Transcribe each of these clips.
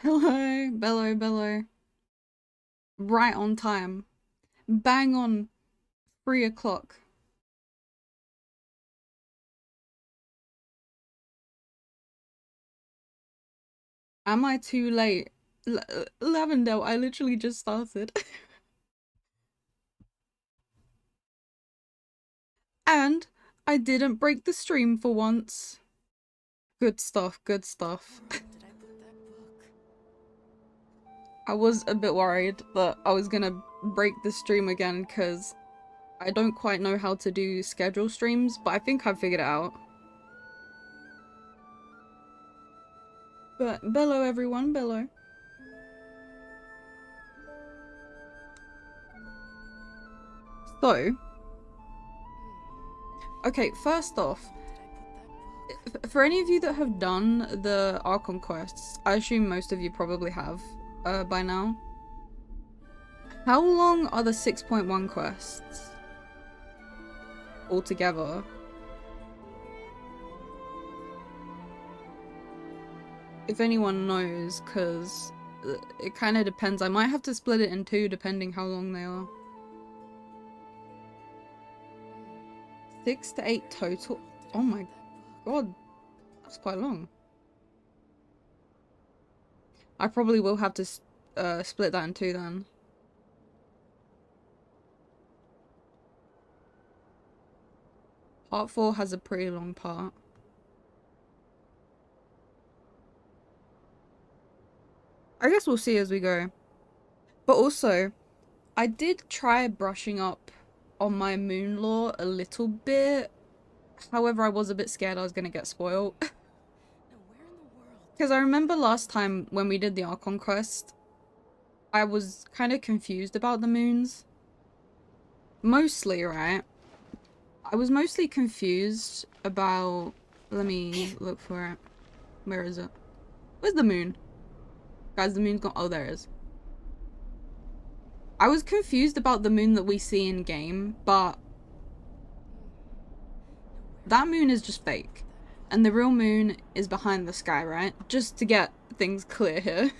Hello, bello, bello. Right on time. Bang on 3 o'clock. Am I too late? Lavendale, I literally just started. And I didn't break the stream for once. Good stuff, good stuff. I was a bit worried that I was gonna break the stream again because I don't quite know how to do schedule streams, but I think I figured it out. But bello everyone, bello. So, okay, first off, for any of you that have done the Archon quests, I assume most of you probably have by now. How long are the 6.1 quests altogether? If anyone knows, because it kind of depends. I might have to split it in two depending how long they are. 6 to 8 total. Oh my god, that's quite long. I probably will have to split that in two then. Part 4 has a pretty long part. I guess we'll see as we go. But also, I did try brushing up on my moon lore a little bit. However, I was a bit scared I was gonna get spoiled. Because I remember last time when we did the Archon quest, I was kind of confused about the moons. Mostly, right? I was mostly confused about... Let me look for it. Where is it? Where's the moon? Guys, the moon's gone. Oh, there it is. I was confused about the moon that we see in game, but that moon is just fake. And the real moon is behind the sky, right? Just to get things clear here.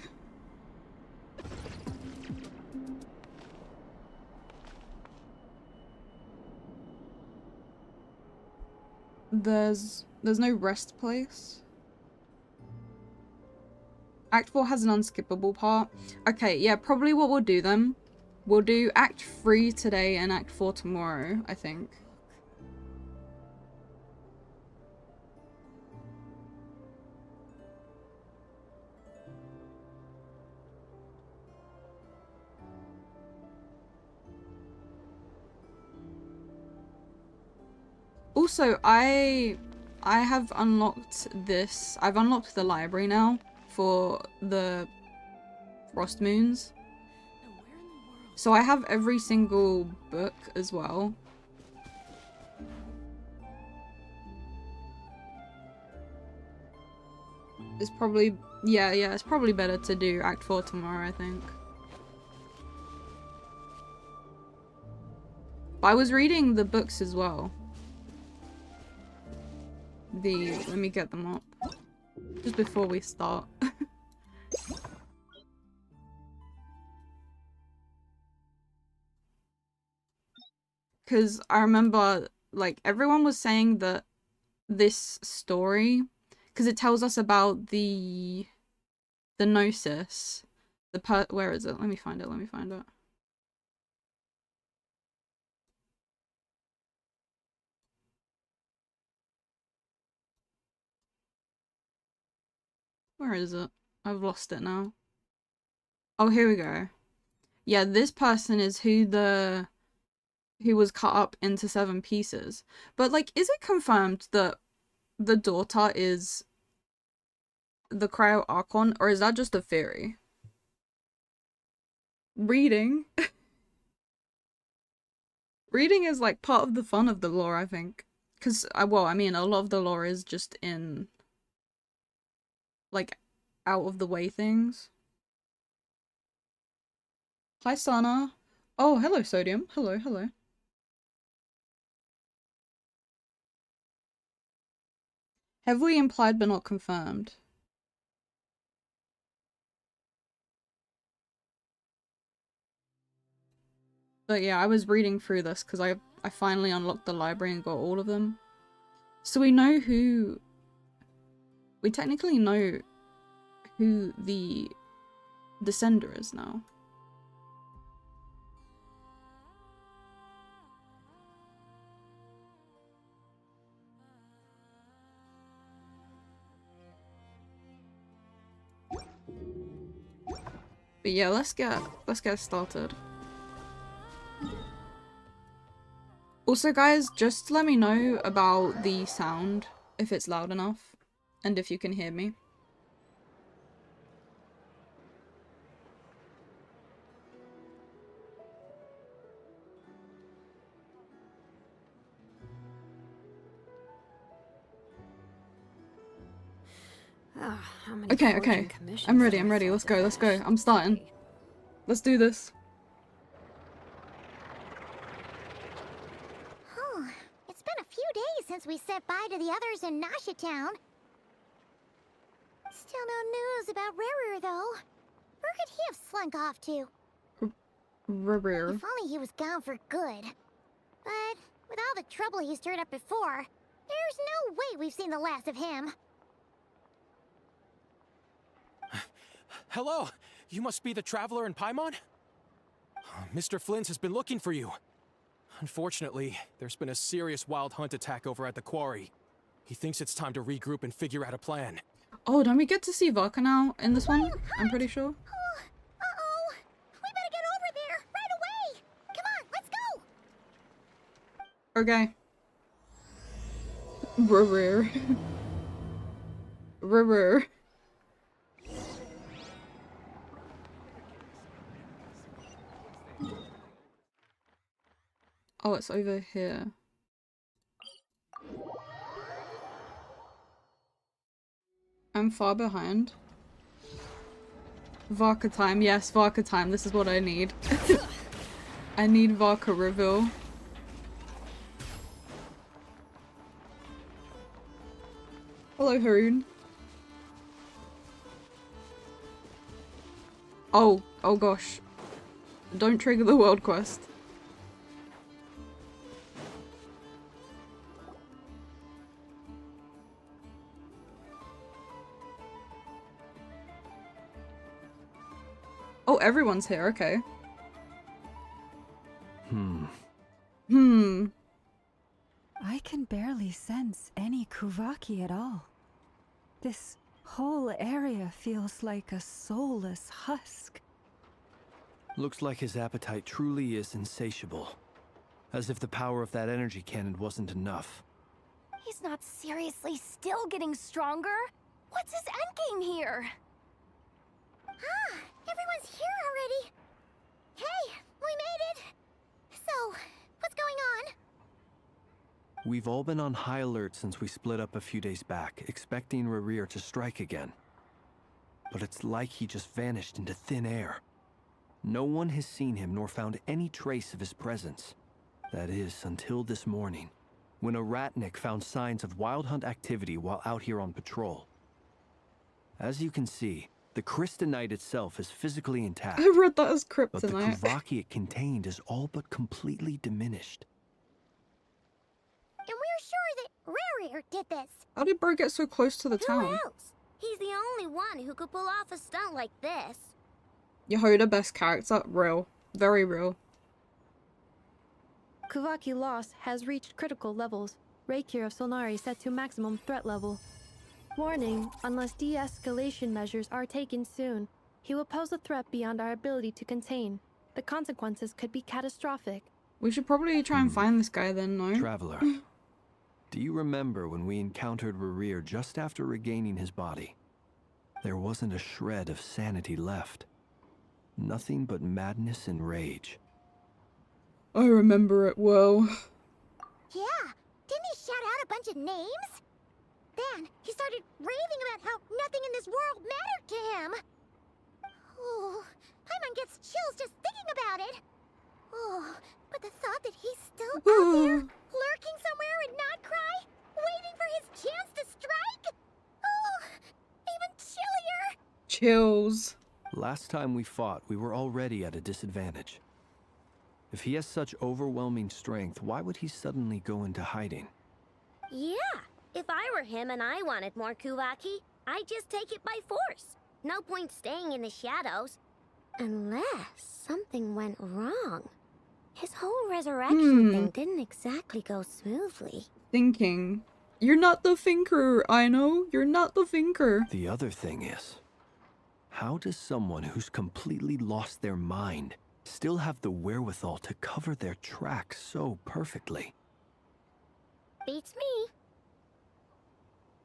There's no rest place. Act 4 has an unskippable part. Okay, yeah, probably what we'll do then. We'll do Act 3 today and Act 4 tomorrow, I think. Also, I have unlocked this. I've unlocked the library now for the Frost Moons. So I have every single book as well. It's probably, yeah, it's probably better to do Act 4 tomorrow, I think. But I was reading the books as well. Let me get them up. Just before we start. Because I remember, like, everyone was saying that this story, because it tells us about the Gnosis. Where is it? Let me find it, let me find it. Where is it? I've lost it now. Oh, here we go. Yeah, this person is who was cut up into 7 pieces. But, like, is it confirmed that the daughter is the Cryo Archon, or is that just a theory? Reading. Reading is, like, part of the fun of the lore, I think. Because, well, I mean, a lot of the lore is just in, like, out of the way things. Hi, Sana. Oh, hello, Sodium. Hello, hello. Heavily implied but not confirmed. But yeah, I was reading through this because I finally unlocked the library and got all of them. So we know who... We technically know who the Descender is now. But yeah, let's get started. Also guys, just let me know about the sound, if it's loud enough, and if you can hear me. Okay. I'm ready. Let's go. I'm starting. Let's do this. Oh, it's been a few days since we said bye to the others in Nasha Town. Still no news about Rarer, though. Where could he have slunk off to? Rarer. If only he was gone for good. But with all the trouble he stirred up before, there's no way we've seen the last of him. Hello! You must be the traveler in Paimon? Mr. Flynn has been looking for you. Unfortunately, there's been a serious wild hunt attack over at the quarry. He thinks it's time to regroup and figure out a plan. Oh, don't we get to see Varka now in this one? I'm pretty sure. Uh-oh! We better get over there, right away! Come on, let's go! Okay. Rarer. Rarer. Oh, it's over here. I'm far behind. Varka time. Yes, Varka time. This is what I need. I need Varka reveal. Hello, Haroon. Oh gosh. Don't trigger the world quest. Oh, everyone's here, okay. I can barely sense any Kuvaki at all. This whole area feels like a soulless husk. Looks like his appetite truly is insatiable. As if the power of that energy cannon wasn't enough. He's not seriously still getting stronger? What's his endgame here? Ah, everyone's here already. Hey, we made it. So, what's going on? We've all been on high alert since we split up a few days back, expecting Rarir to strike again. But it's like he just vanished into thin air. No one has seen him nor found any trace of his presence. That is, until this morning, when a ratnik found signs of wild hunt activity while out here on patrol. As you can see, the Crystonite itself is physically intact. I read that as kryptonite. But the Kuvaki it contained is all but completely diminished. And we're sure that Rarir did this. How did Bro get so close to the town? Who else? He's the only one who could pull off a stunt like this. Yehoda, best character. Real. Very real. Kuvaki loss has reached critical levels. Reikir of Solnari set to maximum threat level. Warning, unless de-escalation measures are taken soon, he will pose a threat beyond our ability to contain. The consequences could be catastrophic. We should probably try and find this guy then, no? Traveler, do you remember when we encountered Rarir just after regaining his body? There wasn't a shred of sanity left. Nothing but madness and rage. I remember it well. Yeah, didn't he shout out a bunch of names? Then he started raving about how nothing in this world mattered to him. Oh, Paimon gets chills just thinking about it. Oh, but the thought that he's still out there, lurking somewhere in Nod-krai, waiting for his chance to strike? Oh, even chillier. Chills. Last time we fought, we were already at a disadvantage. If he has such overwhelming strength, why would he suddenly go into hiding? Yeah, if I were him and I wanted more Kuvaki, I'd just take it by force. No point staying in the shadows. Unless something went wrong. His whole resurrection thing didn't exactly go smoothly. Thinking. You're not the thinker, I know. You're not the thinker. The other thing is, how does someone who's completely lost their mind still have the wherewithal to cover their tracks so perfectly? Beats me.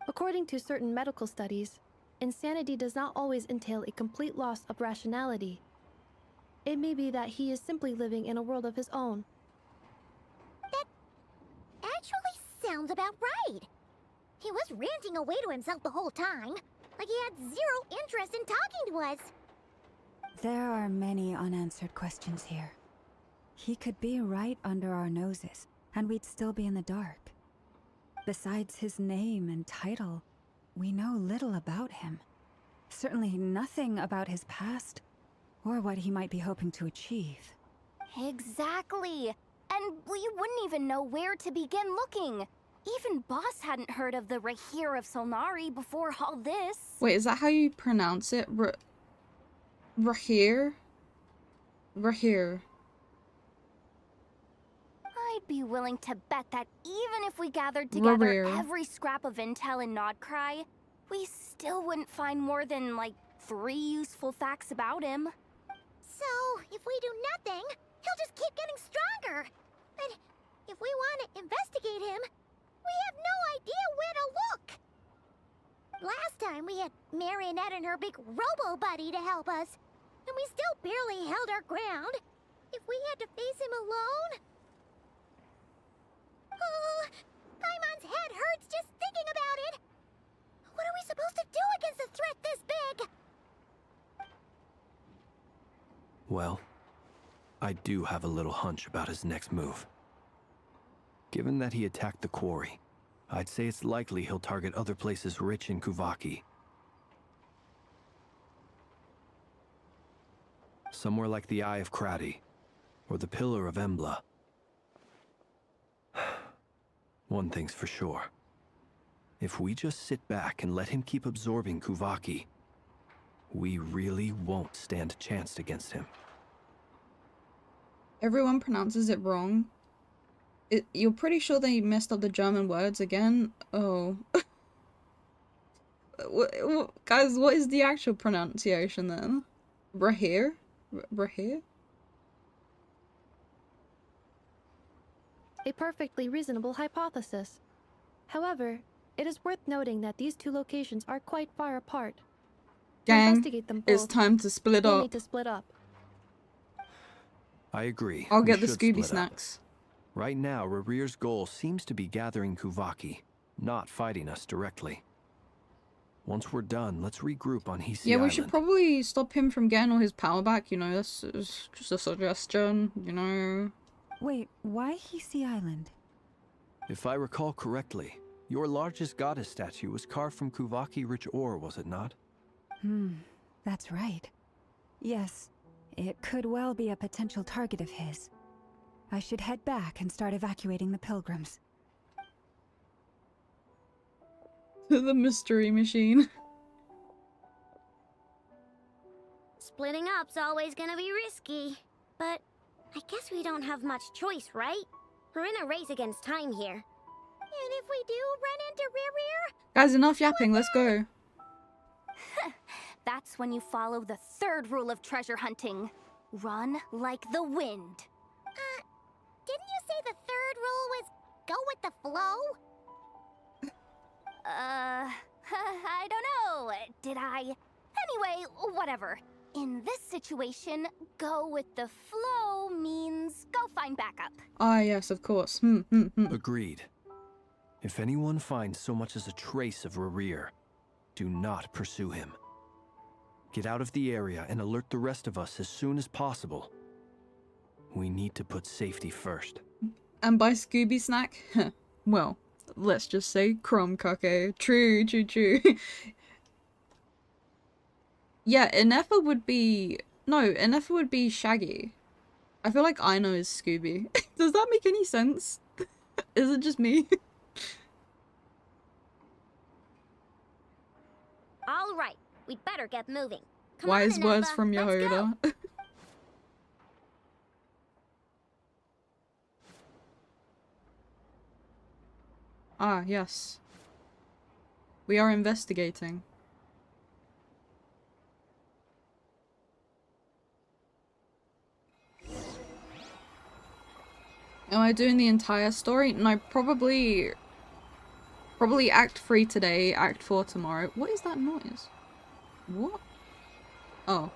According to certain medical studies, insanity does not always entail a complete loss of rationality. It may be that he is simply living in a world of his own. That actually sounds about right. He was ranting away to himself the whole time, like he had zero interest in talking to us. There are many unanswered questions here. He could be right under our noses, and we'd still be in the dark. Besides his name and title, we know little about him. Certainly nothing about his past, or what he might be hoping to achieve. Exactly. And we wouldn't even know where to begin looking. Even Boss hadn't heard of the Rahir of Solnari before all this. Wait, is that how you pronounce it? Rahir? Rahir. I'd be willing to bet that even if we gathered together Rahir. every scrap of intel in Nod-krai, we still wouldn't find more than, like, 3 useful facts about him. So, if we do nothing, he'll just keep getting stronger. And if we want to investigate him, we have no idea where to look. Last time we had Marionette and her big robo-buddy to help us, and we still barely held our ground. If we had to face him alone... Oh, Paimon's head hurts just thinking about it. What are we supposed to do against a threat this big? Well, I do have a little hunch about his next move. Given that he attacked the quarry, I'd say it's likely he'll target other places rich in Kuvaki. Somewhere like the Eye of Krati, or the Pillar of Embla. One thing's for sure. If we just sit back and let him keep absorbing Kuvaki, we really won't stand a chance against him. Everyone pronounces it wrong. You're pretty sure they messed up the German words again? Oh. Guys, what is the actual pronunciation then? Rahir? Rahir? A perfectly reasonable hypothesis. However, it is worth noting that these 2 locations are quite far apart. To Gang, investigate them both, it's time to split we'll up. need to split up. I agree. I'll We get the should Scooby split up. snacks. Right now, Rarir's goal seems to be gathering Kuvaki, not fighting us directly. Once we're done, let's regroup on Hisi Yeah, we Island. should probably stop him from getting all his power back, you know, that's just a suggestion, you know. Wait, why Hisi Island? If I recall correctly, your largest goddess statue was carved from Kuvaki-rich ore, was it not? That's right. Yes, it could well be a potential target of his. I should head back and start evacuating the pilgrims. The mystery machine. Splitting up's always gonna be risky. But I guess we don't have much choice, right? We're in a race against time here. And if we do run into Rarir... Guys, enough yapping, let's go. That's when you follow the 3rd rule of treasure hunting. Run like the wind. Didn't you say the 3rd rule was go with the flow? I don't know. Did I? Anyway, whatever. In this situation, go with the flow means go find backup. Ah, yes, of course. Agreed. If anyone finds so much as a trace of Rarir, do not pursue him. Get out of the area and alert the rest of us as soon as possible. We need to put safety first. And by Scooby snack? Well, let's just say crumb cake. True. Yeah, Inefa would be... No, Inefa would be Shaggy. I feel like Aino is Scooby. Does that make any sense? Is it just me? All right, we'd better get moving. Come Wise on, words Ineppa, from let's go. Yehoda. Ah, yes. We are investigating. Am I doing the entire story? No, probably Act 3 today, Act 4 tomorrow. What is that noise? What? Oh.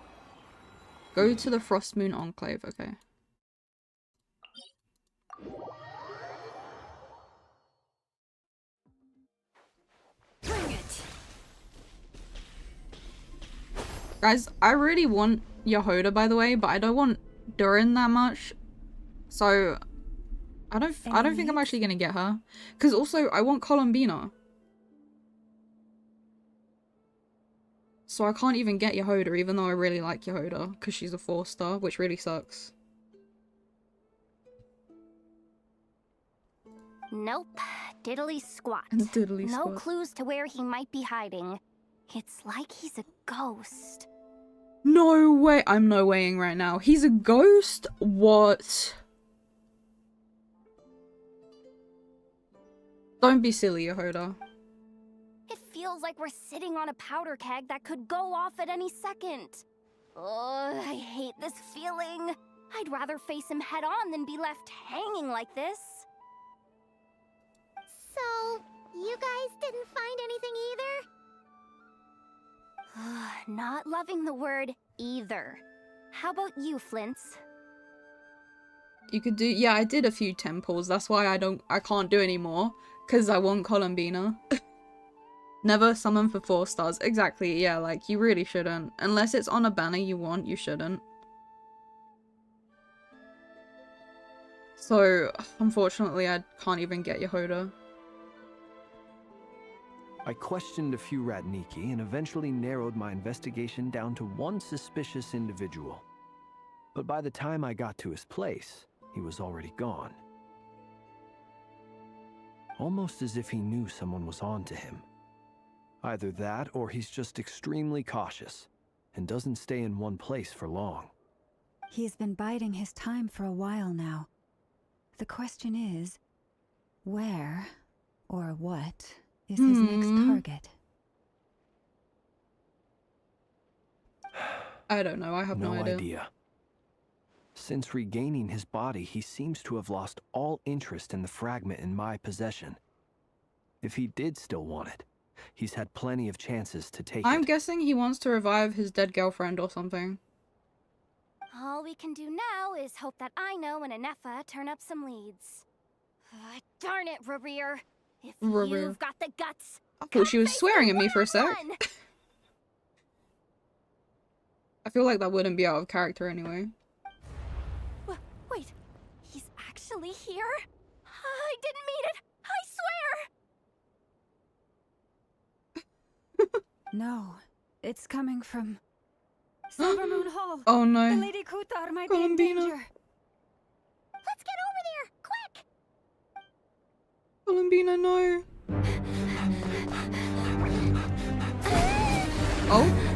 Go to the Frost Moon Enclave, okay. Bring it. Guys, I really want Yehoda, by the way, but I don't want Durin that much. So I don't think I'm actually gonna get her. Cause also I want Columbina. So I can't even get Yehoda, even though I really like Yehoda, because she's a 4-star, which really sucks. Nope. Diddly squat. Diddly No squat. clues to where he might be hiding. It's like he's a ghost. No way! I'm no waying right now. He's a ghost? What? Don't be silly, Yehoda. It feels like we're sitting on a powder keg that could go off at any second. Ugh, I hate this feeling. I'd rather face him head on than be left hanging like this. So, you guys didn't find anything either? Not loving the word either. How about you, Flints? You could do- yeah, I did a few temples. That's why I can't do any more. Because I want Columbina. Never summon for 4 stars. Exactly, yeah, like, you really shouldn't. Unless it's on a banner you want, you shouldn't. So, unfortunately, I can't even get Yehoda. I questioned a few Ratniki and eventually narrowed my investigation down to one suspicious individual. But by the time I got to his place, he was already gone. Almost as if he knew someone was on to him. Either that, or he's just extremely cautious and doesn't stay in one place for long. He's been biding his time for a while now. The question is, where or what is his next target? I don't know, I have no idea. idea. Since regaining his body, he seems to have lost all interest in the fragment in my possession. If he did still want it, he's had plenty of chances to take I'm it. guessing he wants to revive his dead girlfriend or something. All we can do now is hope that Aino and Ineppa turn up some leads. Darn it, Rarir. If Rarir. you've got the guts, I thought she was face swearing the at me for a sec. one! I feel like that wouldn't be out of character anyway. Wait, he's actually here? I didn't mean it! I swear! No, it's coming from Silvermoon Hall. Oh The no. Lady Kutar might be in Columbina. danger. Let's get over there, quick! Columbina, no. Oh?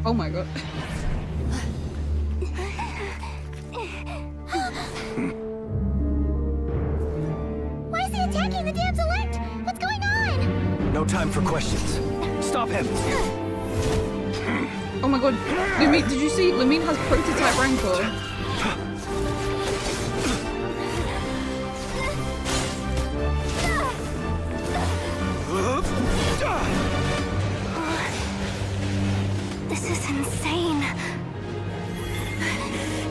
Oh my god. Why is he attacking the damselette? What's going on? No time for questions. Stop him! Oh my god. Lumine, did you see? Lumine has prototype Rancor. This is insane.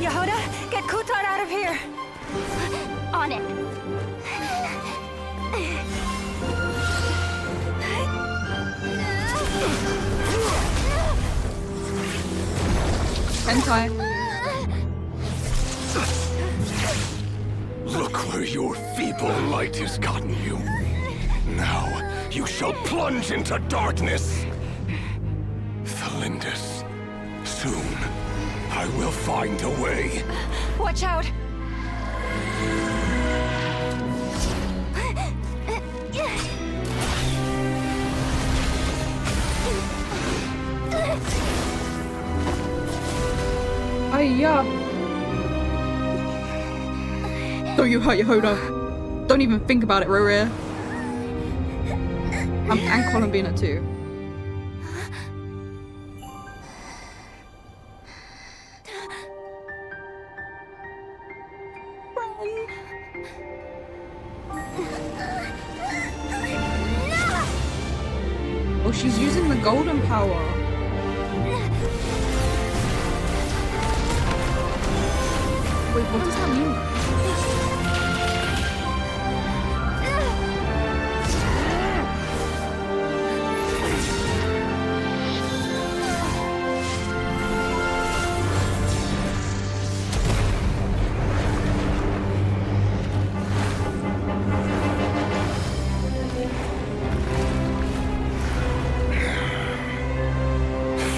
Yehoda, get Kutar out of here! On it. Hentai. Look where your feeble light has gotten you. Now you shall plunge into darkness. Thalindus, soon I will find a way. Watch out! Yeah. Don't you hurt your Hoda. Don't even think about it, Roria. And Columbina too. Oh, she's using the golden power. Wait, what does that mean?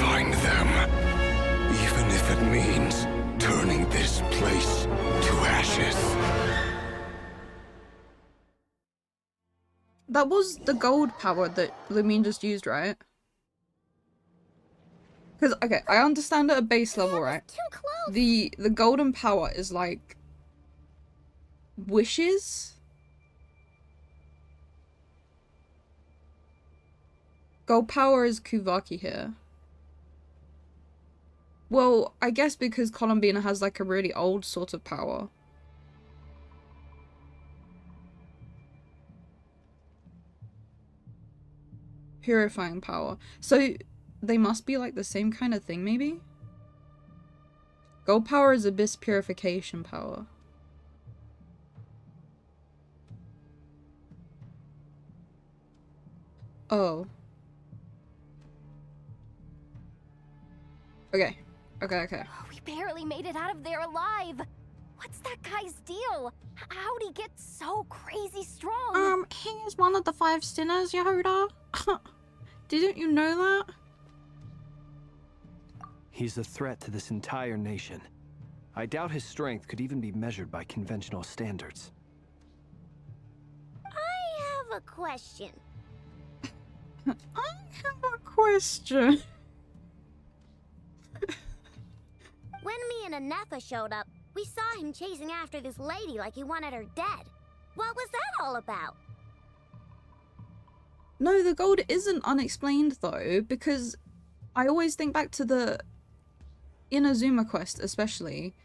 Find them. Even if it means turning this place to ashes. That was the gold power that Lumine just used, right? Because, okay, I understand at a base level, right? Too close. The golden power is like wishes. Gold power is Kuvaki here. Well, I guess because Columbina has like a really old sort of power. Purifying power. So they must be like the same kind of thing, maybe? Gold power is abyss purification power. Oh. Okay. Okay. We barely made it out of there alive. What's that guy's deal? How'd he get so crazy strong? He is one of the 5 sinners, Yehuda. Didn't you know that? He's a threat to this entire nation. I doubt his strength could even be measured by conventional standards. I have a question. I have a question. When me and Anefa showed up, we saw him chasing after this lady like he wanted her dead. What was that all about? No, the gold isn't unexplained though, because I always think back to the Inazuma quest especially.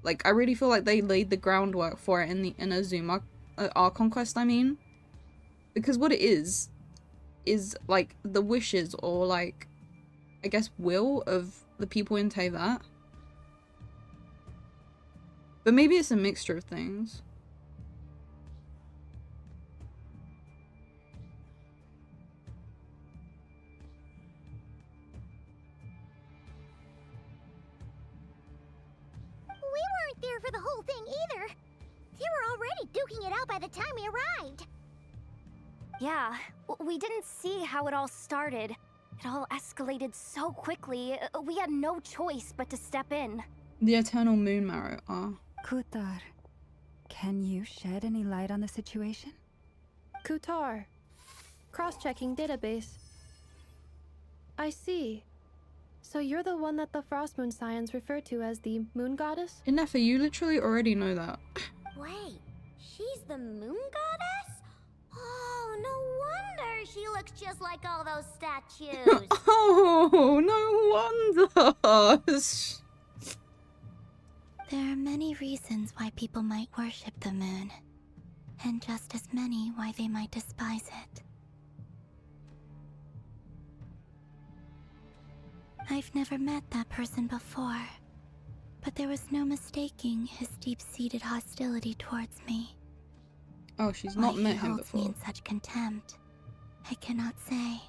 Like, I really feel like they laid the groundwork for it in the Inazuma Archon Quest, I mean. Because what it is like the wishes or like, I guess, will of the people in Teyvat. But maybe it's a mixture of things. We weren't there for the whole thing either. They were already duking it out by the time we arrived. Yeah, we didn't see how it all started. It all escalated so quickly, we had no choice but to step in. The Eternal Moon Marrow. Kutar, can you shed any light on the situation? Kutar. Cross-checking database. I see. So you're the one that the Frost Moon Scions refer to as the Moon Goddess? Inefa, you literally already know that. Wait, she's the moon goddess? Oh, no wonder she looks just like all those statues. Oh, no wonder. There are many reasons why people might worship the moon, and just as many why they might despise it. I've never met that person before, but there was no mistaking his deep-seated hostility towards me. Oh, she's not Why met he him holds me before. in such contempt, I cannot say.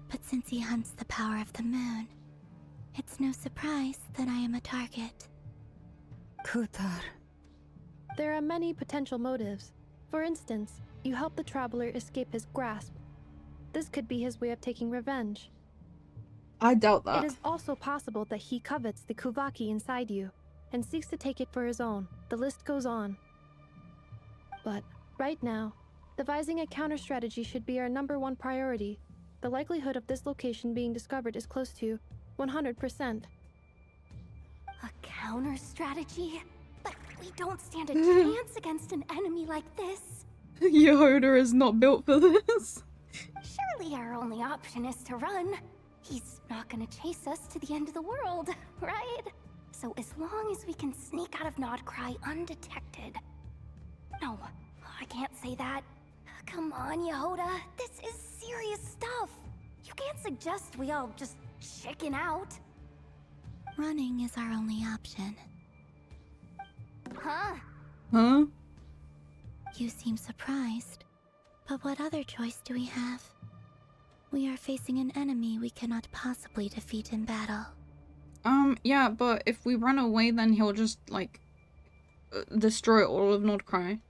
But since he hunts the power of the moon, It's no surprise that I am a target. Kutar. There are many potential motives. For instance, you help the traveler escape his grasp. This could be his way of taking revenge. I doubt that. It is also possible that he covets the Kuvaki inside you and seeks to take it for his own. The list goes on. But right now, devising a counter strategy should be our #1 priority. The likelihood of this location being discovered is close to 100%. A counter strategy? But we don't stand a chance against an enemy like this. Yehoda is not built for this. Surely our only option is to run. He's not gonna chase us to the end of the world, right? So as long as we can sneak out of Nod-krai undetected. No, I can't say that. Come on, Yehoda. This is serious stuff. You can't suggest we all just chicken out. Running is our only option. Huh? Huh? You seem surprised. But what other choice do we have? We are facing an enemy we cannot possibly defeat in battle. Yeah, but if we run away, then he'll just, like, destroy all of Nod-krai.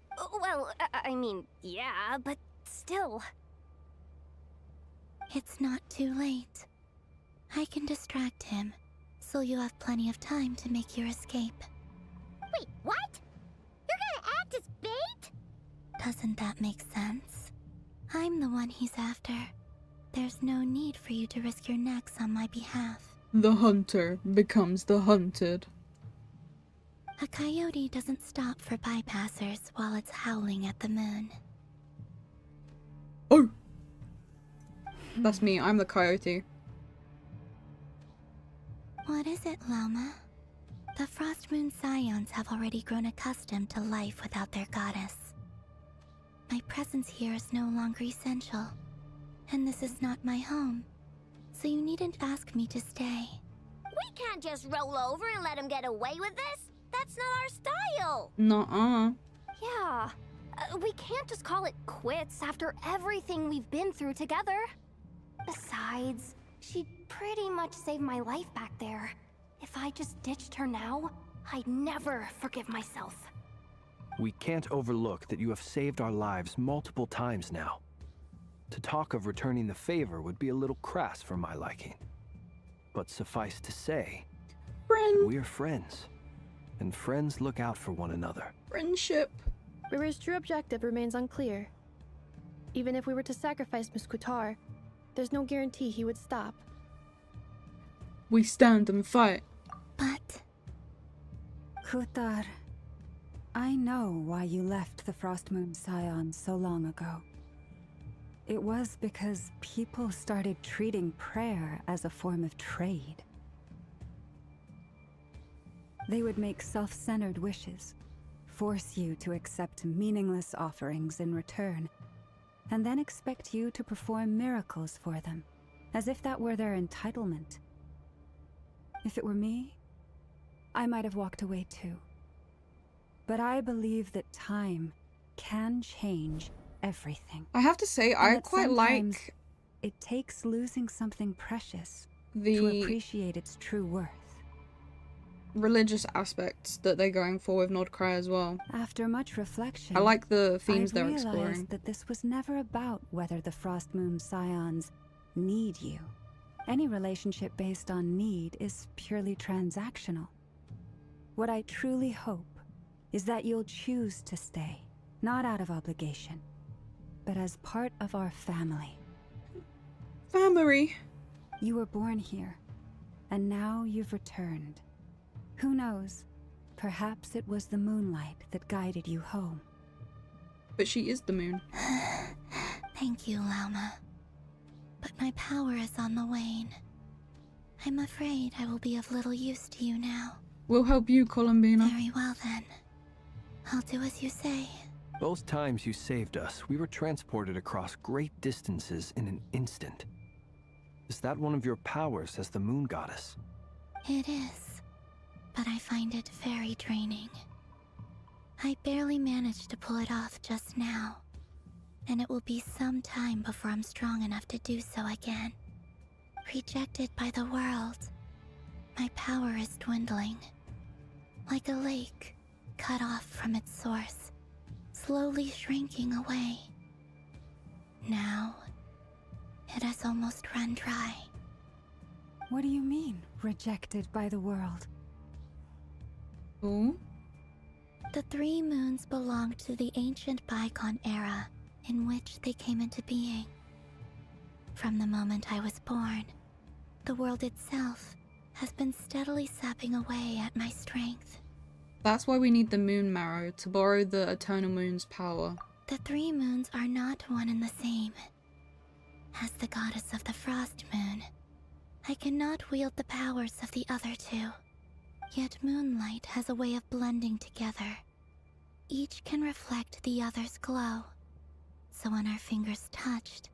Well, I mean, yeah, but still. It's not too late. I can distract him, so you have plenty of time to make your escape. Wait, what? You're gonna act as bait? Doesn't that make sense? I'm the one he's after. There's no need for you to risk your necks on my behalf. The hunter becomes the hunted. A coyote doesn't stop for bypassers while it's howling at the moon. Oh! That's me, I'm the coyote. What is it, Lama? The Frost Moon Scions have already grown accustomed to life without their goddess. My presence here is no longer essential, and this is not my home, so you needn't ask me to stay. We can't just roll over and let him get away with this. That's not our style. Nuh-uh. Yeah. We can't just call it quits after everything we've been through together. Besides, she pretty much saved my life back there. If I just ditched her now, I'd never forgive myself. We can't overlook that you have saved our lives multiple times now. To talk of returning the favor would be a little crass for my liking. But suffice to say, Friend. we're friends. And friends look out for one another. Friendship. Riri's true objective remains unclear. Even if we were to sacrifice Miss Kutar, there's no guarantee he would stop. We stand and fight. But Kutar, I know why you left the Frost Moon Scions so long ago. It was because people started treating prayer as a form of trade. They would make self-centered wishes, force you to accept meaningless offerings in return, and then expect you to perform miracles for them, as if that were their entitlement. If it were me, I might have walked away too. But I believe that time can change everything. I have to say, And I that quite sometimes like it takes losing something precious to the appreciate its true worth. religious aspects that they're going for with Nod-krai as well. After much reflection, I like the themes I've they're realized exploring. that this was never about whether the Frost Moon Scions need you. Any relationship based on need is purely transactional. What I truly hope is that you'll choose to stay, not out of obligation, but as part of our family. Family. You were born here, and now you've returned. Who knows? Perhaps it was the moonlight that guided you home. But she is the moon. thank you, Lama. But my power is on the wane. I'm afraid I will be of little use to you now. We'll help you, Columbina. Very well then. I'll do as you say. Both times you saved us, we were transported across great distances in an instant. Is that one of your powers as the moon goddess? It is, but I find it very draining. I barely managed to pull it off just now, and it will be some time before I'm strong enough to do so again. Rejected by the world, My power is dwindling. Like a lake, cut off from its source, slowly shrinking away. Now, it has almost run dry. What do you mean, rejected by the world? Ooh. The 3 moons belonged to the ancient bygone era in which they came into being. From the moment I was born, the world itself has been steadily sapping away at my strength. That's why we need the moon marrow, to borrow the eternal moon's power. The 3 moons are not one and the same. As the goddess of the frost moon, I cannot wield the powers of the other 2. Yet moonlight has a way of blending together. Each can reflect the other's glow. So when our fingers touched,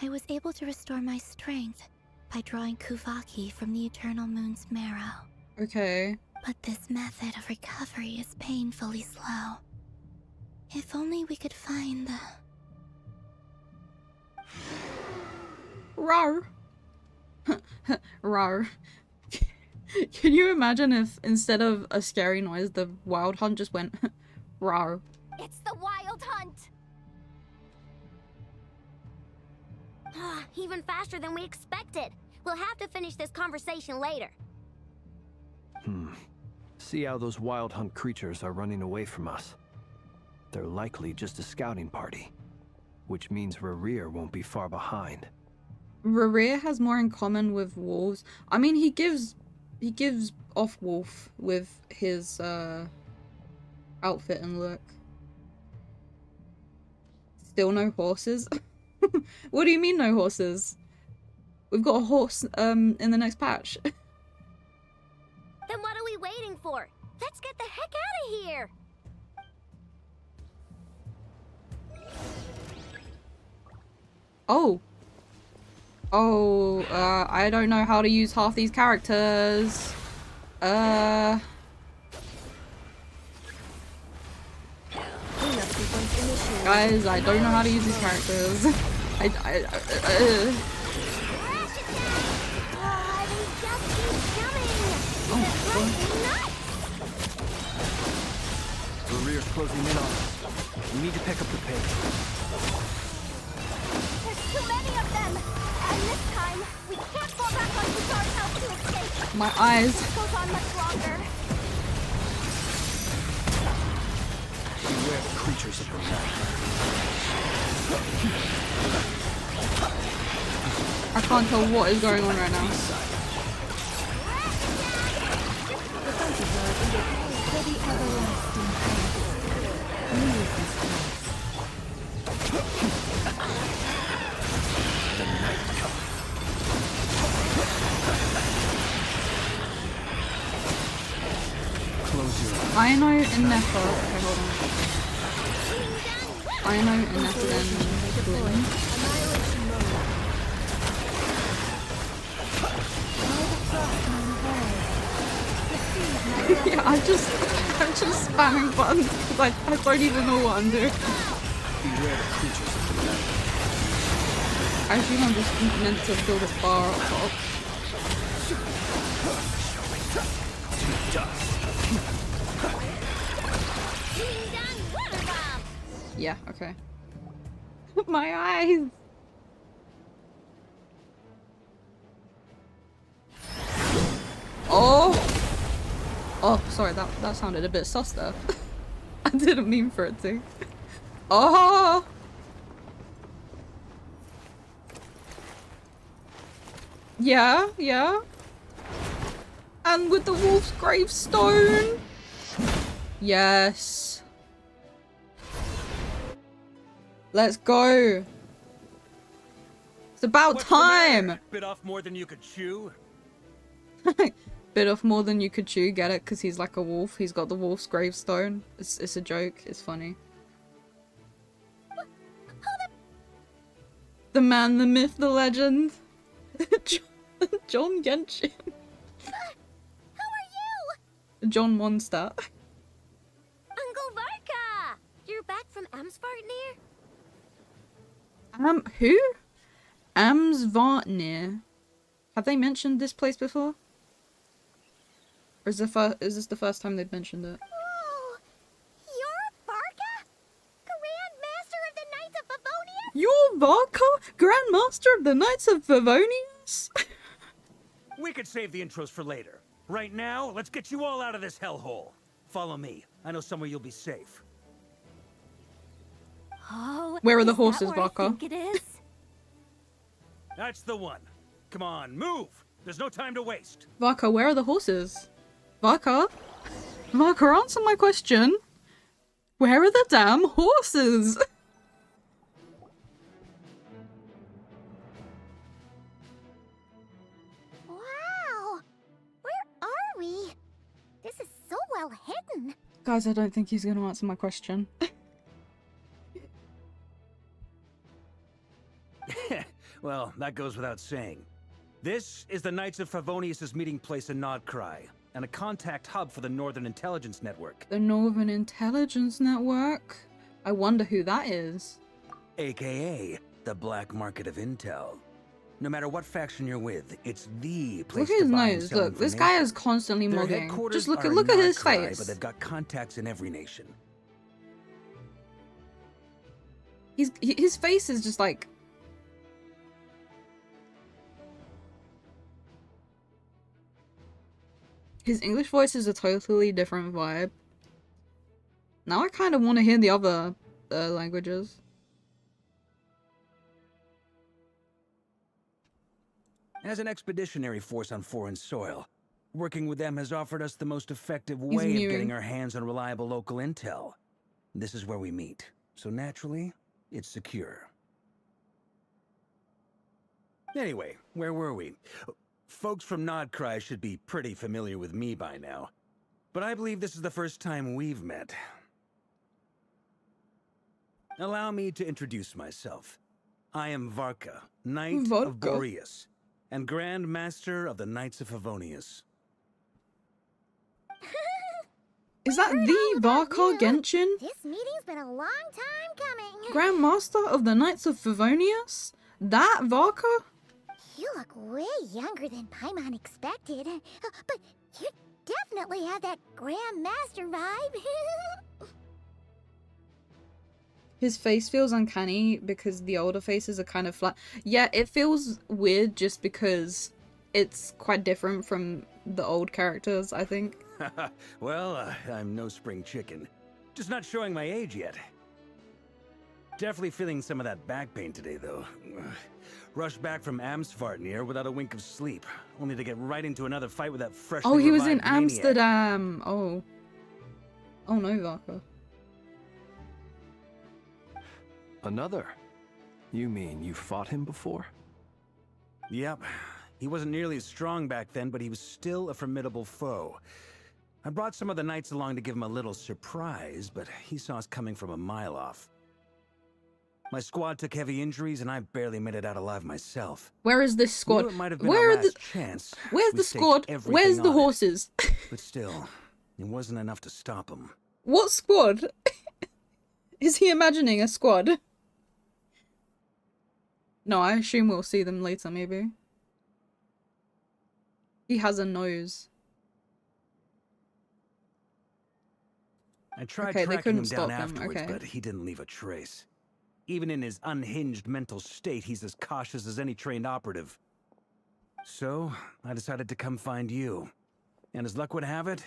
I was able to restore my strength by drawing Kuvaki from the eternal moon's marrow. Okay. But this method of recovery is painfully slow. If only we could find the... Rawr. Rawr. Can you imagine if instead of a scary noise, the wild hunt just went rawr? It's the wild hunt! Even faster than we expected. We'll have to finish this conversation later. See how those wild hunt creatures are running away from us. They're likely just a scouting party, which means Rerir won't be far behind. Rerir has more in common with wolves. I mean, he gives off wolf with his outfit and look. Still no horses? What do you mean no horses? We've got a horse in the next patch. Then what are we waiting for? Let's get the heck out of here! Oh. Oh, I don't know how to use half these characters. Guys, I don't know how to use these characters. They just keep coming! Oh, Rerir's closing in on us. We need to pick up the pace. There's too many of them! And this time, we can't fall back on Kuzar's house to escape! my eyes. It goes on much longer. Beware the creatures of the night. I can't tell what is going on right now. I know Innefa. Okay, hold on. I know Innefa and Flynn. Yeah, I'm just spamming buttons because I don't even know what I'm doing. I assume I'm just meant to build a bar up top. Yeah, okay. My eyes! Oh! Oh, sorry, that sounded a bit sus there. I didn't mean for it to. Oh! Yeah, yeah. And with the wolf's gravestone! Yes. Let's go. It's about time. Bit off more than you could chew. Bit off more than you could chew. Get it? Because he's like a wolf. He's got the wolf's gravestone. It's a joke. It's funny. The man, the myth, the legend. John Genshin. Who are you? John Mondstadt. Uncle Varka! You're back from Amsvartnir? Who? Amsvartnir. Have they mentioned this place before? Or is this the first time they've mentioned it? Oh, you're Varka? Grand Master of the Knights of Favonius? You're Varka, Grand Master of the Knights of Favonius? We could save the intros for later. Right now, let's get you all out of this hellhole. Follow me. I know somewhere you'll be safe. Oh, Where are the is that horses, where I Varka? think it is? That's the one. Come on, move! There's no time to waste. Varka, where are the horses? Varka? Varka, answer my question. Where are the damn horses? Wow! Where are we? This is so well hidden. Guys, I don't think he's gonna answer my question. Well, that goes without saying. This is the Knights of Favonius' meeting place in Nod-krai, and a contact hub for the Northern Intelligence Network. The Northern Intelligence Network? I wonder who that is. AKA, the black market of intel. No matter what faction you're with, it's the place Look at his to buy and nose. sell Look, this guy is information. constantly Their mugging. headquarters Just look are at in his Nod-krai, face. but they've got contacts in every nation. His face is just like. His English voice is a totally different vibe. Now I kind of want to hear the other languages. As an expeditionary force on foreign soil, working with them has offered us the most effective He's way of mewing. getting our hands on reliable local intel. This is where we meet, so naturally, it's secure. Anyway, where were we? Folks from Nod-krai should be pretty familiar with me by now, but I believe this is the first time we've met. Allow me to introduce myself. I am Varka, Knight of Varka. Boreas, and Grand Master of the Knights of Favonius. Is that Heard the all about Varka you. Genshin? This meeting's been a long time coming. Grand Master of the Knights of Favonius? That Varka? You look way younger than Paimon expected. But you definitely have that Grand Master vibe. His face feels uncanny because the older faces are kind of flat. Yeah, it feels weird just because it's quite different from the old characters, I think. Well, I'm no spring chicken. Just not showing my age yet. Definitely feeling some of that back pain today, though. Rushed back from Amsvartnir without a wink of sleep, only to get right into another fight with that freshly Oh, he was in revived maniac. Amsterdam. Oh. Oh no, Varka. Another? You mean you fought him before? Yep. He wasn't nearly as strong back then, but he was still a formidable foe. I brought some of the knights along to give him a little surprise, but he saw us coming from a mile off. My squad took heavy injuries, and I barely made it out alive myself. Where is this Knew squad? it might have been Where our are the last chance. Where's We the staked squad? everything Where's the on it. horses? But still, it wasn't enough to stop him. What squad? Is he imagining a squad? No, I assume we'll see them later, maybe. He has a nose. I tried Okay, they tracking couldn't him stop down him, afterwards, okay. but he didn't leave a trace. Even in his unhinged mental state, he's as cautious as any trained operative. So, I decided to come find you. And as luck would have it,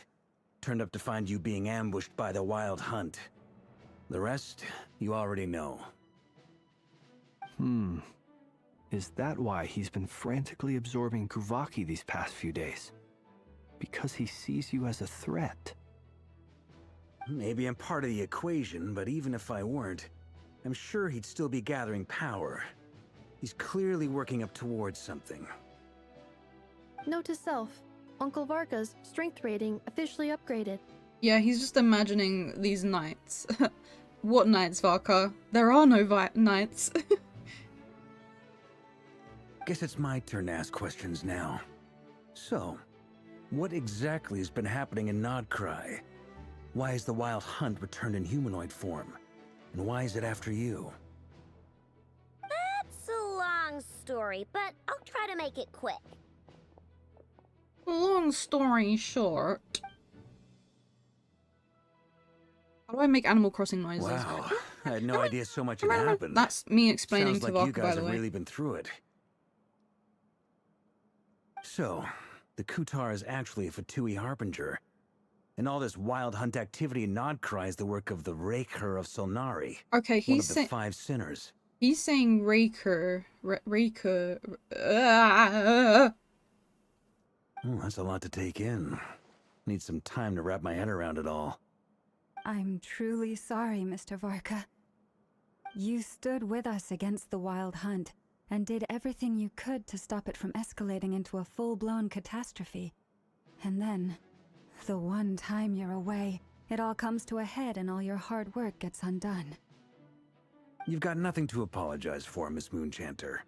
turned up to find you being ambushed by the Wild Hunt. The rest, you already know. Is that why he's been frantically absorbing Kuvaki these past few days? Because he sees you as a threat? Maybe I'm part of the equation, but even if I weren't, I'm sure he'd still be gathering power. He's clearly working up towards something. Note to self, Uncle Varka's strength rating officially upgraded. Yeah, he's just imagining these knights. What knights, Varka? There are no knights. Guess it's my turn to ask questions now. So, what exactly has been happening in Nod-krai? Why is the Wild Hunt returned in humanoid form? And why is it after you? It's a long story, but I'll try to make it quick. Long story short. How do I make Animal Crossing noises? Wow, I had no idea so much had happened. That's me explaining Sounds to like you Vodka, by guys the have way. really been through it. So, the Kutar is actually a Fatui Harbinger. And all this wild hunt activity in Nod-krai is the work of the Raker of Solnari. Okay, one he's of the 5 sinners. He's saying Raker. Raker. Oh, that's a lot to take in. Need some time to wrap my head around it all. I'm truly sorry, Mr. Varka. You stood with us against the Wild Hunt and did everything you could to stop it from escalating into a full-blown catastrophe. And then, the one time you're away, it all comes to a head and all your hard work gets undone. You've got nothing to apologize for, Miss Moonchanter.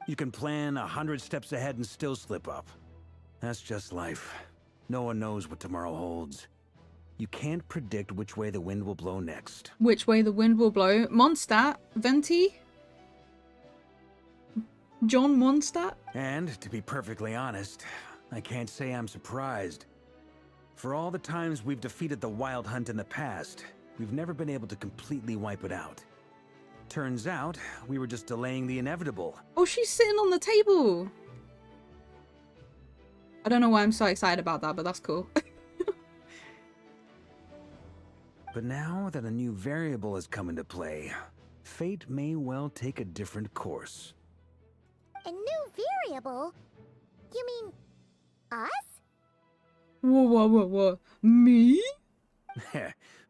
You can plan 100 steps ahead and still slip up. That's just life. No one knows what tomorrow holds. You can't predict which way the wind will blow next. Which way the wind will blow? Mondstadt? Venti? John Mondstadt? And, to be perfectly honest, I can't say I'm surprised. For all the times we've defeated the Wild Hunt in the past, we've never been able to completely wipe it out. Turns out, we were just delaying the inevitable. Oh, she's sitting on the table! I don't know why I'm so excited about that, but that's cool. But now that a new variable has come into play, fate may well take a different course. A new variable? You mean us? Whoa. Me?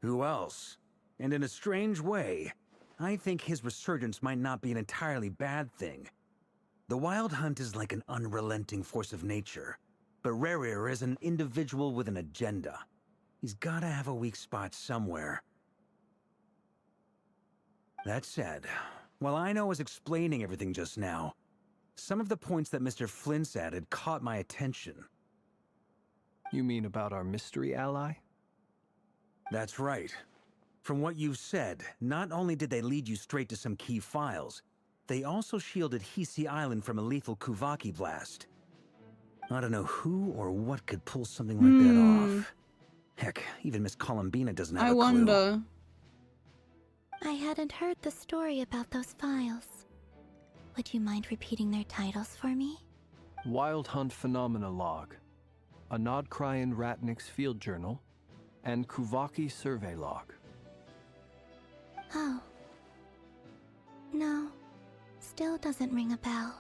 Who else? And in a strange way, I think his resurgence might not be an entirely bad thing. The Wild Hunt is like an unrelenting force of nature, but Rerir is an individual with an agenda. He's gotta have a weak spot somewhere. That said, while I was explaining everything just now, some of the points that Mr. Flint's added caught my attention. You mean about our mystery ally? That's right. From what you've said, not only did they lead you straight to some key files, they also shielded Hisi Island from a lethal Kuvaki blast. I don't know who or what could pull something like that off. Heck, even Miss Columbina doesn't have a clue. I wonder. I hadn't heard the story about those files. Would you mind repeating their titles for me? Wild Hunt Phenomena Log, a Nod-krai and Ratnik's Field Journal, and Kuvaki Survey Log. Oh. No. Still doesn't ring a bell.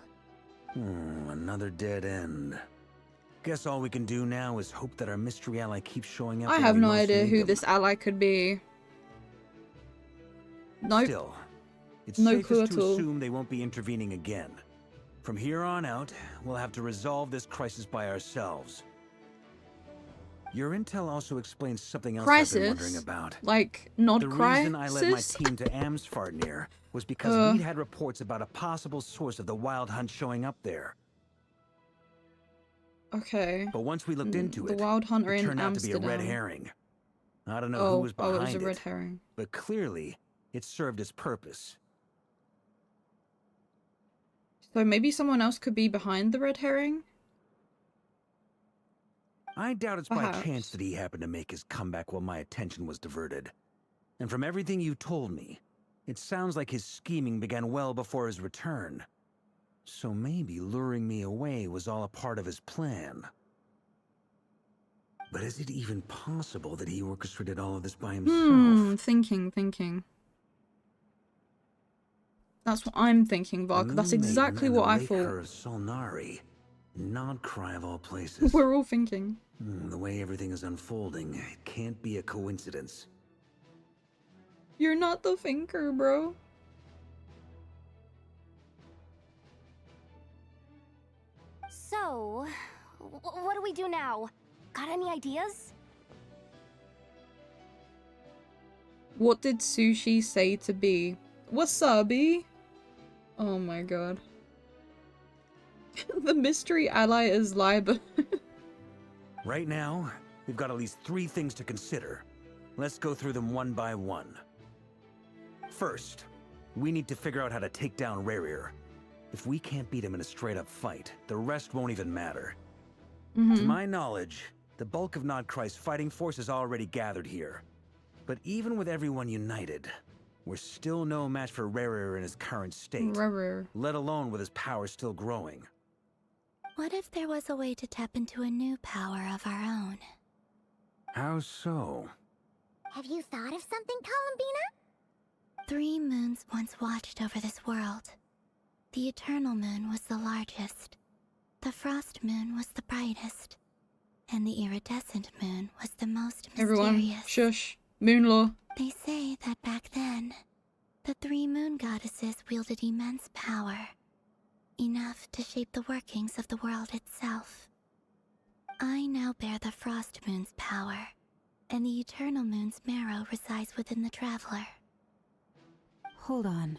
Another dead end. Guess all we can do now is hope that our mystery ally keeps showing up. I when have we no most idea need who them. this ally could be. Nope. Still, it's No safest clue at to all. assume they won't be intervening again. From here on out, we'll have to resolve this crisis by ourselves. Your intel also explains something else I've been wondering Crisis? about. Like The Nod-krai? reason I led my team to Amsfarnir was because we'd had reports about a possible source of the Wild Hunt showing up there. Okay. But once we looked into The it, Wild Hunter it in turned out to be a red Amsterdam. herring. I don't know Oh, who was behind it was a red herring. but clearly, it served its purpose. So maybe someone else could be behind the red herring? I doubt it's by Perhaps. chance that he happened to make his comeback while my attention was diverted. And from everything you told me, it sounds like his scheming began well before his return. So maybe luring me away was all a part of his plan. But is it even possible that he orchestrated all of this by himself? Thinking. That's what I'm thinking, The Vark. That's Moon exactly Maiden what and I the thought. Raker of Solnari. Nod-krai of all places. We're all thinking. The way everything is unfolding, it can't be a coincidence. You're not the thinker, bro. So, what do we do now? Got any ideas? What did Sushi say to B? Wasabi? Oh my god. The mystery ally is Liber. Right now, we've got at least 3 things to consider. Let's go through them one by one. First, we need to figure out how to take down Rerir. If we can't beat him in a straight-up fight, the rest won't even matter. To my knowledge, the bulk of Nod-krai's fighting force is already gathered here. But even with everyone united, we're still no match for Rerir in his current state, let alone with his power still growing. What if there was a way to tap into a new power of our own? How so? Have you thought of something, Columbina? 3 moons once watched over this world. The Eternal Moon was the largest. The Frost Moon was the brightest. And the Iridescent Moon was the most mysterious. Everyone, shush. Moon law. They say that back then, the 3 moon goddesses wielded immense power. Enough to shape the workings of the world itself. I now bear the Frost Moon's power, and the Eternal Moon's marrow resides within the Traveler. Hold on.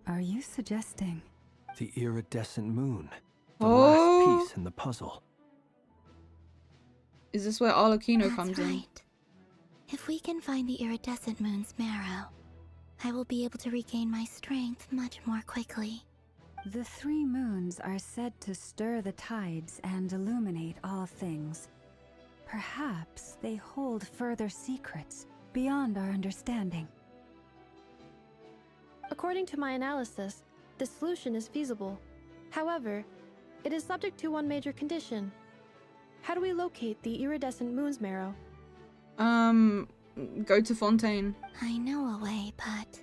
Are you suggesting? The iridescent moon. The Oh. last piece in the puzzle. Is this where Arlecchino That's comes in? right. If we can find the Iridescent Moon's marrow, I will be able to regain my strength much more quickly. The 3 moons are said to stir the tides and illuminate all things. Perhaps they hold further secrets beyond our understanding. According to my analysis, the solution is feasible. However, it is subject to one major condition. How do we locate the iridescent moon's marrow? Go to Fontaine. I know a way, but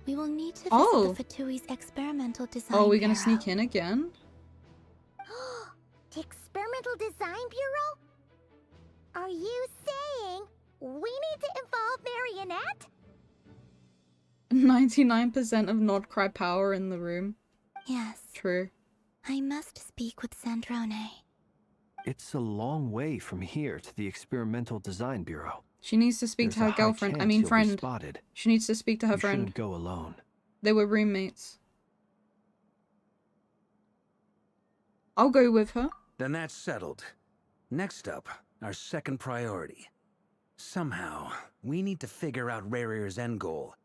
we will need to visit Oh. the Fatui's experimental design Oh, we're gonna bureau. sneak in again? The Experimental Design Bureau? Are you saying we need to involve Marionette? 99% of Nod-krai power in the room. Yes, True. I must speak with Sandrone. It's a long way from here to the Experimental Design Bureau. She needs to speak There's to a her high girlfriend. I chance mean you'll be friend. spotted. She needs to speak to her You friend. shouldn't go alone. They were roommates. I'll go with her. Then that's settled. Next up, our second priority. Somehow, we need to figure out Rerir's end goal.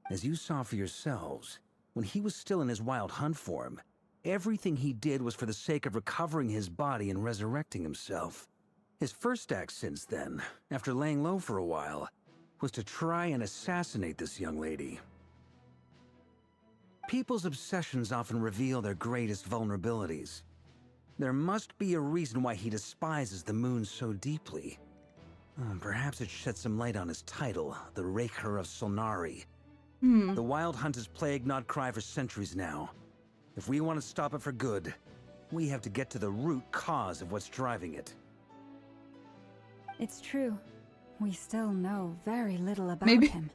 As you saw for yourselves, when he was still in his wild hunt form, everything he did was for the sake of recovering his body and resurrecting himself. His first act since then, after laying low for a while, was to try and assassinate this young lady. People's obsessions often reveal their greatest vulnerabilities. There must be a reason why he despises the moon so deeply. Perhaps it sheds some light on his title, the Raker of Solnari. The Wild Hunt has plagued Nod-krai for centuries now. If we want to stop it for good, we have to get to the root cause of what's driving it. It's true. We still know very little about Maybe- him.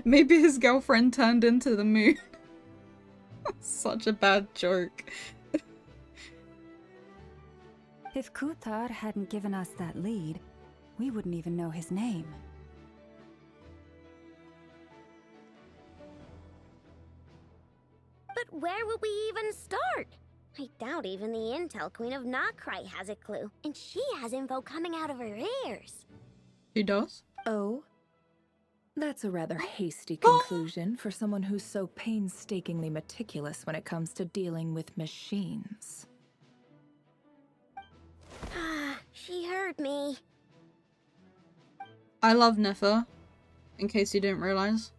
Maybe his girlfriend turned into the moon. Such a bad joke. If Kuthar hadn't given us that lead, we wouldn't even know his name. But where would we even start? I doubt even the Intel Queen of Nod-krai has a clue, and she has info coming out of her ears. She does? Oh? That's a rather hasty conclusion for someone who's so painstakingly meticulous when it comes to dealing with machines. Ah, she heard me. I love Nefer, in case you didn't realize.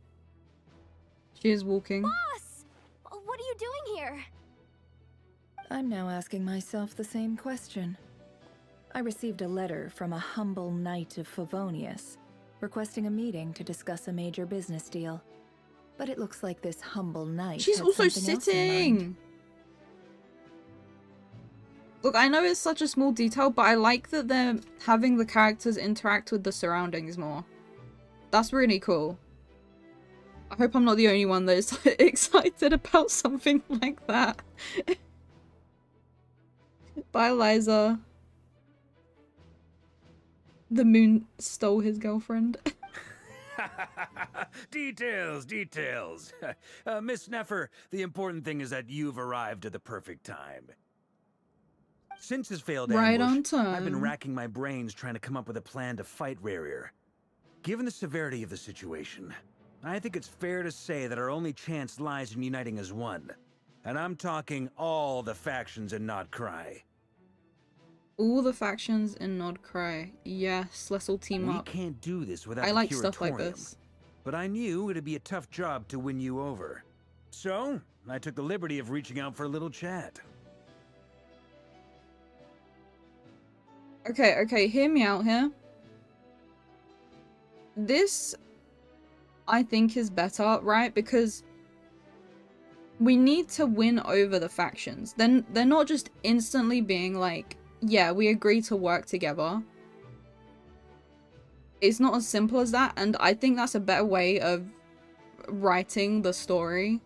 She is walking. Boss! What are you doing here? I'm now asking myself the same question. I received a letter from a humble knight of Favonius, requesting a meeting to discuss a major business deal. But it looks like this humble knight She's had also something else in mind. sitting! Look, I know it's such a small detail, but I like that they're having the characters interact with the surroundings more. That's really cool. I hope I'm not the only one that is excited about something like that. Bye, Liza. The moon stole his girlfriend. Details, details. Miss Nefer, the important thing is that you've arrived at the perfect time. Since his failed Right ambush, on I've been time. racking my brains trying to come up with a plan to fight Rerir. Given the severity of the situation, I think it's fair to say that our only chance lies in uniting as one. And I'm talking all the factions in Nod-krai. All the factions in Nod-krai. Yes, let's all team We up. can't do this without I the like stuff like curatorium. this. But I knew it'd be a tough job to win you over. So, I took the liberty of reaching out for a little chat. Okay, hear me out here. This, I think, is better, right? Because we need to win over the factions. Then they're not just instantly being like, yeah, we agree to work together. It's not as simple as that, and I think that's a better way of writing the story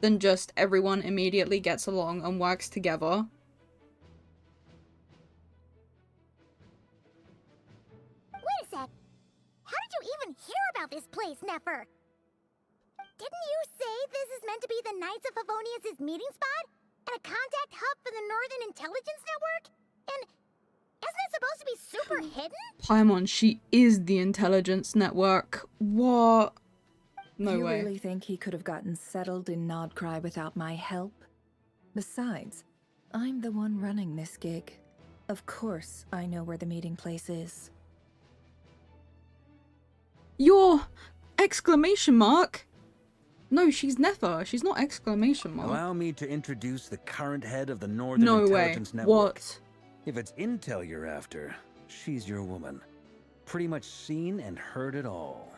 than just everyone immediately gets along and works together. Wait a sec. How did you even hear about this place, Nefer? Didn't you say this is meant to be the Knights of Favonius' meeting spot? And a contact hub for the Northern Intelligence Network? And isn't it supposed to be super hidden? Paimon, she is the intelligence network. What? No you way. really think he could have gotten settled in Nod-krai without my help? Besides, I'm the one running this gig. Of course I know where the meeting place is. Your exclamation mark? No, she's Nefer. She's not exclamation mark. Allow me to introduce the current head of the Northern No way. Intelligence Network. What? If it's intel you're after, she's your woman. Pretty much seen and heard it all.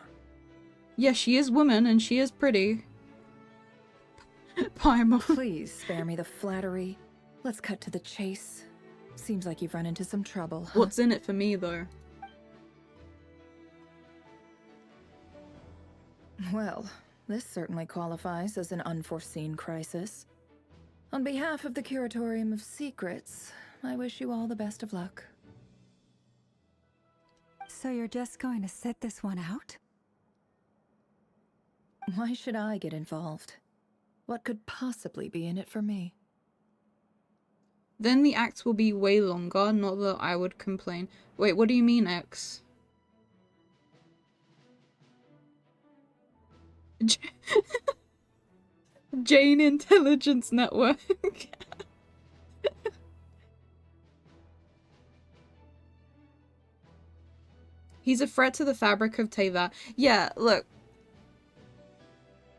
Yeah, she is woman and she is pretty. Paimon. Please spare me the flattery. Let's cut to the chase. Seems like you've run into some trouble. Huh? What's in it for me, though? Well, this certainly qualifies as an unforeseen crisis. On behalf of the Curatorium of Secrets, I wish you all the best of luck. So you're just going to sit this one out? Why should I get involved? What could possibly be in it for me? Then the act will be way longer, not that I would complain. Wait, what do you mean, X? Jane Intelligence Network. He's a threat to the fabric of Teyvat. Yeah, look.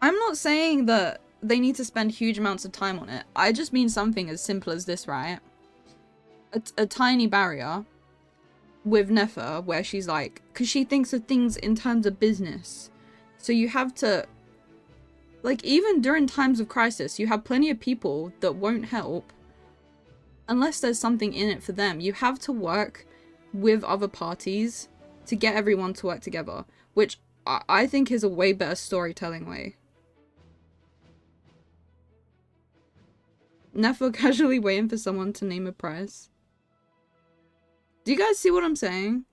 I'm not saying that they need to spend huge amounts of time on it. I just mean something as simple as this, right? A tiny barrier with Nefer where she's like, because she thinks of things in terms of business. So you have to, like, even during times of crisis, you have plenty of people that won't help unless there's something in it for them. You have to work with other parties to get everyone to work together, which I think is a way better storytelling way. Nefer casually waiting for someone to name a price. Do you guys see what I'm saying?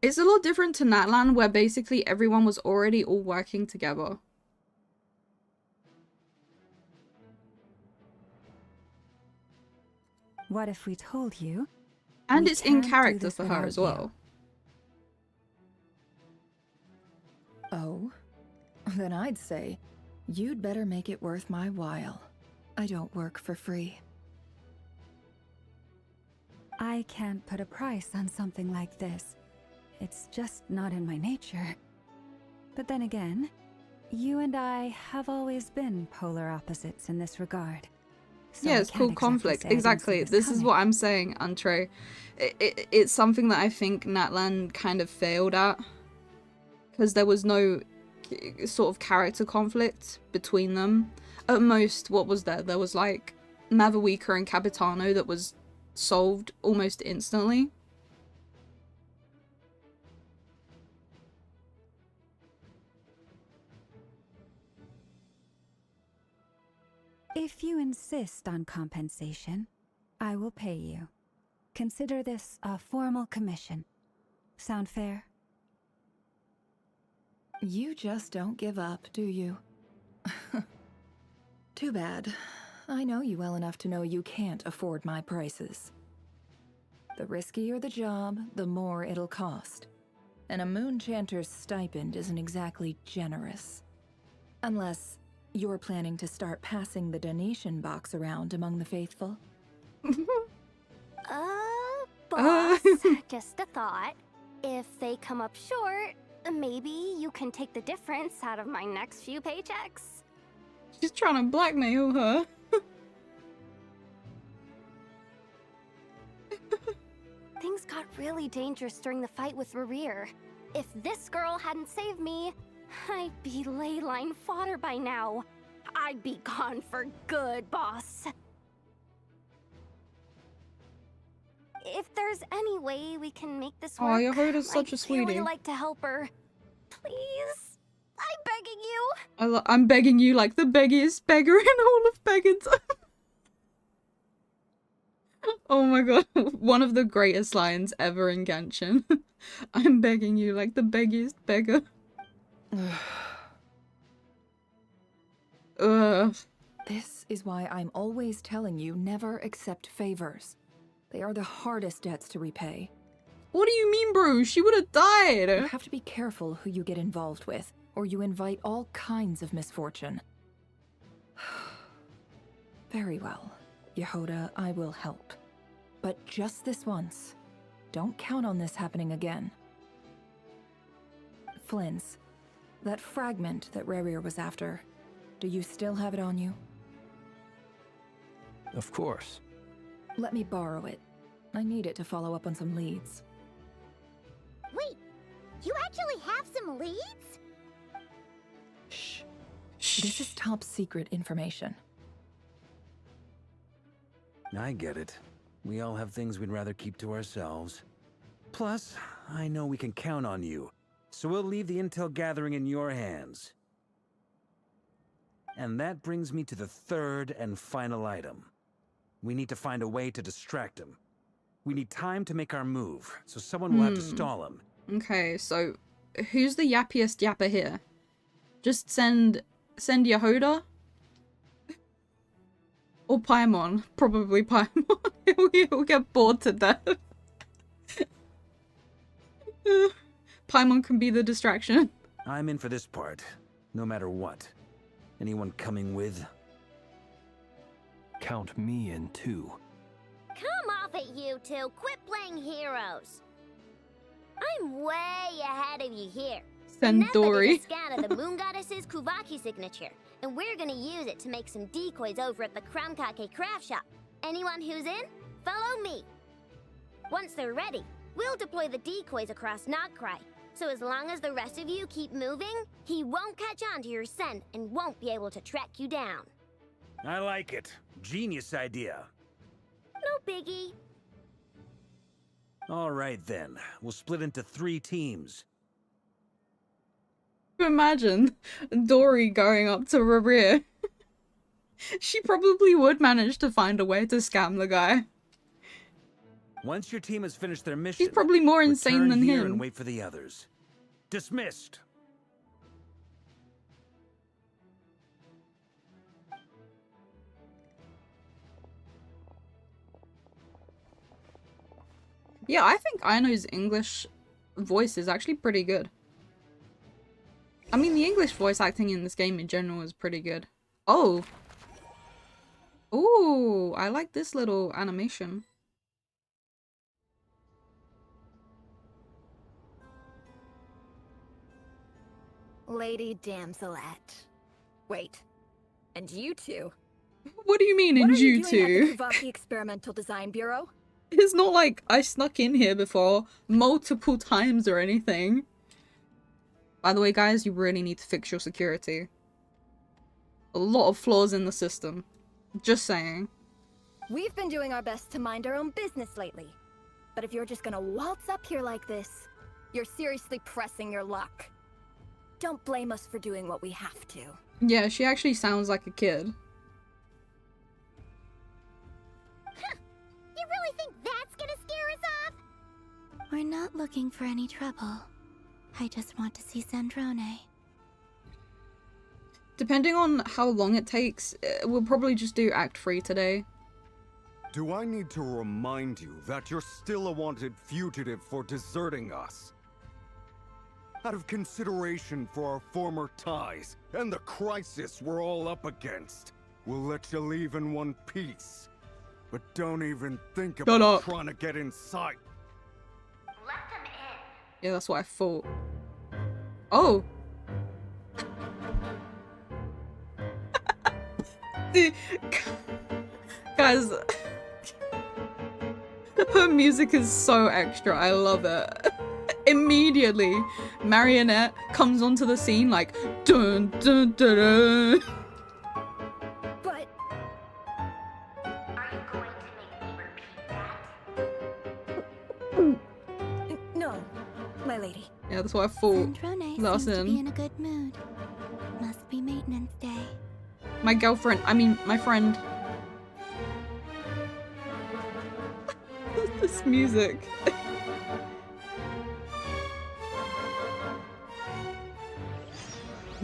It's a lot different to Natlan, where basically everyone was already all working together. What if we told you? And we it's in can't do character this for her without as well. Oh? Then I'd say, you'd better make it worth my while. I don't work for free. I can't put a price on something like this. It's just not in my nature. But then again, you and I have always been polar opposites in this regard. So Yeah, I it's can't called exactly conflict. say I didn't see Exactly. This is coming. what I'm saying, Antre. It's something that I think Natlan kind of failed at. Because there was no sort of character conflict between them. At most, what was there? There was like Maverweaker and Capitano that was solved almost instantly. If you insist on compensation, I will pay you. Consider this a formal commission. Sound fair? You just don't give up, do you? Too bad. I know you well enough to know you can't afford my prices. The riskier the job, the more it'll cost. And a Moonchanter's stipend isn't exactly generous. Unless you're planning to start passing the donation box around among the faithful. Boss, just a thought. If they come up short, maybe you can take the difference out of my next few paychecks. She's trying to blackmail her. Things got really dangerous during the fight with Rerir. If this girl hadn't saved me, I'd be ley line fodder by now. I'd be gone for good, boss. If there's any way we can make this work, Oh, your Hoda's such a sweetie. I'd really like to help her. Please, I'm begging you. I'm begging you like the beggiest beggar in all of beggars. Oh my god, one of the greatest lines ever in Genshin. I'm begging you like the beggiest beggar. Ugh. This is why I'm always telling you never accept favors. They are the hardest debts to repay. What do you mean, bro? She would have died. You have to be careful who you get involved with, or you invite all kinds of misfortune. Very well, Yehoda, I will help. But just this once. Don't count on this happening again. Flins, that fragment that Rerir was after, do you still have it on you? Of course. Let me borrow it. I need it to follow up on some leads. Wait, you actually have some leads? Shh. This is top secret information. I get it. We all have things we'd rather keep to ourselves. Plus, I know we can count on you, so we'll leave the intel gathering in your hands. And that brings me to the third and final item. We need to find a way to distract him. We need time to make our move, so someone will have to stall him. Okay, so who's the yappiest yapper here? Just send Yehoda? Or Paimon. Probably Paimon. He'll get bored to death. Paimon can be the distraction. I'm in for this part, no matter what. Anyone coming with? Count me in too. Come off it, you two. Quit playing heroes. I'm way ahead of you here. Send Neffa Dory. did a scan of the Moon Goddess's Kuvaki signature, and we're gonna use it to make some decoys over at the Kramkake craft shop. Anyone who's in, follow me. Once they're ready, we'll deploy the decoys across Nod-krai. So as long as the rest of you keep moving, he won't catch on to your scent and won't be able to track you down. I like it. Genius idea. No biggie. All right then. We'll split into 3 teams. Imagine Dory going up to Rerir. She probably would manage to find a way to scam the guy. Once your team has finished their mission, She's probably more insane return than here him. and wait for the others. Dismissed. Yeah, I think Aino's English voice is actually pretty good. I mean, the English voice acting in this game in general is pretty good. Oh. Ooh, I like this little animation. Lady Damselette. Wait. And you two? What do you mean, What in are you you doing two? at the Kuvaki Experimental Design Bureau? It's not like I snuck in here before multiple times or anything. By the way, guys, you really need to fix your security. A lot of flaws in the system. Just saying. We've been doing our best to mind our own business lately. But if you're just gonna waltz up here like this, you're seriously pressing your luck. Don't blame us for doing what we have to. Yeah, she actually sounds like a kid. You really think that's gonna scare us off? We're not looking for any trouble. I just want to see Zandrone. Depending on how long it takes, we'll probably just do Act 3 today. Do I need to remind you that you're still a wanted fugitive for deserting us? Out of consideration for our former ties and the crisis we're all up against, we'll let you leave in one piece. But don't even think Shut about up. trying to get inside. Let them in. Yeah, that's what I thought. Oh. Dude, guys, her music is so extra. I love it. Immediately, Marionette comes onto the scene like dun dun dun dun. But Are you going to make me repeat that? no, my lady. Yeah, that's what I thought. Sandrone That's seems to be him. in a good mood. Must be maintenance day. My girlfriend, I mean, my friend. This music.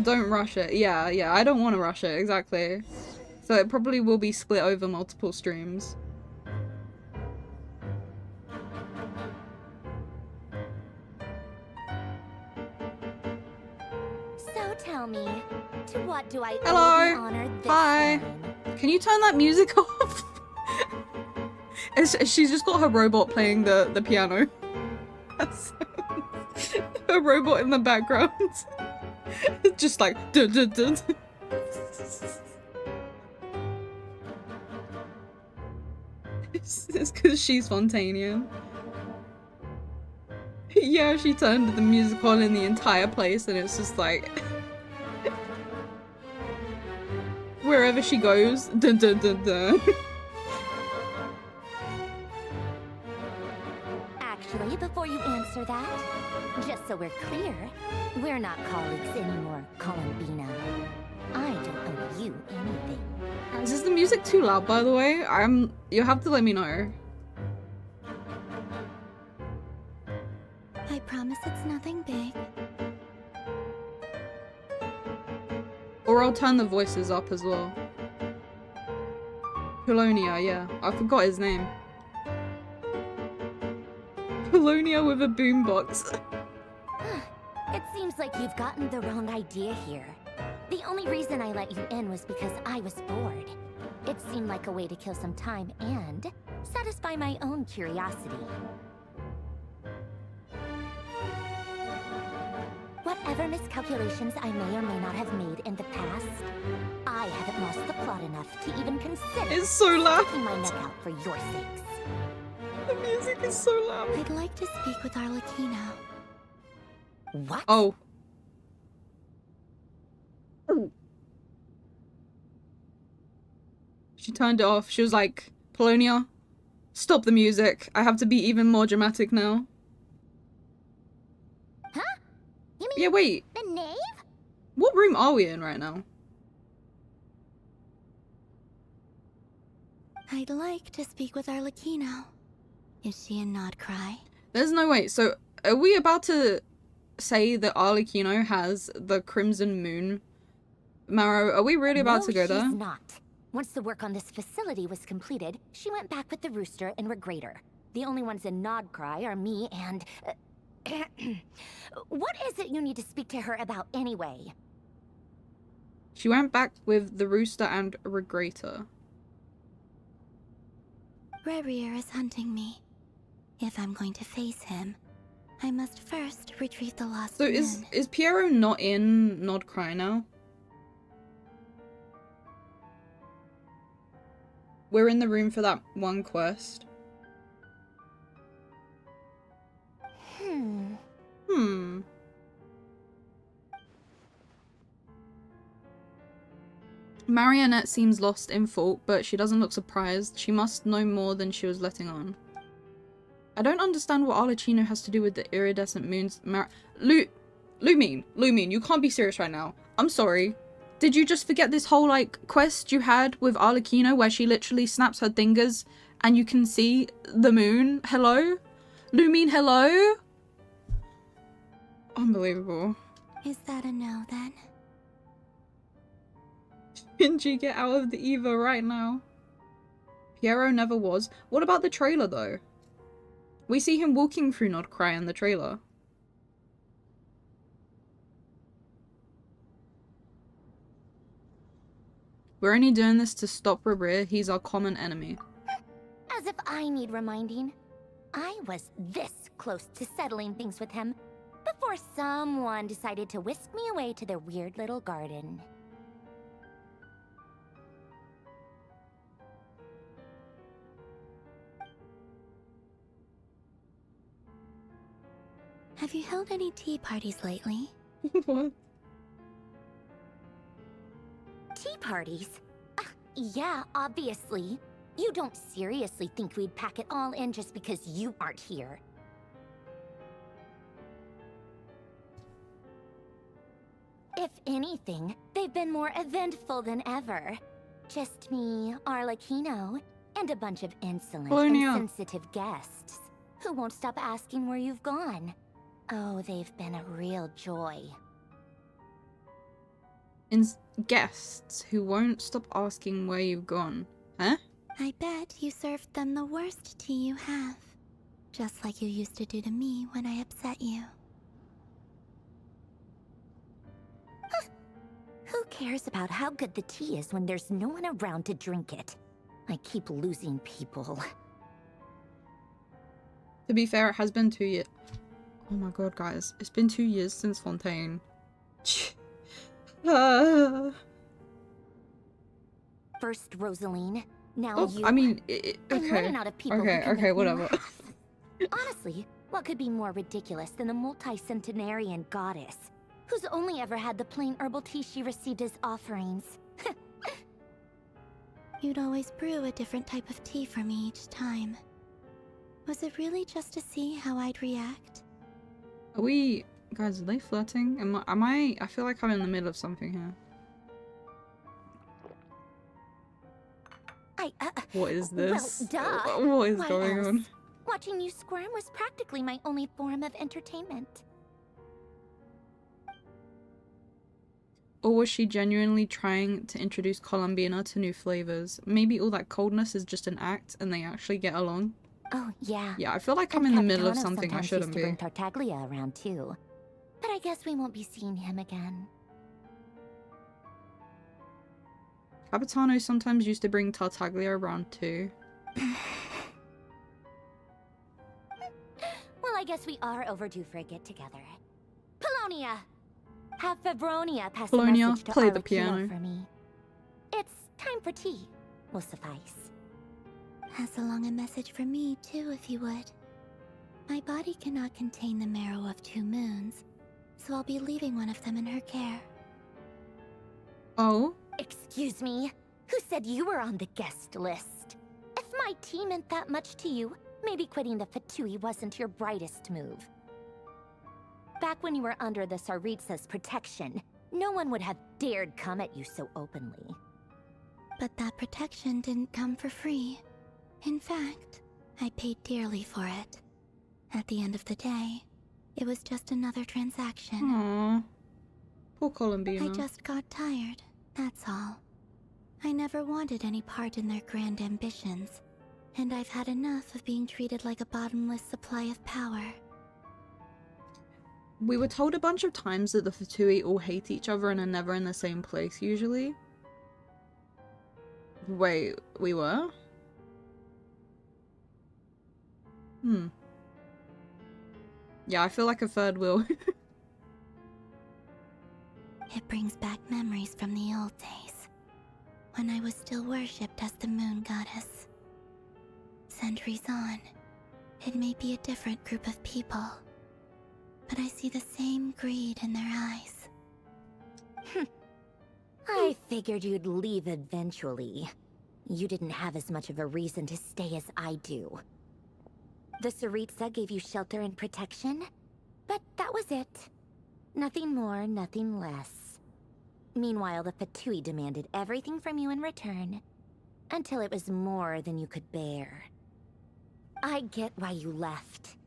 Don't rush it. Yeah, yeah, I don't want to rush it, exactly. So it probably will be split over multiple streams. So tell me, to what do I Hello. owe the honor this Hi. time? Can you turn that music off? She's just got her robot playing the piano. Her robot in the background. Just like dun, dun, dun. It's because she's Fontanian. Yeah, she turned the music on in the entire place and it's just like wherever she goes, dun dun dun dun. Actually, before you answer that, just so we're clear, we're not colleagues anymore, Columbina. I don't owe you anything. Is the music too loud, by the way? You'll have to let me know. I promise it's nothing big. Or I'll turn the voices up as well. Polonia, yeah. I forgot his name. Polonia with a boombox. It seems like you've gotten the wrong idea here. The only reason I let you in was because I was bored. It seemed like a way to kill some time and satisfy my own curiosity. Whatever miscalculations I may or may not have made in the past, I haven't lost the plot enough to even consider It's so loud. sticking my neck out for your sakes. The music is so loud. I'd like to speak with Arlecchino. What? Oh. She turned it off. She was like, Polonia, stop the music. I have to be even more dramatic now. Huh? You mean Yeah, wait. the knave? What room are we in right now? I'd like to speak with Arlecchino. Is she in Nod-krai? There's no way. So, are we about to say that Arlecchino has the Crimson Moon? Maro, are we really about to go there? No, she's not. Once the work on this facility was completed, she went back with the Rooster and Regrator. The only ones in Nod-krai are me and... what is it you need to speak to her about anyway? She went back with the Rooster and Regrator. Rerir is hunting me. If I'm going to face him, I must first retrieve the lost So moon. is Piero not in Nod-krai now? We're in the room for that one quest. Hmm. Marionette seems lost in thought, but she doesn't look surprised. She must know more than she was letting on. I don't understand what Arlecchino has to do with the iridescent moons. Lumine, you can't be serious right now. I'm sorry. Did you just forget this whole, like, quest you had with Arlecchino where she literally snaps her fingers and you can see the moon? Hello? Lumine, hello? Unbelievable. Is that a no then? Shinji, get out of the Eva right now. Piero never was. What about the trailer, though? We see him walking through Nod-krai in the trailer. We're only doing this to stop Rerir. He's our common enemy. As if I need reminding. I was this close to settling things with him before someone decided to whisk me away to their weird little garden. Have you held any tea parties lately? What? Tea parties? Yeah, obviously. You don't seriously think we'd pack it all in just because you aren't here. If anything, they've been more eventful than ever. Just me, Arlecchino, and a bunch of insolent Polonia. and sensitive guests who won't stop asking where you've gone. Oh, they've been a real joy. Guests who won't stop asking where you've gone. Huh? I bet you served them the worst tea you have. Just like you used to do to me when I upset you. Who cares about how good the tea is when there's no one around to drink it? I keep losing people. To be fair, it has been 2 years. Oh my god, guys. It's been 2 years since Fontaine. First Rosaline, now Oh, you. I mean, I'm okay. running out of people who Okay, can okay, make me whatever. laugh. Honestly, what could be more ridiculous than a multi-centenarian goddess who's only ever had the plain herbal tea she received as offerings? You'd always brew a different type of tea for me each time. Was it really just to see how I'd react? Are we... Guys, are they flirting? Am I... I feel like I'm in the middle of something here. What is this? Well, duh. What is Why going else? on? Watching you squirm was practically my only form of entertainment. Or was she genuinely trying to introduce Columbina to new flavors? Maybe all that coldness is just an act and they actually get along? Oh, yeah. Yeah, I feel like I'm And in the middle of Capitano something I sometimes shouldn't used to be. bring Tartaglia around too. But I guess we won't be seeing him again. Capitano sometimes used to bring Tartaglia around too. Well, I guess we are overdue for a get-together. Polonia! Have Fabronia pass a Polonia, message to play the Arlecchino piano. for me. It's time for tea. Will suffice. Pass along a message for me, too, if you would. My body cannot contain the marrow of 2 moons, so I'll be leaving one of them in her care. Oh? Excuse me? Who said you were on the guest list? If my tea meant that much to you, maybe quitting the Fatui wasn't your brightest move. Back when you were under the Tsaritsa's protection, no one would have dared come at you so openly. But that protection didn't come for free. In fact, I paid dearly for it. At the end of the day, it was just another transaction. Aww. Poor Columbina. I just got tired, that's all. I never wanted any part in their grand ambitions, and I've had enough of being treated like a bottomless supply of power. We were told a bunch of times that the Fatui all hate each other and are never in the same place, usually. Wait, we were? Yeah, I feel like a third wheel. It brings back memories from the old days, when I was still worshipped as the moon goddess. Centuries on, it may be a different group of people, but I see the same greed in their eyes. I figured you'd leave eventually. You didn't have as much of a reason to stay as I do. The Tsaritsa gave you shelter and protection, but that was it. Nothing more, nothing less. Meanwhile, the Fatui demanded everything from you in return, until it was more than you could bear. I get why you left.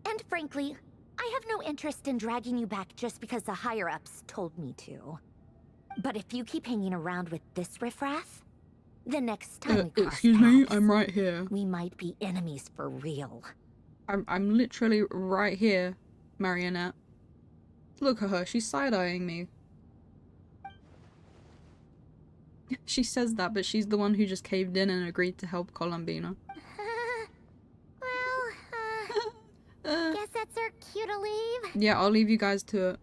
And frankly, I have no interest in dragging you back just because the higher-ups told me to. But if you keep hanging around with this riffraff, the next time we cross excuse me, paths, I'm right here. we might be enemies for real. I'm literally right here, Marionette. Look at her, she's side-eyeing me. She says that, but she's the one who just caved in and agreed to help Columbina. Yeah, I'll leave you guys to it.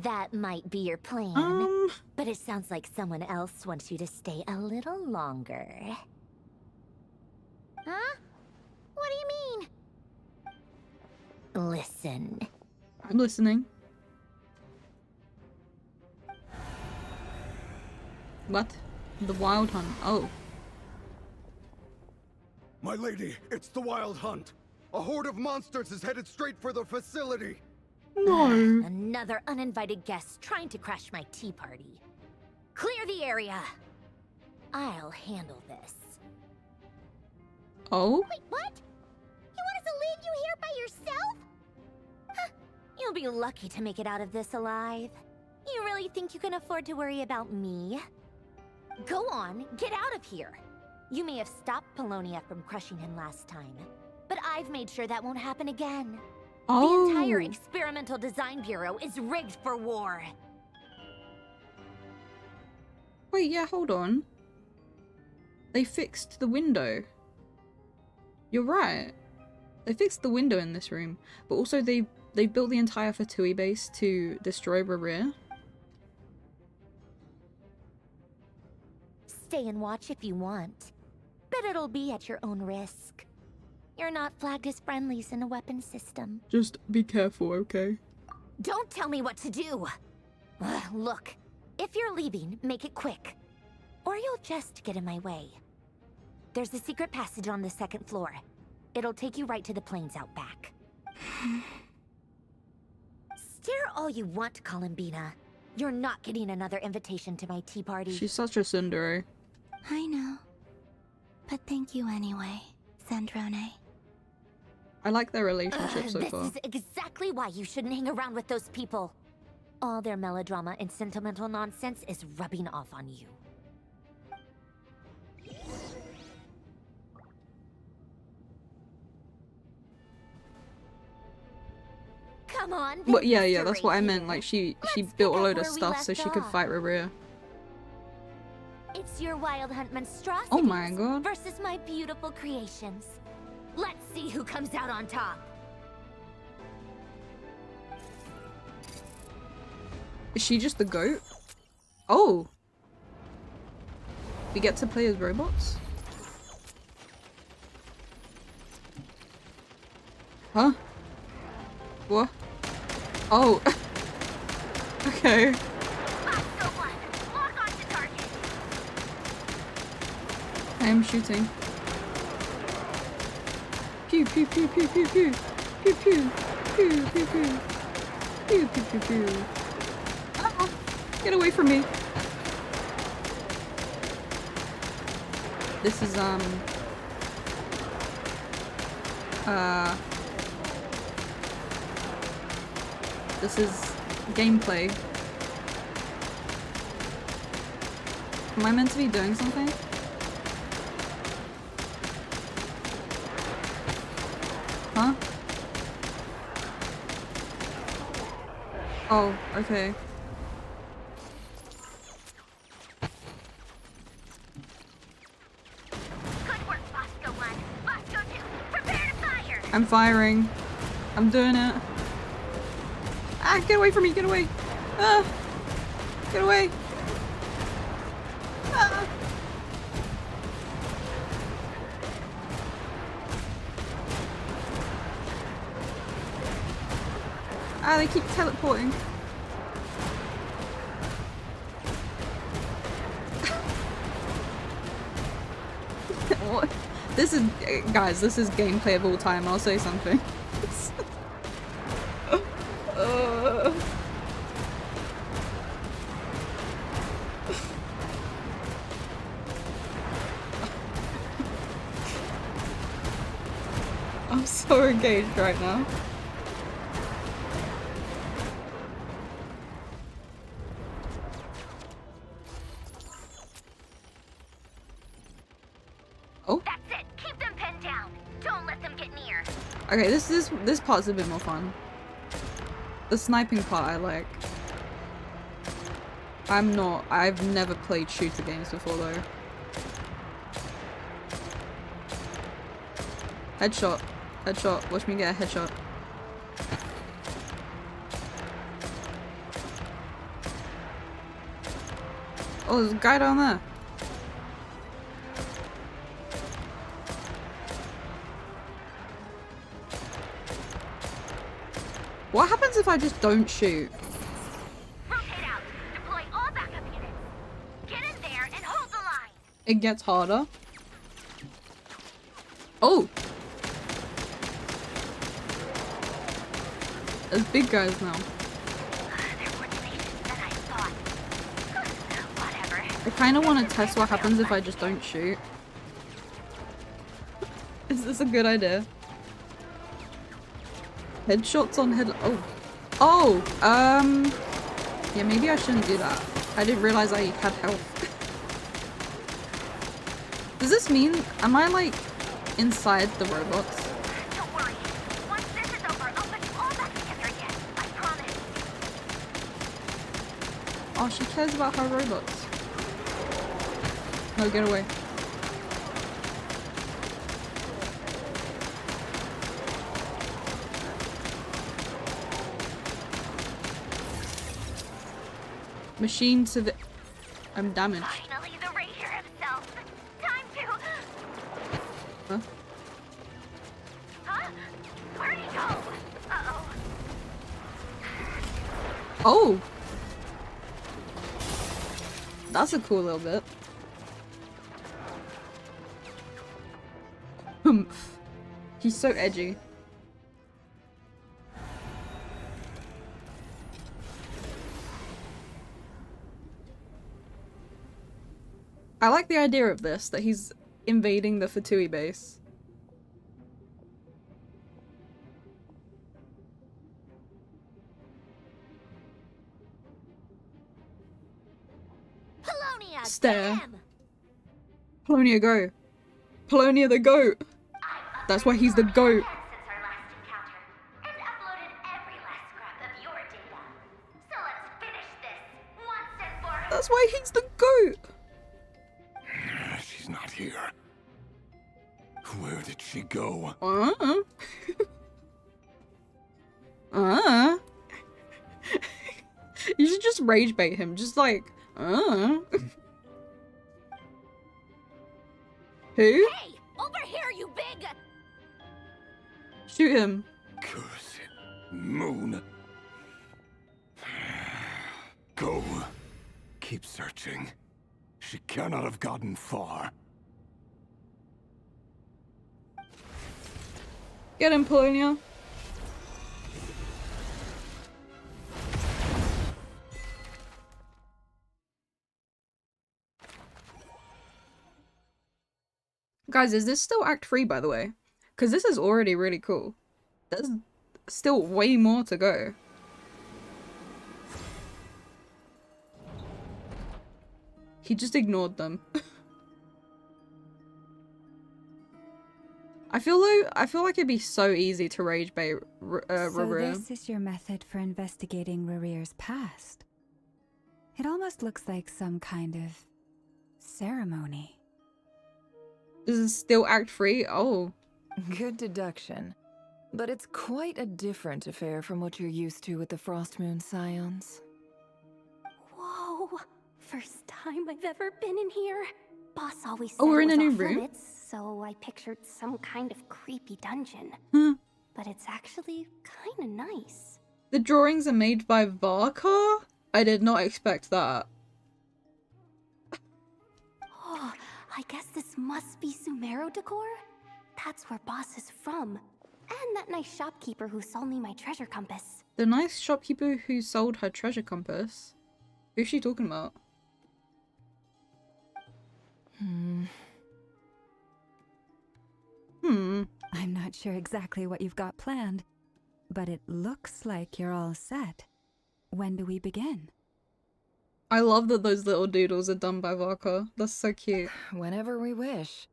That might be your plan. But it sounds like someone else wants you to stay a little longer. Huh? What do you mean? Listen. I'm listening. What? The Wild Hunt. Oh. My lady, it's the Wild Hunt. A horde of monsters is headed straight for the facility. No. Another uninvited guest trying to crash my tea party. Clear the area. I'll handle this. Oh? Wait, what? You want us to leave you here by yourself? Huh, you'll be lucky to make it out of this alive. You really think you can afford to worry about me? Go on, get out of here. You may have stopped Polonia from crushing him last time, but I've made sure that won't happen again. Oh. The entire Experimental Design Bureau is rigged for war. Wait, yeah, hold on. They fixed the window. You're right. They fixed the window in this room, but also they built the entire Fatui base to destroy Rerir. Stay and watch if you want, but it'll be at your own risk. You're not flagged as friendlies in the weapon system. Just be careful, okay? Don't tell me what to do! Look, if you're leaving, make it quick. Or you'll just get in my way. There's a secret passage on the 2nd floor. It'll take you right to the plains out back. Stare all you want, Columbina. You're not getting another invitation to my tea party. She's such a tsundere. I know. But thank you anyway, Sandrone. I like their relationship so this far. is exactly why you shouldn't hang around with those people. All their melodrama and sentimental nonsense is rubbing off on you. Come on. But yeah, that's what I meant. Like she built a load of where we stuff so left she could off. fight Rerir. It's your Wild Hunt monstrosities Oh my god. versus my beautiful creations. Let's see who comes out on top. Is she just the goat? Oh. We get to play as robots? Huh? What? Oh. Okay. I am shooting. Pew pew pew pew pew pew. Pew pew. Pew pew pew. Pew pew pew pew. Uh-oh. Get away from me. This is this is gameplay. Am I meant to be doing something? Huh? Oh, okay. Good work, Bosco 1. Bosco 2, prepare to fire! I'm firing. I'm doing it. Ah, get away from me, get away! Ah! Get away! Ah! Ah, they keep teleporting. What? This is, guys, this is gameplay of all time, I'll say something. I'm so engaged right now. Oh. That's it. Keep them pinned down. Don't let them get near. Okay, this part's a bit more fun. The sniping part I like. I've never played shooter games before though. Headshot. Headshot. Watch me get a headshot. Oh, there's a guy down there. What happens if I just don't shoot? Rotate out. Deploy all backup units. Get in there and hold the line. It gets harder. Oh! There's big guys now. They're more tenacious than I thought. Whatever. I kind of want to test what happens if I just don't shoot. Is this a good idea? Headshots on head. Oh. Oh! Yeah, maybe I shouldn't do that. I didn't realize I had health. Does this mean. Am I like inside the robots? Don't worry. Once this is over, I'll put you all back together again. I promise. Oh, she cares about her robots. No, get away. Machine to the. I'm damaged. Finally, the Ranger himself. Time to. Huh? Huh? Where'd he go? Uh-oh. Oh! That's a cool little bit. Humph. He's so edgy. I like the idea of this, that he's invading the Fatui base. Polonia, Stare. damn! Polonia, go. Polonia the goat. That's why he's the goat. Since our last encounter, and uploaded every last scrap of your data. So let's finish this once and for all. That's why he's the goat. She's not here. Where did she go? You should just rage bait him, just like, Who? Hey, over here, you big! Shoot him. Curse it. Moon. Go. Keep searching. She cannot have gotten far. Get him, Polonia. Guys, is this still Act 3, by the way? Because this is already really cool. There's still way more to go. He just ignored them. I feel like it'd be so easy to rage bait So Rarir. this is your method for investigating Rarir's past. It almost looks like some kind of ceremony. This is still Act 3? Oh. Good deduction. But it's quite a different affair from what you're used to with the Frost Moon Scions. Whoa! First time I've ever been in here. Boss always said Oh, we're in it a was new room? off-limits, so I pictured some kind of creepy dungeon. But it's actually kinda nice. The drawings are made by Varkar? I did not expect that. Oh, I guess this must be Sumero decor? That's where Boss is from. And that nice shopkeeper who sold me my treasure compass. The nice shopkeeper who sold her treasure compass? Who's she talking about? I'm not sure exactly what you've got planned, but it looks like you're all set. When do we begin? I love that those little doodles are done by Varkar. That's so cute. Whenever we wish.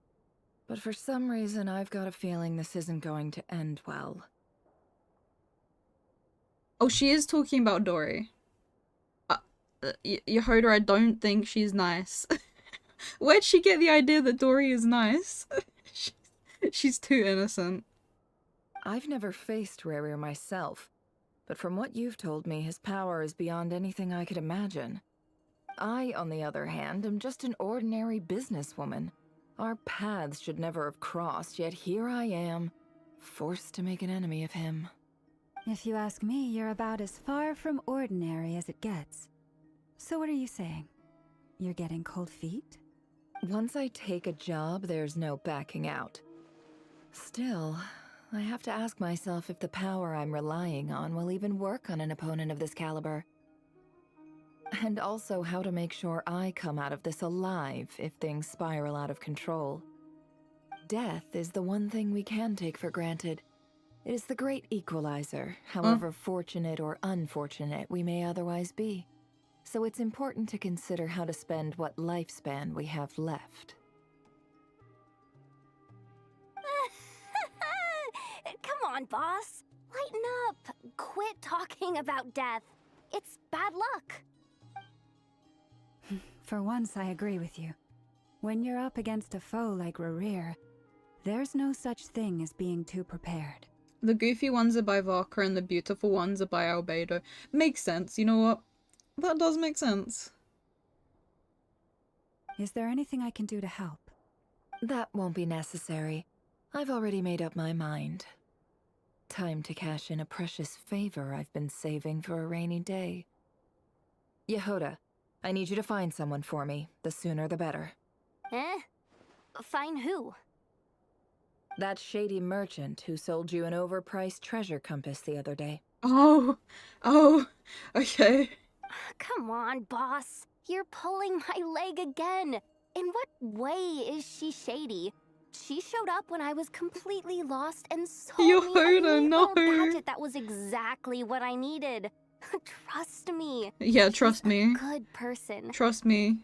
But for some reason, I've got a feeling this isn't going to end well. Oh, she is talking about Dory. Yehoda, I don't think she's nice. Where'd she get the idea that Dory is nice? She's too innocent. I've never faced Rarir myself, but from what you've told me, his power is beyond anything I could imagine. I, on the other hand, am just an ordinary businesswoman. Our paths should never have crossed, yet here I am, forced to make an enemy of him. If you ask me, you're about as far from ordinary as it gets. So what are you saying? You're getting cold feet? Once I take a job, there's no backing out. Still, I have to ask myself if the power I'm relying on will even work on an opponent of this caliber. And also how to make sure I come out of this alive if things spiral out of control. Death is the one thing we can take for granted. It is the great equalizer, however fortunate or unfortunate we may otherwise be. So it's important to consider how to spend what lifespan we have left. Come on, boss. Lighten up. Quit talking about death. It's bad luck. For once, I agree with you. When you're up against a foe like Rerir, there's no such thing as being too prepared. The goofy ones are by Varka and the beautiful ones are by Albedo. Makes sense, you know what? That does make sense. Is there anything I can do to help? That won't be necessary. I've already made up my mind. Time to cash in a precious favor I've been saving for a rainy day. Yehoda, I need you to find someone for me. The sooner the better. Eh? Find who? That shady merchant who sold you an overpriced treasure compass the other day. Oh, okay. Come on, boss. You're pulling my leg again. In what way is she shady? She showed up when I was completely lost and sold me a neat little gadget that was exactly what I needed. Trust me. Yeah, trust me. Good person. Trust me.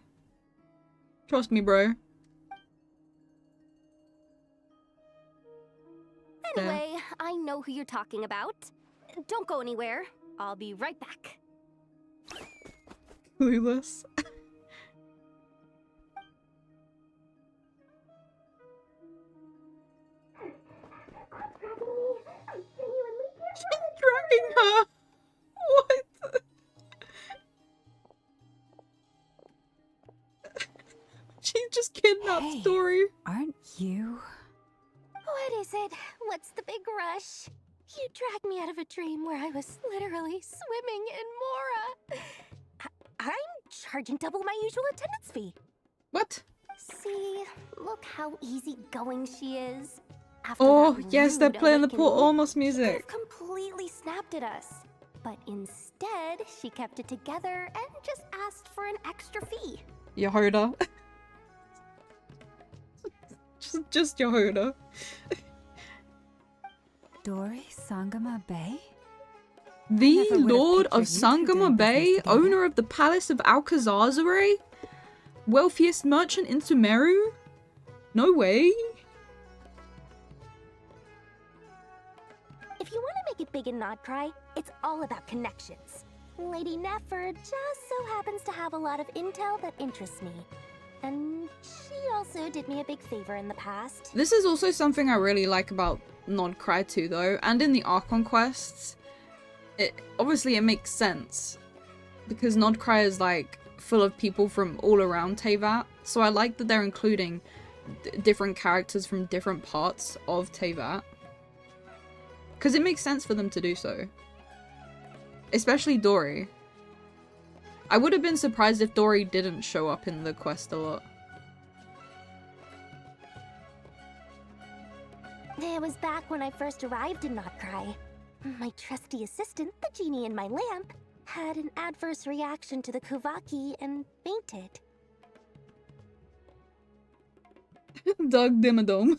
Trust me, bro. Anyway, I know who you're talking about. Don't go anywhere. I'll be right back. Clueless. She's dragging her. What? She just kidnapped Dory. Aren't you? What is it? What's the big rush? You dragged me out of a dream where I was literally swimming in Mora. I'm charging double my usual attendance fee. What? See, look how easygoing she is. Oh, yes, they're playing the Port Ormos She music. could have completely snapped at us. But instead, she kept it together and just asked for an extra fee. Yehoda. just Yehoda. Dory Sangama Bay? The never would have Lord of pictured you two Sangama doing Bay, business together. owner of the Palace of Alcazazare? Wealthiest merchant in Sumeru? No way. If you want to make it big in Nod-krai, it's all about connections. Lady Nefer just so happens to have a lot of intel that interests me. And she also did me a big favor in the past. This is also something I really like about Nod-krai too, though, and in the Archon quests. Obviously it makes sense, because Nod-krai is like full of people from all around Teyvat, so I like that they're including different characters from different parts of Teyvat. Because it makes sense for them to do so. Especially Dory. I would have been surprised if Dory didn't show up in the quest a lot. It was back when I first arrived in Nod-krai. My trusty assistant, the genie in my lamp, had an adverse reaction to the Kuvaki and fainted. Doug Dimmadome.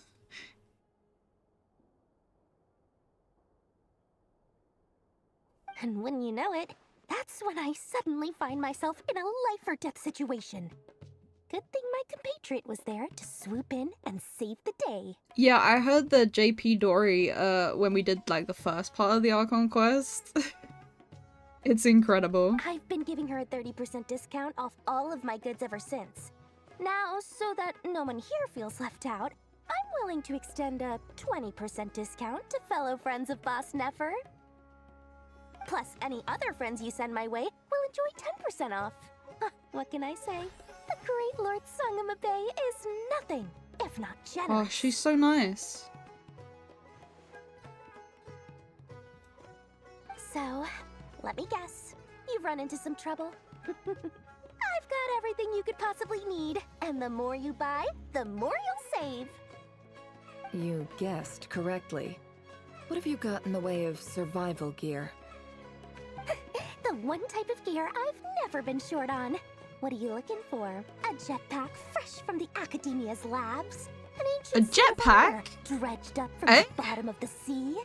And when you know it, that's when I suddenly find myself in a life or death situation. Good thing my compatriot was there to swoop in and save the day. Yeah, I heard the JP Dory when we did like the first part of the Archon quest. It's incredible. I've been giving her a 30% discount off all of my goods ever since. Now, so that no one here feels left out, I'm willing to extend a 20% discount to fellow friends of Boss Nefer. Plus, any other friends you send my way will enjoy 10% off. What can I say? The great Lord Sangamabe is nothing if not generous. Oh, she's so nice. So, let me guess. You've run into some trouble? I've got everything you could possibly need. And the more you buy, the more you'll save. You guessed correctly. What have you got in the way of survival gear? The one type of gear I've never been short on. What are you looking for? A jetpack fresh from the Academia's labs? An ancient A jetpack? dredged up from Eh? the bottom of the sea?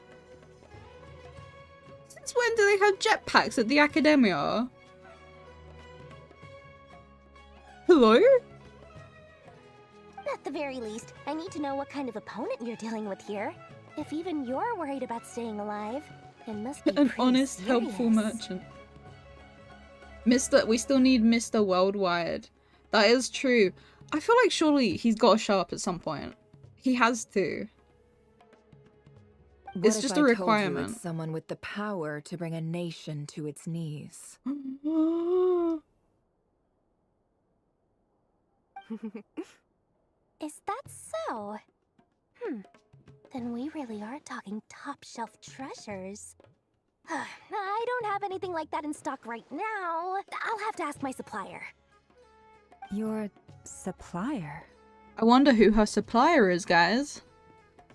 Since when do they have jetpacks at the Academia? Hello? At the very least, I need to know what kind of opponent you're dealing with here. If even you're worried about staying alive, it must be An pretty honest, helpful serious. merchant. We still need Mr. Worldwide. That is true. I feel like surely he's got to show up at some point. He has to. What It's if just I a told you requirement. it's someone with the power to bring a nation to its knees? Is that so? Then we really are talking top-shelf treasures. I don't have anything like that in stock right now. I'll have to ask my supplier. Your supplier? I wonder who her supplier is, guys.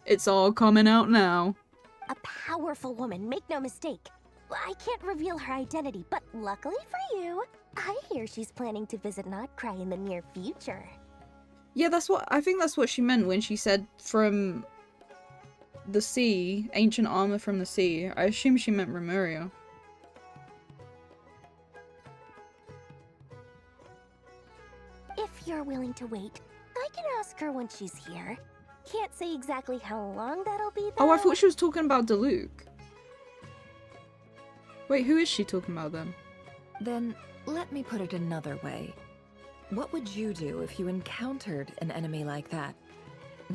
It's all coming out now. A powerful woman, make no mistake. I can't reveal her identity, but luckily for you, I hear she's planning to visit Nod-krai in the near future. Yeah, I think that's what she meant when she said from the sea, ancient armor from the sea. I assume she meant Remuria. If you're willing to wait, I can ask her when she's here. Can't say exactly how long that'll be, though. Oh, I thought she was talking about Diluc. Wait, who is she talking about then? Then, let me put it another way. What would you do if you encountered an enemy like that?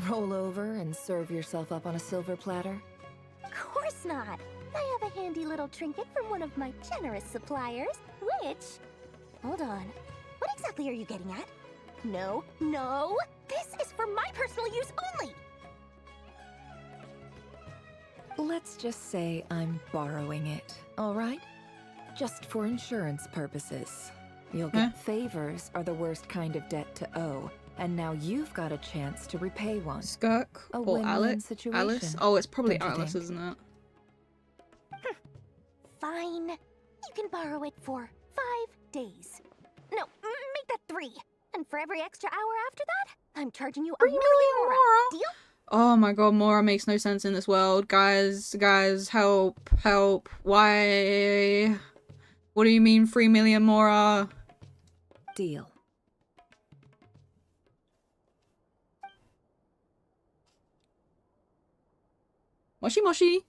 Roll over and serve yourself up on a silver platter? Of course not. I have a handy little trinket from one of my generous suppliers, which... Hold on. What exactly are you getting at? No, no! This is for my personal use only! Let's just say I'm borrowing it, alright? Just for insurance purposes. You'll get favors are the worst kind of debt to owe, and now you've got a chance to repay one. Skirk A or win-win Alice? situation, Alice? Oh, it's probably don't you Alice, think? isn't it? Fine. You can borrow it for 5 days. No, make that 3. And for every extra hour after that, I'm charging you 1 million more. Deal? Oh my god, Mora makes no sense in this world. Guys, help, help. Why? What do you mean 3 million Mora? Deal. Moshi moshi.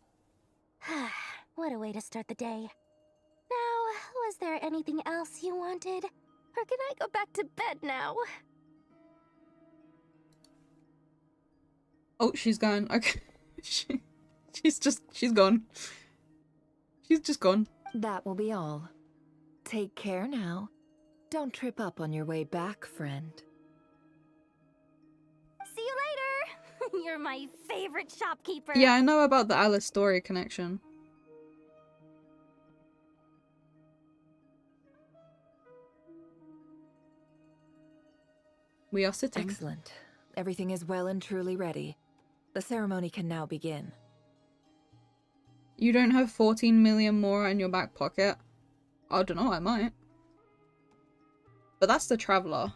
What a way to start the day. Now, was there anything else you wanted? Or can I go back to bed now? Oh, she's gone. Okay. She's gone. She's just gone. That will be all. Take care now. Don't trip up on your way back, friend. See you later! You're my favorite shopkeeper. Yeah, I know about the Alice story connection. We are sitting. Excellent. Everything is well and truly ready. The ceremony can now begin. You don't have 14 million more in your back pocket? I don't know, I might. But that's the Traveler.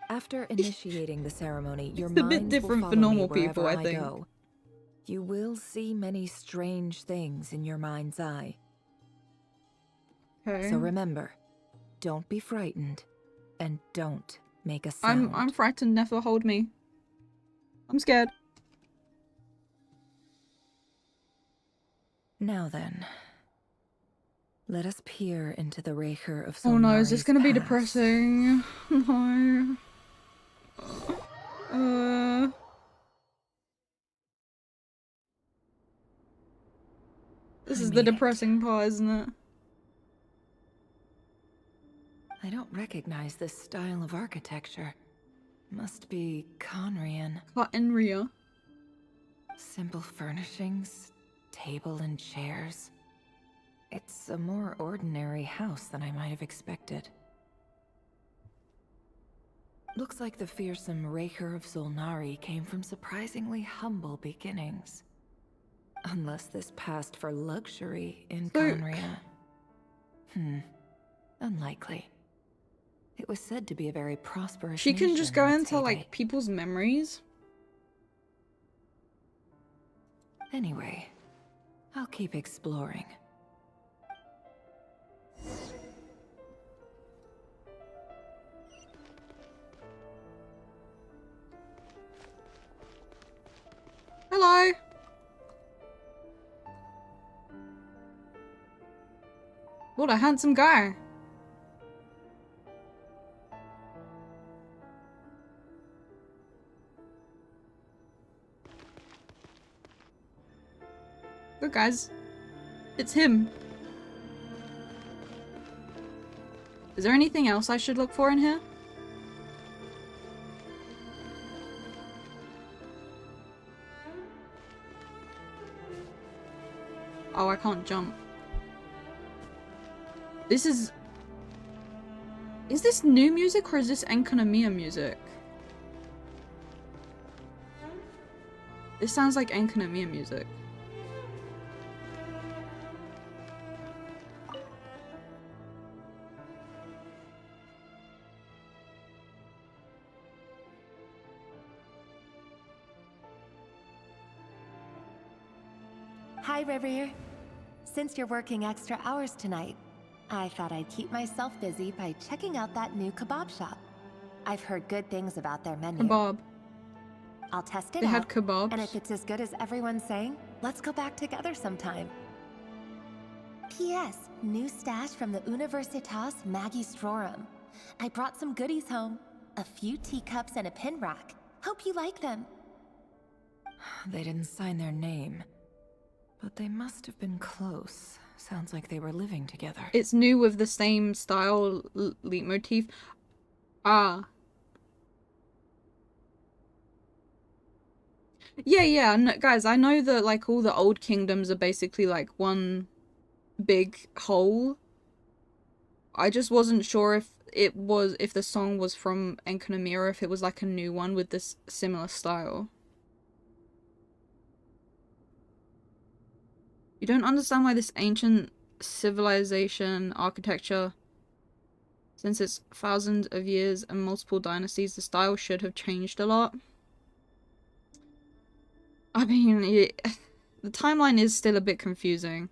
After initiating the ceremony, your It's a bit minds different will for follow me normal people, wherever I think. go. You will see many strange things in your mind's eye. Okay. So remember, don't be frightened, and don't make a sound. I'm frightened, never hold me. I'm scared. Now then, let us peer into the Raker of Oh no, is this Solnari's gonna be past. depressing? No. This I is the made it. depressing part, isn't it? I don't recognize this style of architecture. Must be Conrian. Conria. Simple furnishings, table and chairs. It's a more ordinary house than I might have expected. Looks like the fearsome Raker of Zolnari came from surprisingly humble beginnings. Unless this passed for luxury in Conria. Unlikely. It was said to be a very prosperous She can just go nation in its into like heyday. people's memories. Anyway, I'll keep exploring. Hello. What a handsome guy. Look, guys. It's him. Is there anything else I should look for in here? Oh, I can't jump. This is... Is this new music or is this Enkanomiya music? This sounds like Enkanomiya music. Hi, River. Since you're working extra hours tonight, I thought I'd keep myself busy by checking out that new kebab shop. I've heard good things about their menu. Kebab. I'll test it They out. had kebabs. And if it's as good as everyone's saying, let's go back together sometime. P.S. New stash from the Universitas Magistrorum. I brought some goodies home. A few teacups and a pin rack. Hope you like them. They didn't sign their name. But they must have been close. Sounds like they were living together. It's new with the same style leitmotif. Ah. Yeah, no, guys, I know that like all the old kingdoms are basically like one big whole. I just wasn't sure if the song was from Enkanomiya or if it was like a new one with this similar style. You don't understand why this ancient civilization architecture, since it's thousands of years and multiple dynasties, the style should have changed a lot. I mean, the timeline is still a bit confusing.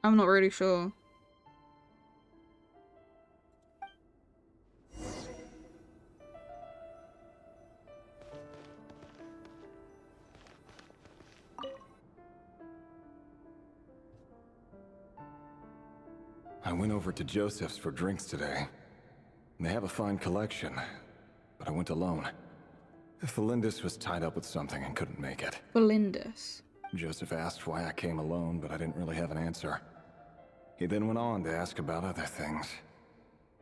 I'm not really sure. I went over to Joseph's for drinks today. They have a fine collection, but I went alone. Felindis was tied up with something and couldn't make it. Felindis. Joseph asked why I came alone, but I didn't really have an answer. He then went on to ask about other things.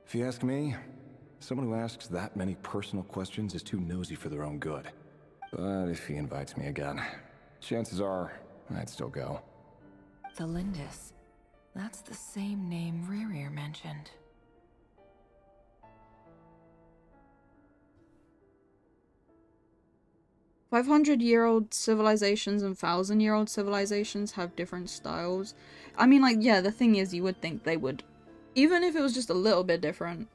If you ask me, someone who asks that many personal questions is too nosy for their own good. But if he invites me again, chances are I'd still go. Felindis. That's the same name Rerir mentioned. $500-year-old civilizations and 1,000-year-old civilizations have different styles. I mean, like, yeah, the thing is, you would think they would. Even if it was just a little bit different.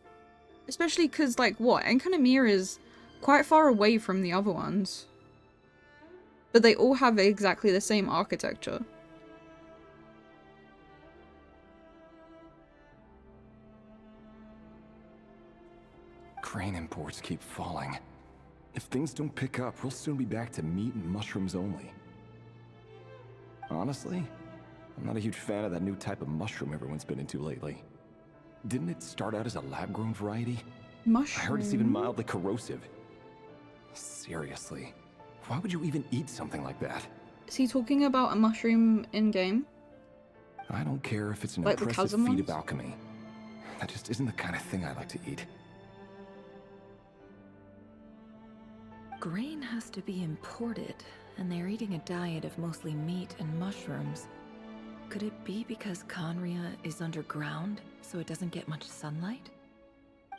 Especially because, like, what? Enkanomiya is quite far away from the other ones. But they all have exactly the same architecture. Crane imports keep falling. If things don't pick up, we'll soon be back to meat and mushrooms only. Honestly, I'm not a huge fan of that new type of mushroom everyone's been into lately. Didn't it start out as a lab-grown variety? Mushroom? I heard it's even mildly corrosive. Seriously, why would you even eat something like that? Is he talking about a mushroom in game? I don't care if it's an Like the impressive chasm feat ones? of alchemy. That just isn't the kind of thing I like to eat. Grain has to be imported, and they're eating a diet of mostly meat and mushrooms. Could it be because Conria is underground, so it doesn't get much sunlight?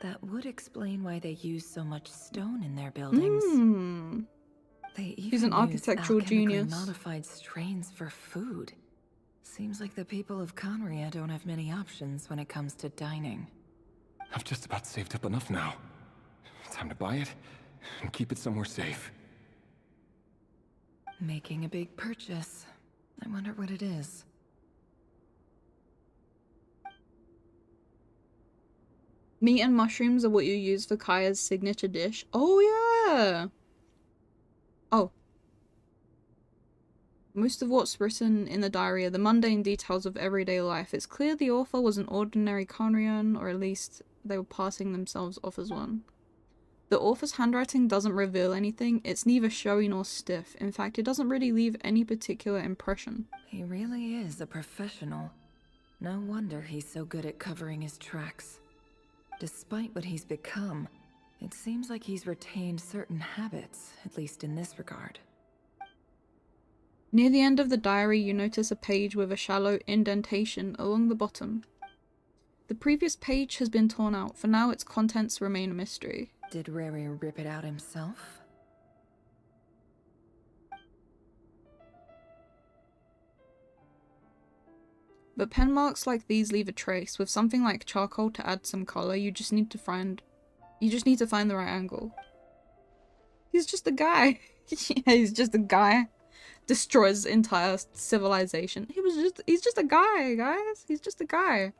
That would explain why they use so much stone in their buildings. Hmm. They even He's an use architectural alchemically genius. modified strains for food. Seems like the people of Conria don't have many options when it comes to dining. I've just about saved up enough now. Time to buy it and keep it somewhere safe. Making a big purchase. I wonder what it is. Meat and mushrooms are what you use for Kaya's signature dish. Oh, yeah! Oh. Most of what's written in the diary are the mundane details of everyday life. It's clear the author was an ordinary Conrian, or at least they were passing themselves off as one. The author's handwriting doesn't reveal anything. It's neither showy nor stiff. In fact, it doesn't really leave any particular impression. He really is a professional. No wonder he's so good at covering his tracks. Despite what he's become, it seems like he's retained certain habits, at least in this regard. Near the end of the diary, you notice a page with a shallow indentation along the bottom. The previous page has been torn out. For now, its contents remain a mystery. Did Rary rip it out himself? But pen marks like these leave a trace. With something like charcoal to add some color, you just need to find the right angle. He's just a guy. Yeah, he's just a guy. Destroys entire civilization. He's just a guy, guys. He's just a guy.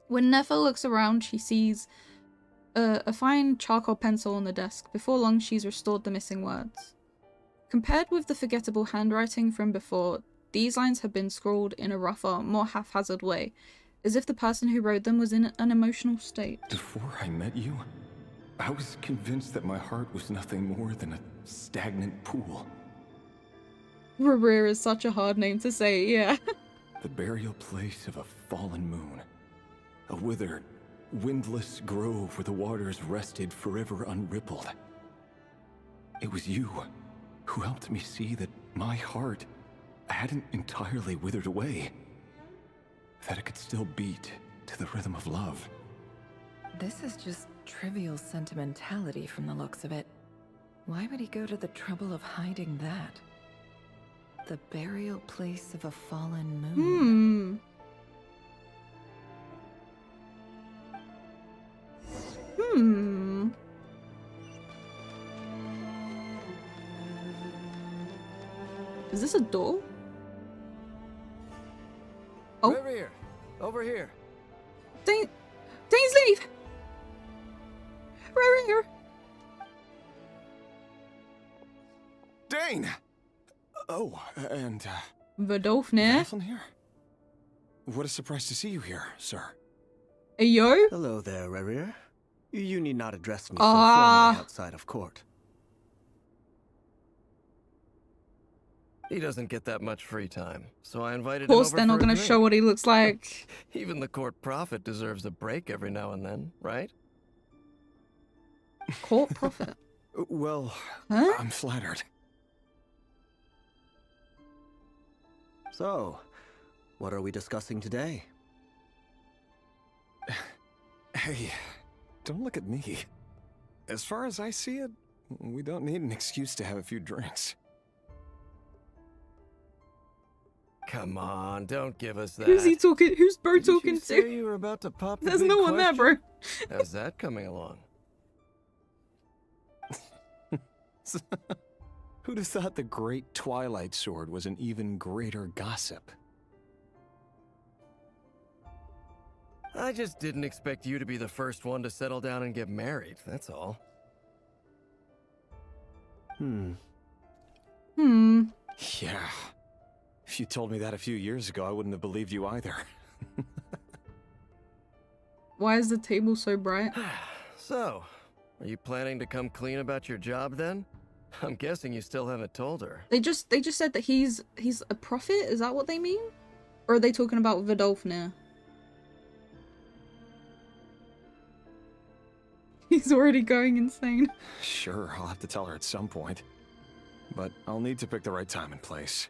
When Nefa looks around, she sees a fine charcoal pencil on the desk. Before long, she's restored the missing words. Compared with the forgettable handwriting from before, these lines have been scrawled in a rougher, more haphazard way, as if the person who wrote them was in an emotional state. Before I met you, I was convinced that my heart was nothing more than a stagnant pool. Rarira is such a hard name to say, yeah. The burial place of a fallen moon. A withered, windless grove where the waters rested forever unrippled. It was you who helped me see that my heart hadn't entirely withered away. That it could still beat to the rhythm of love. This is just trivial sentimentality from the looks of it. Why would he go to the trouble of hiding that? The burial place of a fallen moon. Is this a door? Oh. Over here. Over here. Dane's leave! Right here. Dane! Oh, and, Vidolfnir. Vidolfnir here? What a surprise to see you here, sir. Hey, yo. Hello there, Rerir. You need not address me so formally outside of court. He doesn't get that much free time, so I invited him over. Of course, they're not going to show what he looks like. Even the court prophet deserves a break every now and then, right? Court prophet? Well, huh? I'm flattered. So, what are we discussing today? Hey, don't look at me. As far as I see it, we don't need an excuse to have a few drinks. Come on, don't give us that. Who's he talking? Who's Bro talking you to? Say you were about to pop the There's big no one there, bro. How's that coming along? Who'd have thought the great Twilight Sword was an even greater gossip? I just didn't expect you to be the first one to settle down and get married, that's all. Yeah. If you told me that a few years ago, I wouldn't have believed you either. Why is the table so bright? So, are you planning to come clean about your job then? I'm guessing you still haven't told her. They just said that he's a prophet. Is that what they mean? Or are they talking about Vidolfnir? He's already going insane. Sure, I'll have to tell her at some point. But I'll need to pick the right time and place.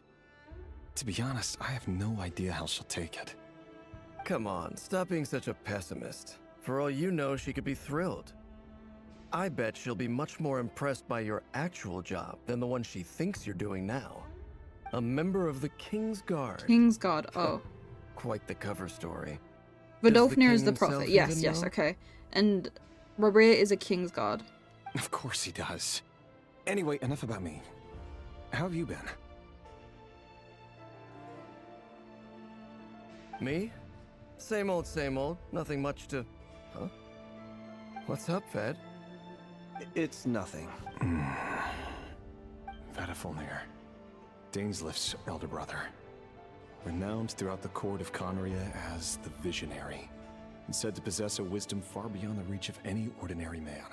To be honest, I have no idea how she'll take it. Come on, stop being such a pessimist. For all you know, she could be thrilled. I bet she'll be much more impressed by your actual job than the one she thinks you're doing now. A member of the King's Guard. King's Guard, oh. Quite the cover story. Vidolfnir is the king prophet. himself Yes, even yes, know? okay. And Rabir is a King's Guard. Of course he does. Anyway, enough about me. How have you been? Me? Same old, same old. Nothing much to... Huh? What's up, Ved? It's nothing. Vedifulnir, Dainslift's elder brother. Renowned throughout the court of Conria as the Visionary, and said to possess a wisdom far beyond the reach of any ordinary man.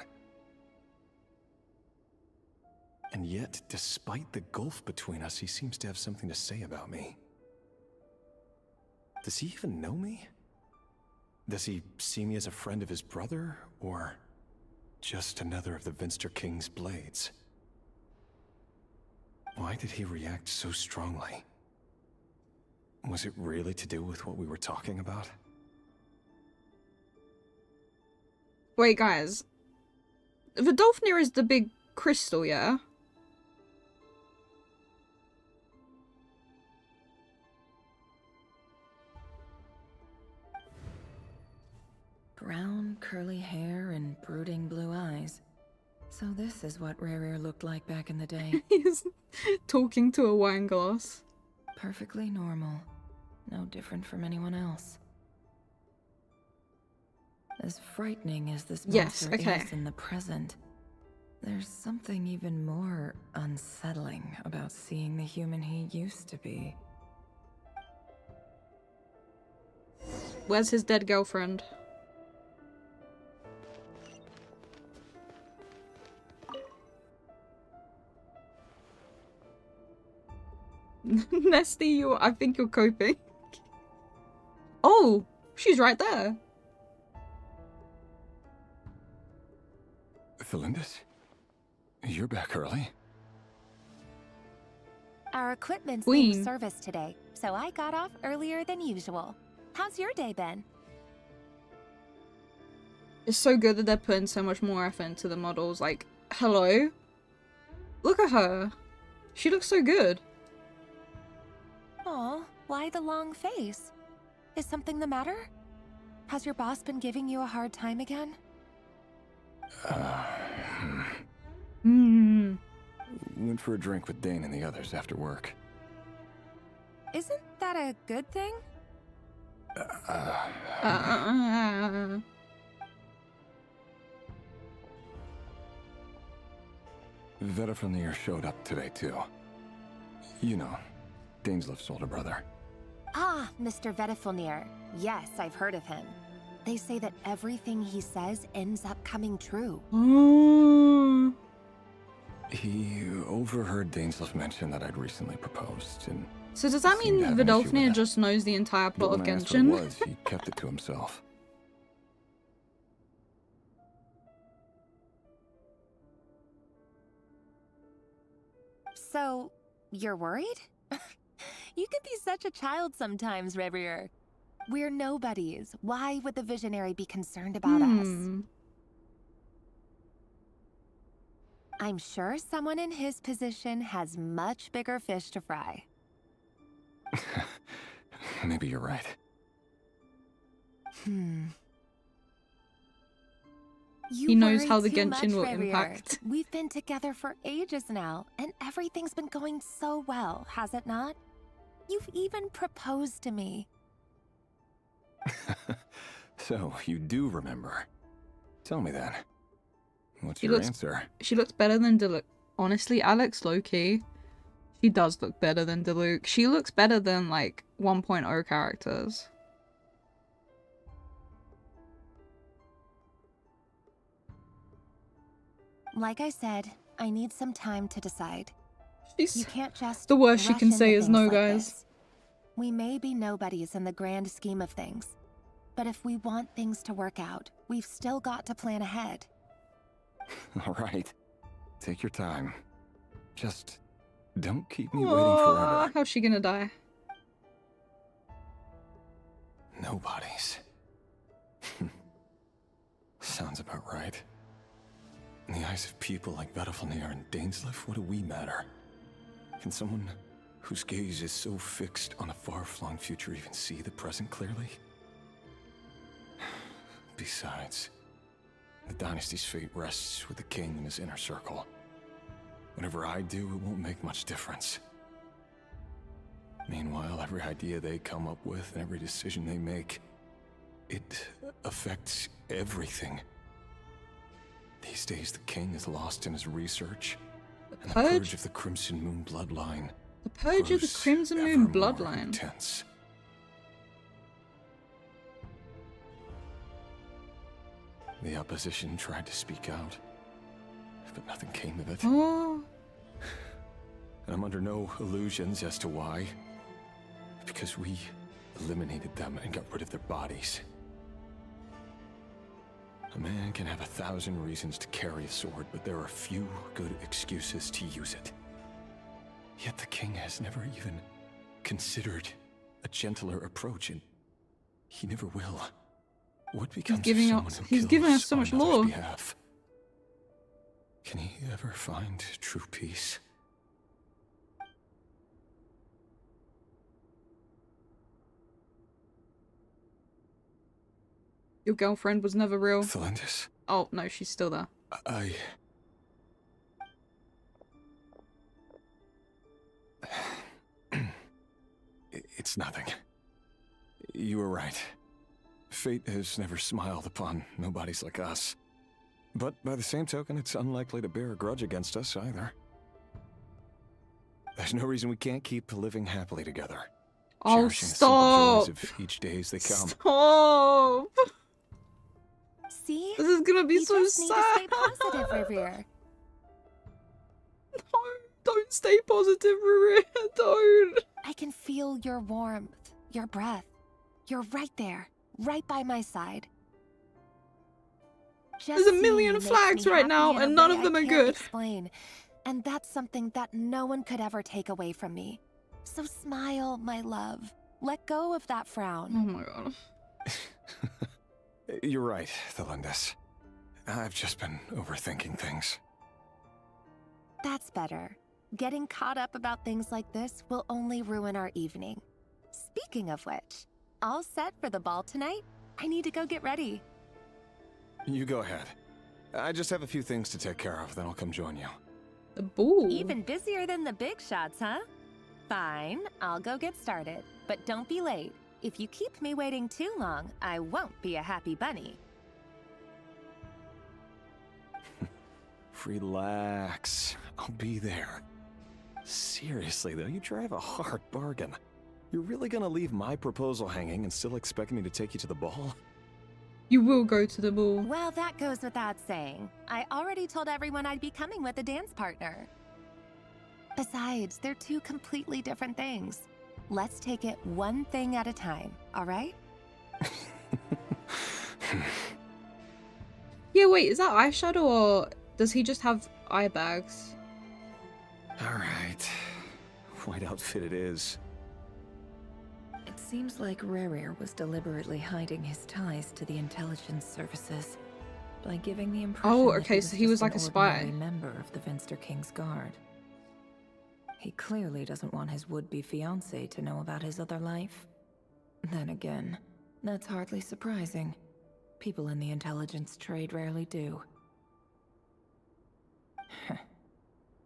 And yet, despite the gulf between us, he seems to have something to say about me. Does he even know me? Does he see me as a friend of his brother, or just another of the Vinster King's blades? Why did he react so strongly? Was it really to do with what we were talking about? Wait, guys. Vidolfnir is the big crystal, yeah? Brown, curly hair and brooding blue eyes. So this is what Rerir looked like back in the day. He's talking to a wine glass. Perfectly normal. No different from anyone else. As frightening as this monster is in the present, there's something even more unsettling about seeing the human he used to be. Where's his dead girlfriend? Nesty, I think you're coping. Oh, she's right there. Thelindis? You're back early? Our equipment's Queen. being serviced today, so I got off earlier than usual. How's your day been? It's so good that they're putting so much more effort into the models. Like, hello? Look at her. She looks so good. Aw, why the long face? Is something the matter? Has your boss been giving you a hard time again? Went for a drink with Dane and the others after work. Isn't that a good thing? Vedifulnir showed up today too. You know, Dainslift's older brother. Ah, Mr. Vedifulnir. Yes, I've heard of him. They say that everything he says ends up coming true. He overheard Dainslift mention that I'd recently proposed, and So does that mean Vidolfnir just knows the entire plot of when I asked what it Genshin? was, he kept it to himself. So, you're worried? You can be such a child sometimes, Revier. We're nobodies. Why would the Visionary be concerned about us? I'm sure someone in his position has much bigger fish to fry. Maybe you're right. He knows worry how the too Genshin much, will Revier. impact. We've been together for ages now, and everything's been going so well, has it not? You've even proposed to me. So, you do remember. Tell me then. What's She your looks- answer? She looks better than Diluc. Honestly, Alex, low-key, she does look better than Diluc. She looks better than, like, 1.0 characters. Like I said, I need some time to decide. She's You can't just the worst she rush can into say is things no, like guys. this. We may be nobodies in the grand scheme of things, but if we want things to work out, we've still got to plan ahead. All right. Take your time. Just don't keep me waiting Aw, forever. how's she gonna die? Nobodies. Sounds about right. In the eyes of people like Battlefield and Dainsleif, what do we matter? Can someone whose gaze is so fixed on a far-flung future even see the present clearly? Besides, the dynasty's fate rests with the king and his inner circle. Whatever I do, it won't make much difference. Meanwhile, every idea they come up with and every decision they make, it affects everything. These days, the king is lost in his research, and the purge of the Crimson Moon bloodline. The purge of the Crimson Moon bloodline. Intense. The opposition tried to speak out, but nothing came of it. Oh. And I'm under no illusions as to why. Because we eliminated them and got rid of their bodies. A man can have 1,000 reasons to carry a sword, but there are few good excuses to use it. Yet the king has never even considered a gentler approach, and he never will. What becomes of someone who he's giving us so on much another's lore. behalf? Can he ever find true peace? Your girlfriend was never real. Thelindis? Oh, no, she's still there. It's nothing. You were right. Fate has never smiled upon nobodies like us. But by the same token, it's unlikely to bear a grudge against us either. There's no reason we can't keep living happily together. Oh, Cherishing the simple stop! joys of each day as they come. Stop! See? This is gonna be you so just sad. need to stay positive, Revere. No, don't stay positive, Maria. Don't. I can feel your warmth, your breath. You're right there, right by my side. There's a million flags right now, and none of them are good. Explain, and that's something that no one could ever take away from me. So smile, my love. Let go of that frown. Oh my god. You're right, Thelindis. I've just been overthinking things. That's better. Getting caught up about things like this will only ruin our evening. Speaking of which, all set for the ball tonight? I need to go get ready. You go ahead. I just have a few things to take care of, then I'll come join you. The ball. Even busier than the big shots, huh? Fine, I'll go get started. But don't be late. If you keep me waiting too long, I won't be a happy bunny. Relax. I'll be there. Seriously, though, you drive a hard bargain. You're really gonna leave my proposal hanging and still expect me to take you to the ball? You will go to the ball. Well, that goes without saying. I already told everyone I'd be coming with a dance partner. Besides, they're two completely different things. Let's take it one thing at a time, all right? Yeah, wait, is that eyeshadow or does he just have eye bags? Alright. White outfit it is. It seems like Rerir was deliberately hiding his ties to the intelligence services by giving the impression Oh, that okay, so he was just like an a spy. ordinary member of the Finster King's Guard. He clearly doesn't want his would-be fiancée to know about his other life. Then again, that's hardly surprising. People in the intelligence trade rarely do.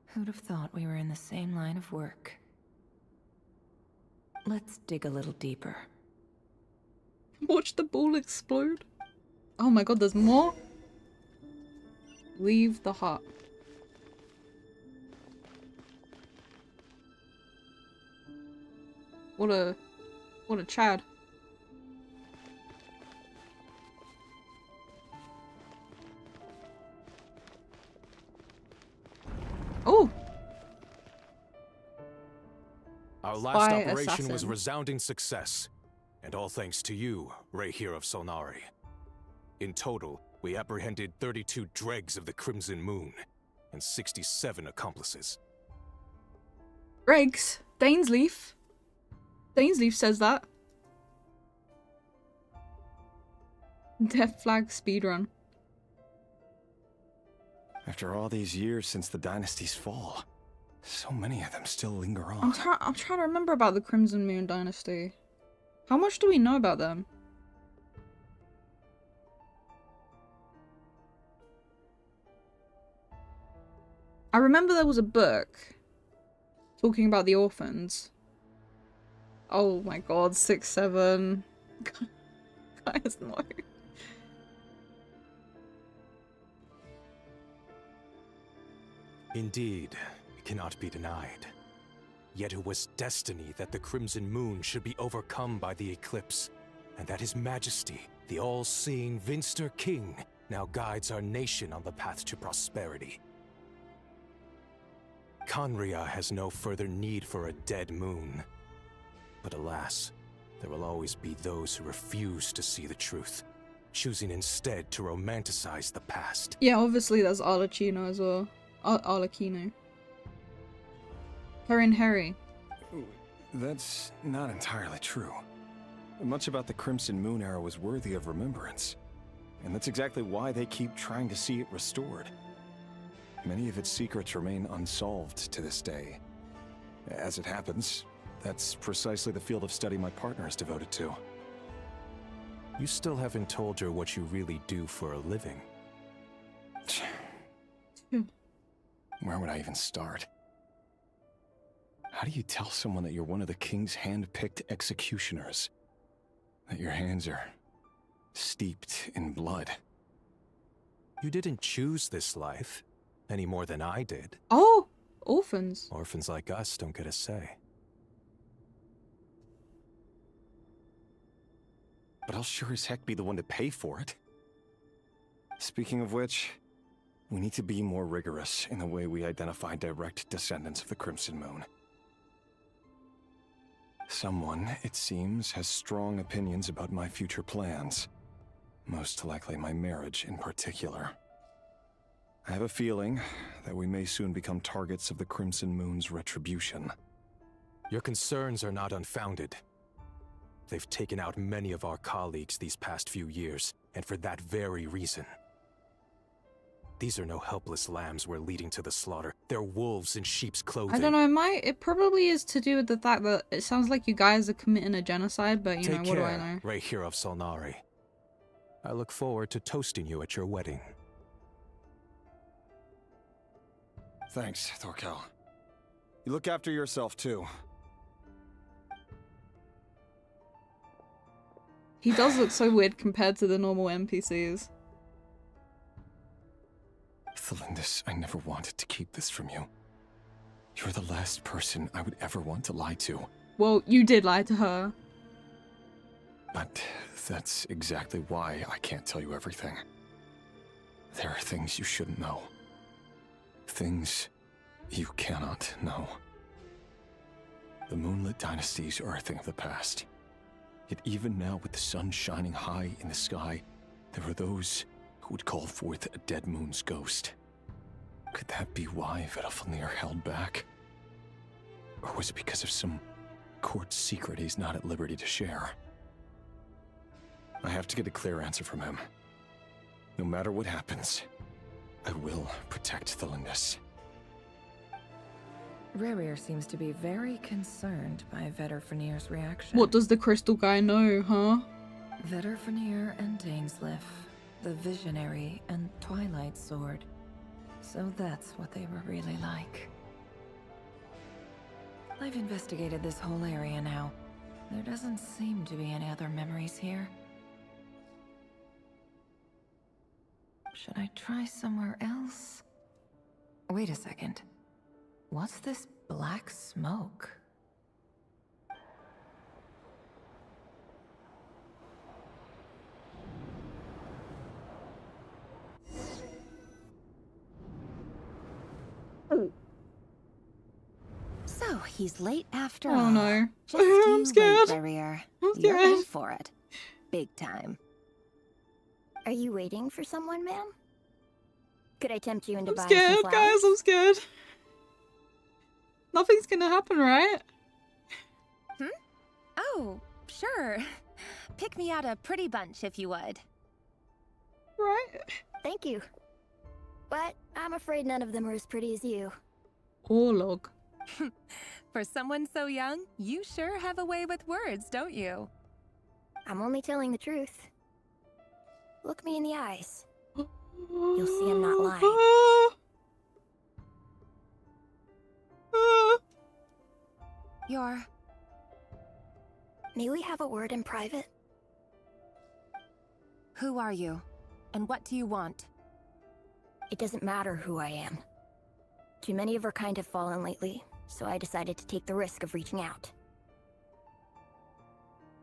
Who'd have thought we were in the same line of work? Let's dig a little deeper. Watch the ball explode. Oh my god, there's more? Leave the hut. What a Chad. Oh! Our last Spy operation was a assassin. resounding success, and all thanks to you, Rahier of Solnari. In total, we apprehended 32 dregs of the Crimson Moon, and 67 accomplices. Dregs? Dainsleif? Dainsleif says that. Death flag speedrun. After all these years since the dynasty's fall, so many of them still linger on. I'm trying to remember about the Crimson Moon Dynasty. How much do we know about them? I remember there was a book talking about the orphans. Oh my god, 6, 7. Guys, no. Indeed, it cannot be denied. Yet it was destiny that the Crimson Moon should be overcome by the eclipse, and that His Majesty, the all-seeing Vinster King, now guides our nation on the path to prosperity. Conria has no further need for a dead moon. But alas, there will always be those who refuse to see the truth, choosing instead to romanticize the past. Yeah, obviously there's Arlecchino as well. Arlecchino. Harry and Harry. That's not entirely true. Much about the Crimson Moon era was worthy of remembrance. And that's exactly why they keep trying to see it restored. Many of its secrets remain unsolved to this day. As it happens, that's precisely the field of study my partner is devoted to. You still haven't told her what you really do for a living. Where would I even start? How do you tell someone that you're one of the king's hand-picked executioners? That your hands are steeped in blood? You didn't choose this life, any more than I did. Oh! Orphans. Orphans like us don't get a say. But I'll sure as heck be the one to pay for it. Speaking of which, we need to be more rigorous in the way we identify direct descendants of the Crimson Moon. Someone, it seems, has strong opinions about my future plans. Most likely my marriage in particular. I have a feeling that we may soon become targets of the Crimson Moon's retribution. Your concerns are not unfounded. They've taken out many of our colleagues these past few years, and for that very reason. These are no helpless lambs we're leading to the slaughter. They're wolves in sheep's clothing. I don't know, it probably is to do with the fact that it sounds like you guys are committing a genocide, but you know, what do I know? Rahier of Solnari. I look forward to toasting you at your wedding. Thanks, Thorkel. You look after yourself, too. He does look so weird compared to the normal NPCs. Thelindis, I never wanted to keep this from you. You're the last person I would ever want to lie to. Well, you did lie to her. But that's exactly why I can't tell you everything. There are things you shouldn't know. Things you cannot know. The moonlit dynasties are a thing of the past. Yet even now, with the sun shining high in the sky, there are those who would call forth a dead moon's ghost. Could that be why Vedalfnir held back? Or was it because of some court secret he's not at liberty to share? I have to get a clear answer from him. No matter what happens, I will protect Thelindis. Rarir seems to be very concerned by Vedalfnir's reaction. What does the crystal guy know, huh? Vedalfnir and Dainsleif, the Visionary and Twilight Sword. So that's what they were really like. I've investigated this whole area now. There doesn't seem to be any other memories here. Should I try somewhere else? Wait a second. What's this black smoke? he's late after Oh all. no. Just I'm you scared. wait, Barrier. I'm You're scared. in for it. Big time. Are you waiting for someone, ma'am? Could I tempt you into I'm buying some scared, flowers? guys. I'm scared. Nothing's gonna happen, right? Oh, sure. Pick me out a pretty bunch if you would. Right. Thank you. But I'm afraid none of them are as pretty as you. Orlog. For someone so young, you sure have a way with words, don't you? I'm only telling the truth. Look me in the eyes. You'll see I'm not lying. You're... May we have a word in private? Who are you? And what do you want? It doesn't matter who I am. Too many of our kind have fallen lately, so I decided to take the risk of reaching out.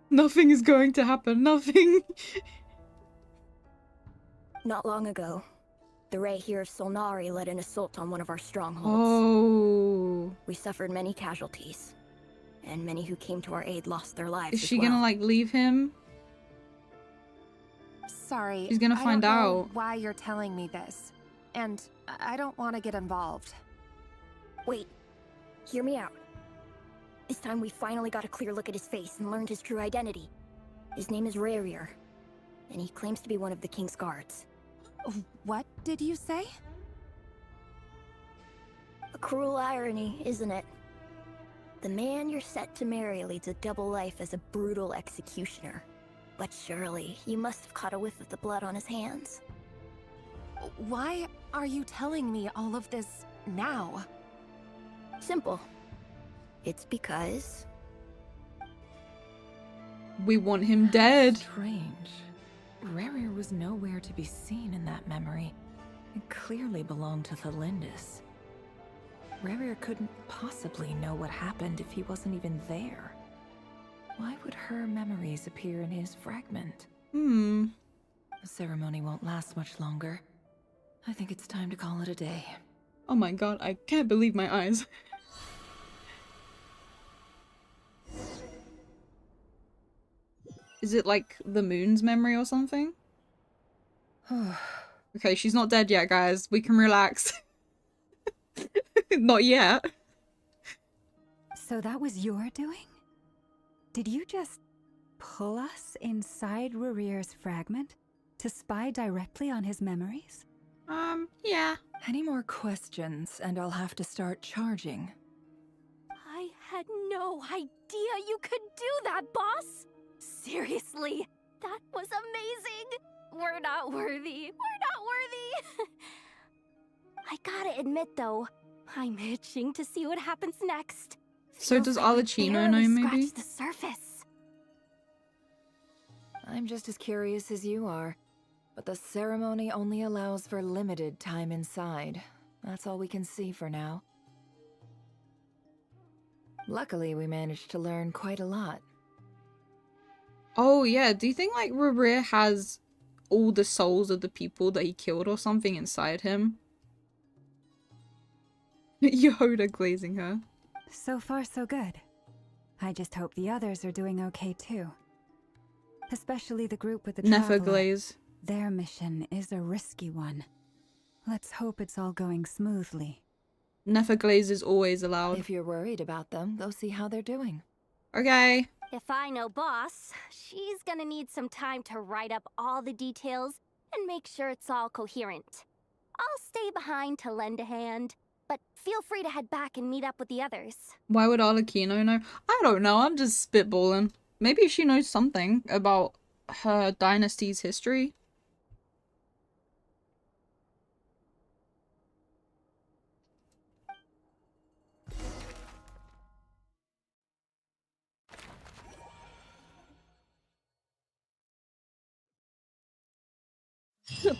Nothing is going to happen. Nothing. Not long ago, the Ray here of Solnari led an assault on one of our strongholds. Oh. We suffered many casualties, and many who came to our aid lost their lives Is as she well. gonna like leave him? Sorry. She's gonna find I don't know out. why you're telling me this. And I don't want to get involved. Wait. Hear me out. This time we finally got a clear look at his face and learned his true identity. His name is Rarier, and he claims to be one of the King's guards. What did you say? A cruel irony, isn't it? The man you're set to marry leads a double life as a brutal executioner. But surely, you must have caught a whiff of the blood on his hands. Why are you telling me all of this now? Simple. It's because... we want him dead. Strange. Rarier was nowhere to be seen in that memory. It clearly belonged to Thalindis. Rarier couldn't possibly know what happened if he wasn't even there. Why would her memories appear in his fragment? The ceremony won't last much longer. I think it's time to call it a day. Oh my god, I can't believe my eyes. Is it like the moon's memory or something? Okay, she's not dead yet, guys. We can relax. Not yet. So that was your doing? Did you just pull us inside Rarier's fragment to spy directly on his memories? Yeah. Any more questions, and I'll have to start charging. I had no idea you could do that, boss! Seriously, that was amazing! We're not worthy. We're not worthy! I gotta admit, though, I'm itching to see what happens next. So Feels does like we Alachino barely know, maybe? scratched the surface. I'm just as curious as you are, but the ceremony only allows for limited time inside. That's all we can see for now. Luckily, we managed to learn quite a lot. Oh yeah, do you think like Rarier has all the souls of the people that he killed or something inside him? Yehoda glazing her. So far, so good. I just hope the others are doing okay too. Especially the group with the Nefer traveler. Glaze. Their mission is a risky one. Let's hope it's all going smoothly. Nefer Glaze is always allowed. If you're worried about them, go see how they're doing. Okay. If I know boss, she's gonna need some time to write up all the details and make sure it's all coherent. I'll stay behind to lend a hand, but feel free to head back and meet up with the others. Why would Alakino know? I don't know, I'm just spitballing. Maybe she knows something about her dynasty's history.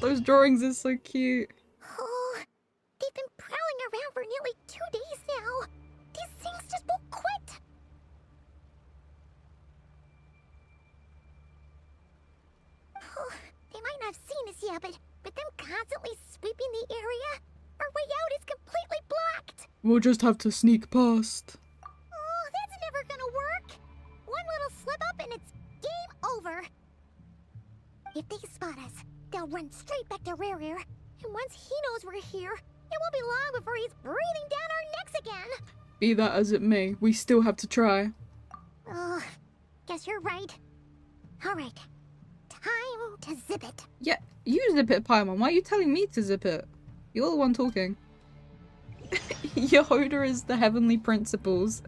Those drawings are so cute. Oh, they've been prowling around for nearly 2 days now. These things just won't quit. Oh, they might not have seen us yet, but them constantly sweeping the area, our way out is completely blocked. We'll just have to sneak past. over. If they spot us, they'll run straight back to Rare. And once he knows we're here, it won't be long before he's breathing down our necks again. Be that as it may, we still have to try. Oh, guess you're right. Alright, time to zip it. Yeah, you zip it, Paimon. Why are you telling me to zip it? You're the one talking. Yehoda is the heavenly principles.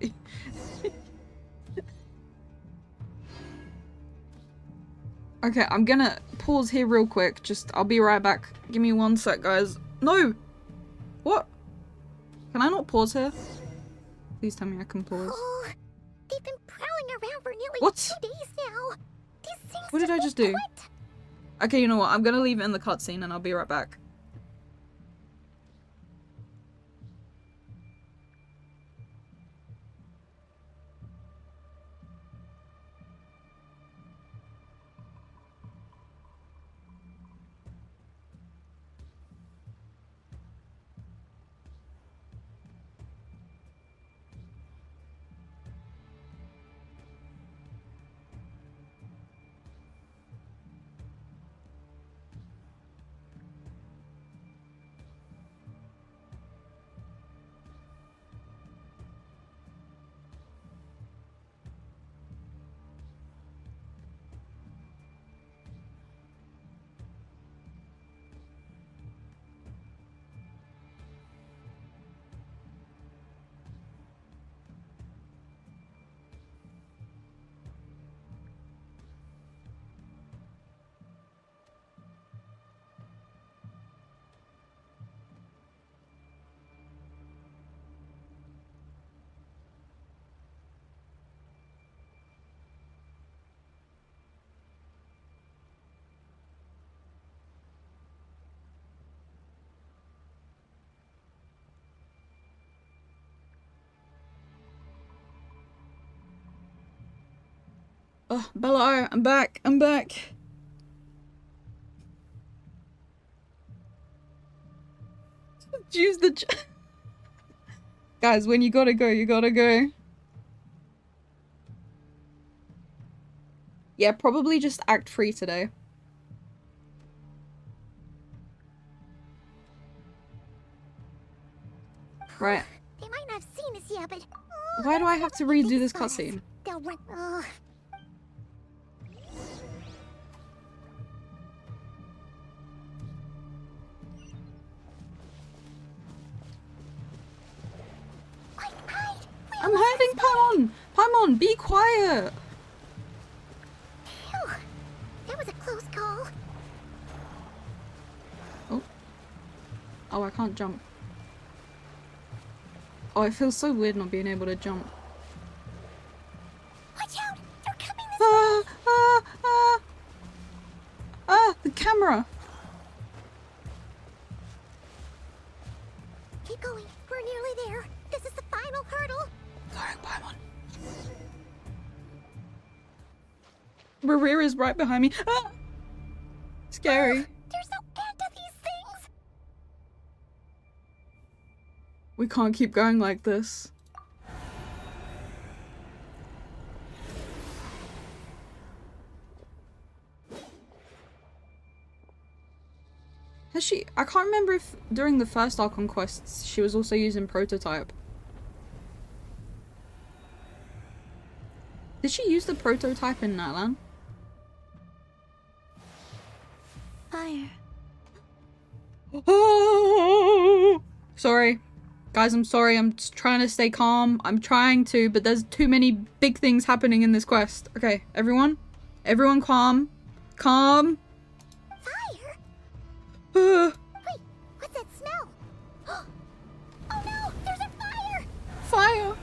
Okay, I'm gonna pause here real quick. I'll be right back. Give me 1 sec, guys. No! What? Can I not pause here? Please tell me I can pause. Oh, they've been prowling around for nearly What? 2 days now. These things What did I just do? Okay, you know what? I'm gonna leave it in the cutscene and I'll be right back. Oh, Bella, I'm back. I'm back. Use the... Guys, when you gotta go, you gotta go. Yeah, probably just act free today. Right. They might not have seen us yet, but... Why do I have to redo this cutscene? They'll run... I'm hiding, Paimon! Paimon, be quiet! Phew. That was a close call. Oh. Oh, I can't jump. Oh, it feels so weird not being able to jump. Watch out! They're coming this way! The camera! Keep going. We're nearly there. This is the final hurdle. Going, Paimon. Rarira is right behind me. Ah! Scary. There's no end to these things. We can't keep going like this. Has she? I can't remember if during the first Archon quests she was also using prototype. Did she use the prototype in Nightland? Fire. Oh! Sorry. Guys, I'm sorry. I'm just trying to stay calm. I'm trying to, but there's too many big things happening in this quest. Okay, everyone? Everyone calm. Calm. Fire? Wait, what's that smell? Oh no, there's a fire! Fire!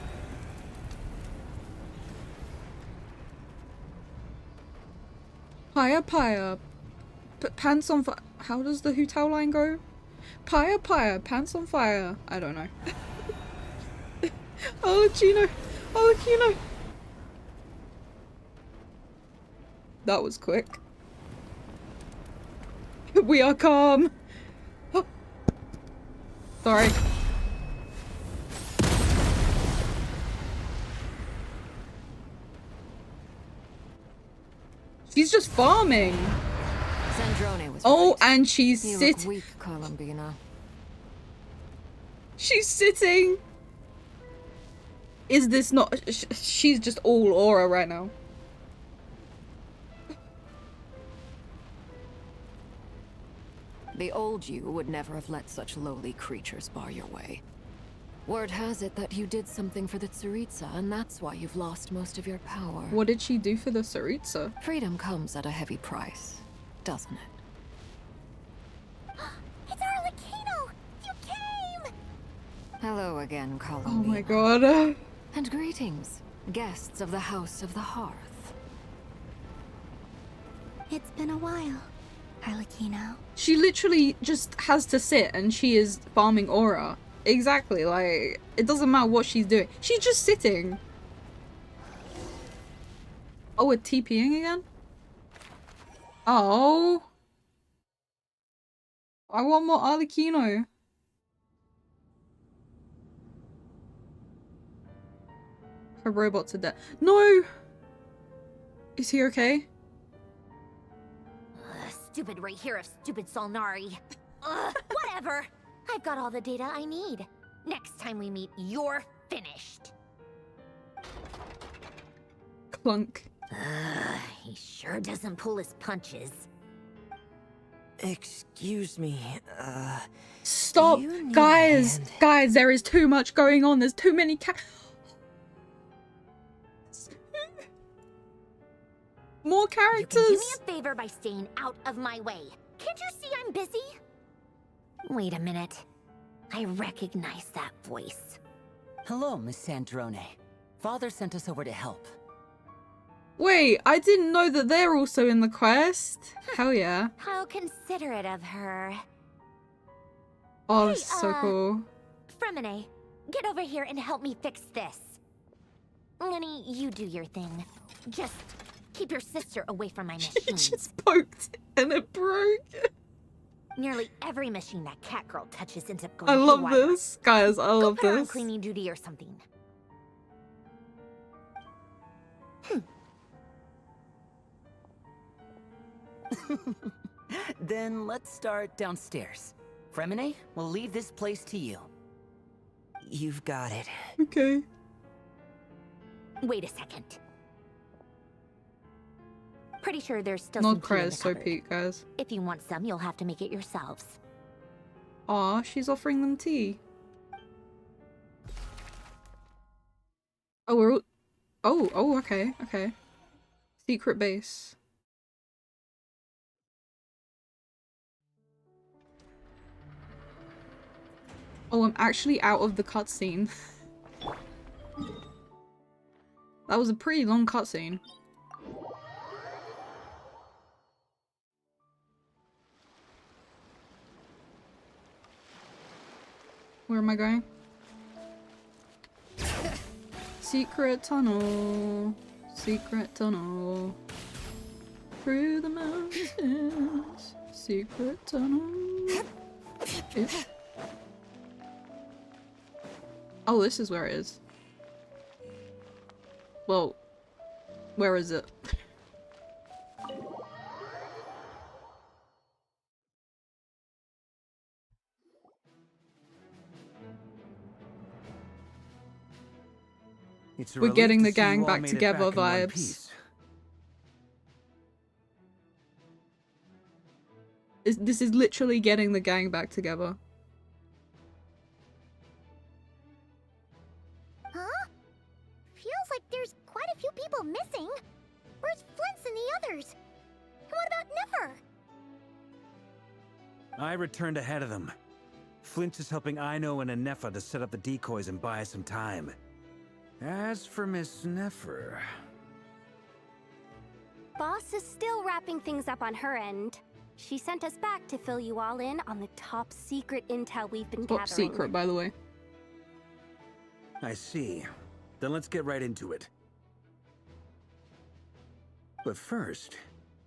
Pyre, pyre. Pants on fire. How does the Hu Tao line go? Pyre, pyre. Pants on fire. I don't know. Oh, Chino. Oh, Chino. That was quick. We are calm. Oh. Sorry. She's just farming. Sandrone was Oh, right. and she's You look sitting. weak, Columbina. She's sitting. Is this not? She's just all aura right now. The old you would never have let such lowly creatures bar your way. Word has it that you did something for the Tsaritsa, and that's why you've lost most of your power. What did she do for the Tsaritsa? Freedom comes at a heavy price, doesn't it? It's Arlecchino! You came! Hello again, Columbina. Oh my god. And greetings, guests of the House of the Hearth. It's been a while, Arlecchino. She literally just has to sit and she is farming aura. Exactly, like, it doesn't matter what she's doing. She's just sitting. Oh, we're TPing again? Oh. I want more Arlecchino. Her robots are dead. No! Is he okay? Stupid right here of stupid Solnari. Whatever. I've got all the data I need. Next time we meet, you're finished. Clunk. He sure doesn't pull his punches. Excuse me, Stop! you need Guys! a hand? Guys, there is too much going on. There's too many more characters! You can do me a favor by staying out of my way. Can't you see I'm busy? Wait a minute. I recognize that voice. Hello, Miss Sandrone. Father sent us over to help. Wait, I didn't know that they're also in the quest. Hell yeah. How considerate of her. Oh, Hey, so cool. Fremine, get over here and help me fix this. Lenny, you do your thing. Just keep your sister away from my machines. Just poked and it broke. Nearly every machine that Catgirl touches ends up going I love haywire. this. Guys, I Go love put her on this. cleaning duty or something. Then let's start downstairs. Fremine, we'll leave this place to you. You've got it. Okay. Wait a second. Pretty sure there's still some tea Nod-krai in the is so cupboard. peak, guys. If you want some, you'll have to make it yourselves. Aw, she's offering them tea. Oh, we're all... Oh, okay, okay. Secret base. Oh, I'm actually out of the cutscene. That was a pretty long cutscene. Where am I going? Secret tunnel. Secret tunnel. Through the mountains. Secret tunnel. Yeah. Oh, this is where it is. Well, where is it? It's a We're relief getting to the see you gang all back made it together back in one vibes. piece. This is literally getting the gang back together. Huh? Feels like there's quite a few people missing. Where's Flint's and the others? And what about Nefer? I returned ahead of them. Flint is helping Aino and Anefa to set up the decoys and buy us some time. As for Miss Nefer... Boss is still wrapping things up on her end. She sent us back to fill you all in on the top secret intel we've been Top gathering. secret, by the way. I see. Then let's get right into it. But first,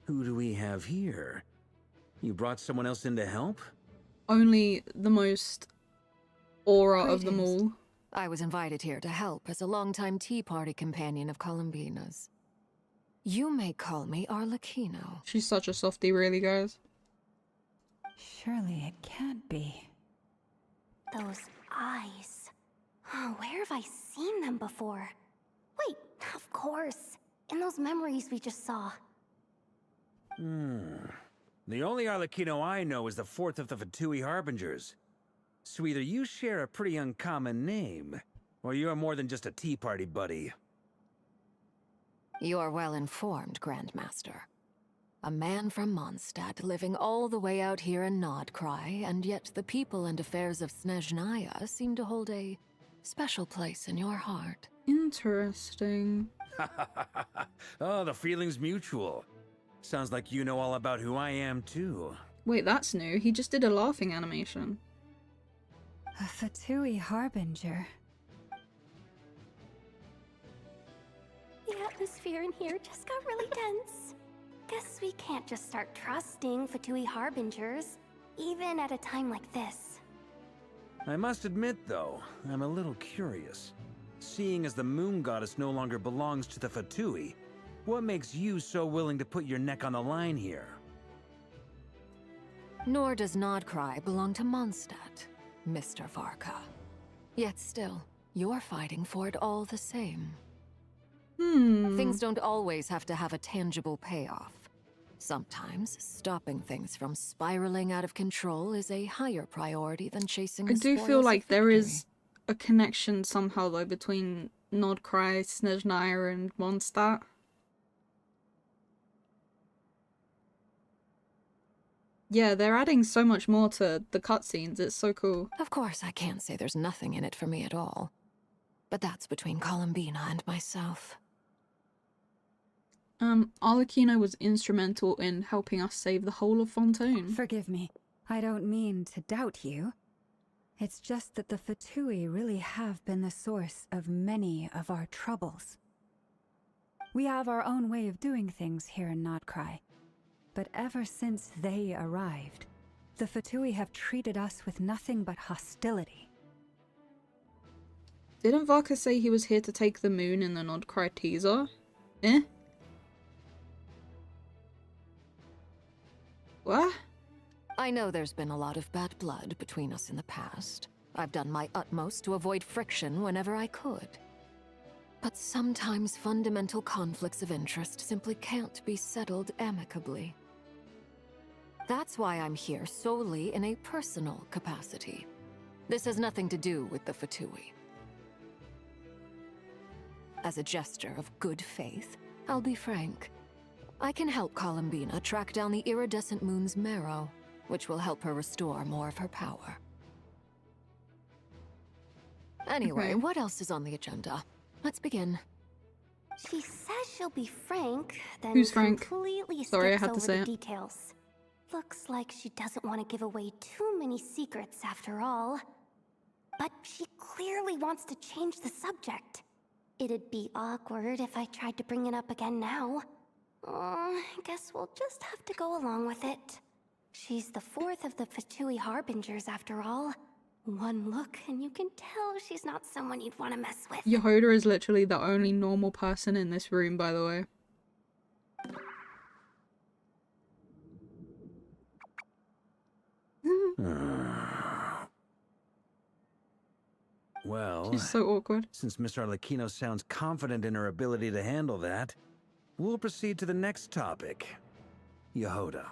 who do we have here? You brought someone else in to help? Only the most aura of them Greetings. all. I was invited here to help as a longtime Tea Party companion of Columbina's. You may call me Arlecchino. She's such a softie, really, guys. Surely it can't be. Those eyes. Oh, where have I seen them before? Wait, of course. In those memories we just saw. The only Arlecchino I know is the fourth of the Fatui Harbingers. So either you share a pretty uncommon name, or you're more than just a tea party buddy. You're well informed, Grandmaster. A man from Mondstadt living all the way out here in Nod-krai, and yet the people and affairs of Snezhnaya seem to hold a special place in your heart. Interesting. Oh, the feeling's mutual. Sounds like you know all about who I am, too. Wait, that's new. He just did a laughing animation. A Fatui Harbinger. The atmosphere in here just got really tense. Guess we can't just start trusting Fatui Harbingers, even at a time like this. I must admit, though, I'm a little curious. Seeing as the moon goddess no longer belongs to the Fatui, what makes you so willing to put your neck on the line here? Nor does Nod-krai belong to Mondstadt, Mr. Varka. Yet still, you're fighting for it all the same. Things don't always have to have a tangible payoff. Sometimes, stopping things from spiraling out of control is a higher priority than chasing the I do spoils feel of like there victory. is a connection somehow, though, between Nod-krai, Snezhnaya, and Mondstadt. Yeah, they're adding so much more to the cutscenes. It's so cool. Of course, I can't say there's nothing in it for me at all. But that's between Columbina and myself. Arlecchino was instrumental in helping us save the whole of Fontaine. Forgive me. I don't mean to doubt you. It's just that the Fatui really have been the source of many of our troubles. We have our own way of doing things here in Nod-krai. But ever since they arrived, the Fatui have treated us with nothing but hostility. Didn't Varka say he was here to take the moon in the Nod-krai teaser? Eh? What? I know there's been a lot of bad blood between us in the past. I've done my utmost to avoid friction whenever I could. But sometimes fundamental conflicts of interest simply can't be settled amicably. That's why I'm here solely in a personal capacity. This has nothing to do with the Fatui. As a gesture of good faith, I'll be frank. I can help Columbina track down the iridescent moon's marrow, which will help her restore more of her power. Anyway, Okay. what else is on the agenda? Let's begin. She says she'll be frank, then Who's Frank? completely Sorry, I skips had to over say the it. details. Looks like she doesn't want to give away too many secrets after all. But she clearly wants to change the subject. It'd be awkward if I tried to bring it up again now. I guess we'll just have to go along with it. She's the fourth of the Fatui Harbingers after all. One look and you can tell she's not someone you'd want to mess with. Yehoda is literally the only normal person in this room, by the way. Well, She's so awkward. since Mr. Arlecchino sounds confident in her ability to handle that, we'll proceed to the next topic. Yehoda,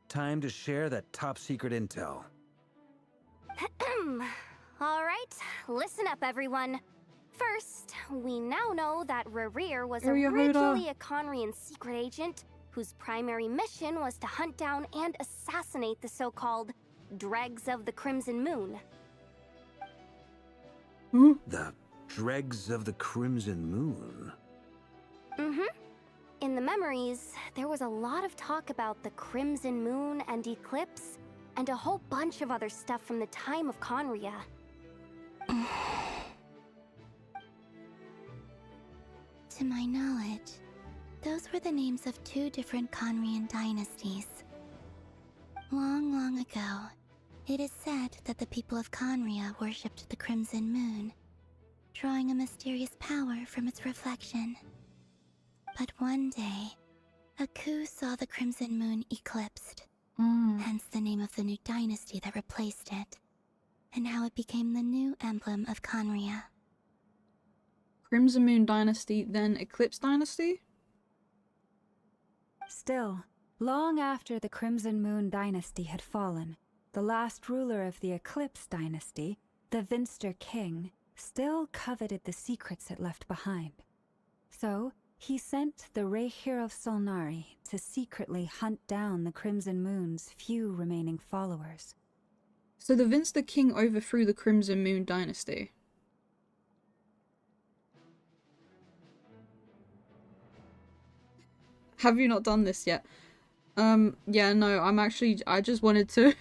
time to share that top-secret intel. Alright, listen up everyone. First, we now know that Rerir was Here, Yehoda. originally a Conrian secret agent whose primary mission was to hunt down and assassinate the so-called Dregs of the Crimson Moon. The Dregs of the Crimson Moon? In the memories, there was a lot of talk about the Crimson Moon and Eclipse, and a whole bunch of other stuff from the time of Conria. To my knowledge, those were the names of two different Conrian dynasties. Long, long ago, it is said that the people of Conria worshipped the Crimson Moon, drawing a mysterious power from its reflection. But one day, a coup saw the Crimson Moon eclipsed. Hence the name of the new dynasty that replaced it. And how it became the new emblem of Conria. Crimson Moon Dynasty, then Eclipse Dynasty? Still, long after the Crimson Moon Dynasty had fallen, the last ruler of the Eclipse Dynasty, the Vinster King, still coveted the secrets it left behind. So, he sent the Raihir of Solnari to secretly hunt down the Crimson Moon's few remaining followers. So the Vinster King overthrew the Crimson Moon Dynasty. Have you not done this yet? Yeah, no, I just wanted to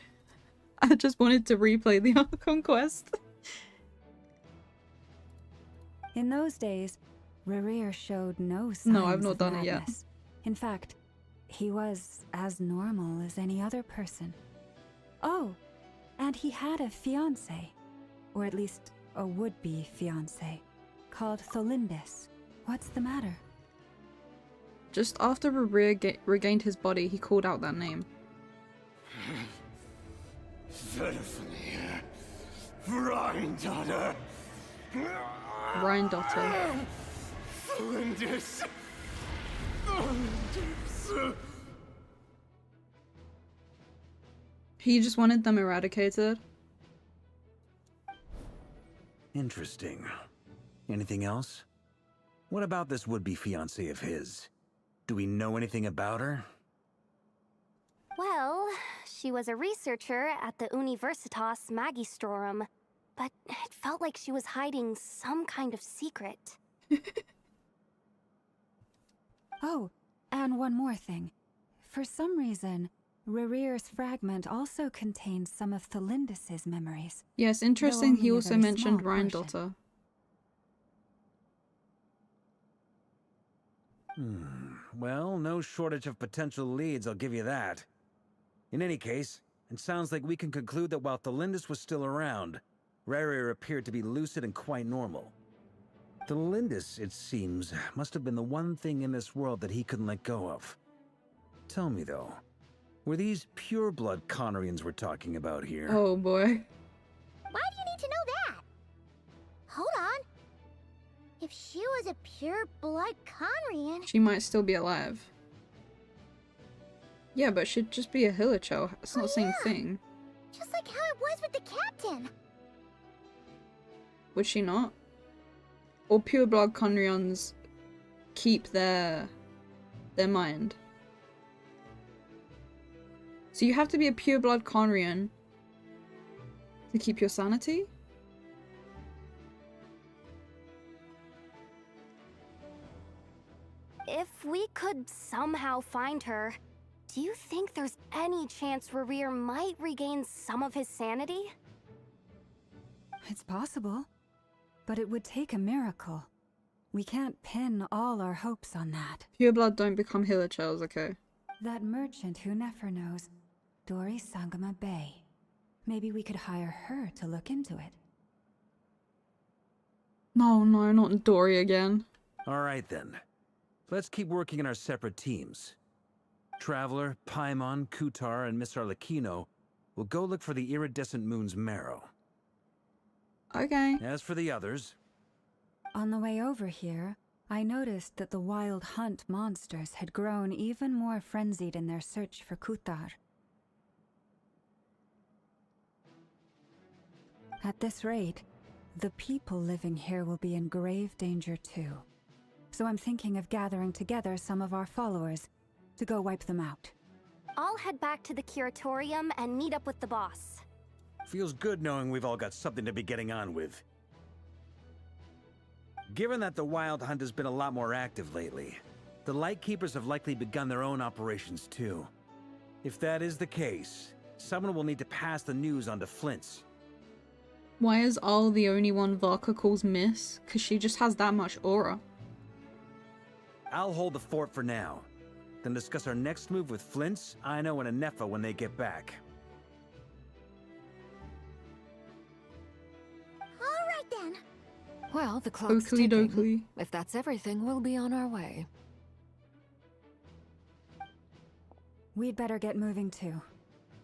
replay the Archon Quest. In those days, Rarir showed no signs No, I've not of done it yet. madness. In fact, he was as normal as any other person. Oh, and he had a fiancé, or at least a would-be fiancé, called Tholindis. What's the matter? Just after Rarir regained his body, he called out that name. Rheindotter. Rheindotter. Tholindis. He just wanted them eradicated. Interesting. Anything else? What about this would-be fiancé of his? Do we know anything about her? Well, she was a researcher at the Universitas Magistrorum, but it felt like she was hiding some kind of secret. Oh, and one more thing. For some reason, Rarir's fragment also contains some of Tholindis' memories. Yes, interesting, though he only a also very mentioned small portion. Rheindotter. Well, no shortage of potential leads, I'll give you that. In any case, it sounds like we can conclude that while Tholindis was still around, Rarir appeared to be lucid and quite normal. Tholindis, it seems, must have been the one thing in this world that he couldn't let go of. Tell me though, were these pure-blood Conrians we're talking about here? Oh boy. Why do you need to know that? Hold on. If she was a pure-blood Conrian... She might still be alive. Yeah, but she'd just be a Hilichurl. It's not the same thing. Just like how it was with the captain. Would she not? Or pureblood Conrians keep their mind? So you have to be a pureblood Conrian to keep your sanity? If we could somehow find her, do you think there's any chance Rarir might regain some of his sanity? It's possible, but it would take a miracle. We can't pin all our hopes on that. Pureblood don't become Hilichurls, okay? That merchant who never knows, Dori Sangama Bay. Maybe we could hire her to look into it. No, not Dory again. Alright then. Let's keep working in our separate teams. Traveler, Paimon, Kutar, and Miss Arlecchino will go look for the iridescent moon's marrow. Okay. As for the others... On the way over here, I noticed that the wild hunt monsters had grown even more frenzied in their search for Kutar. At this rate, the people living here will be in grave danger too. So I'm thinking of gathering together some of our followers to go wipe them out. I'll head back to the curatorium and meet up with the boss. Feels good knowing we've all got something to be getting on with. Given that the Wild Hunt has been a lot more active lately, the Lightkeepers have likely begun their own operations too. If that is the case, someone will need to pass the news on to Flint's. Why is Al the only one Varka calls Miss? Because she just has that much aura. I'll hold the fort for now, then discuss our next move with Flint's, Ino, and Anefa when they get back. Alright then. Well, the clock's Oakley ticking. dokley. If that's everything, we'll be on our way. We'd better get moving too.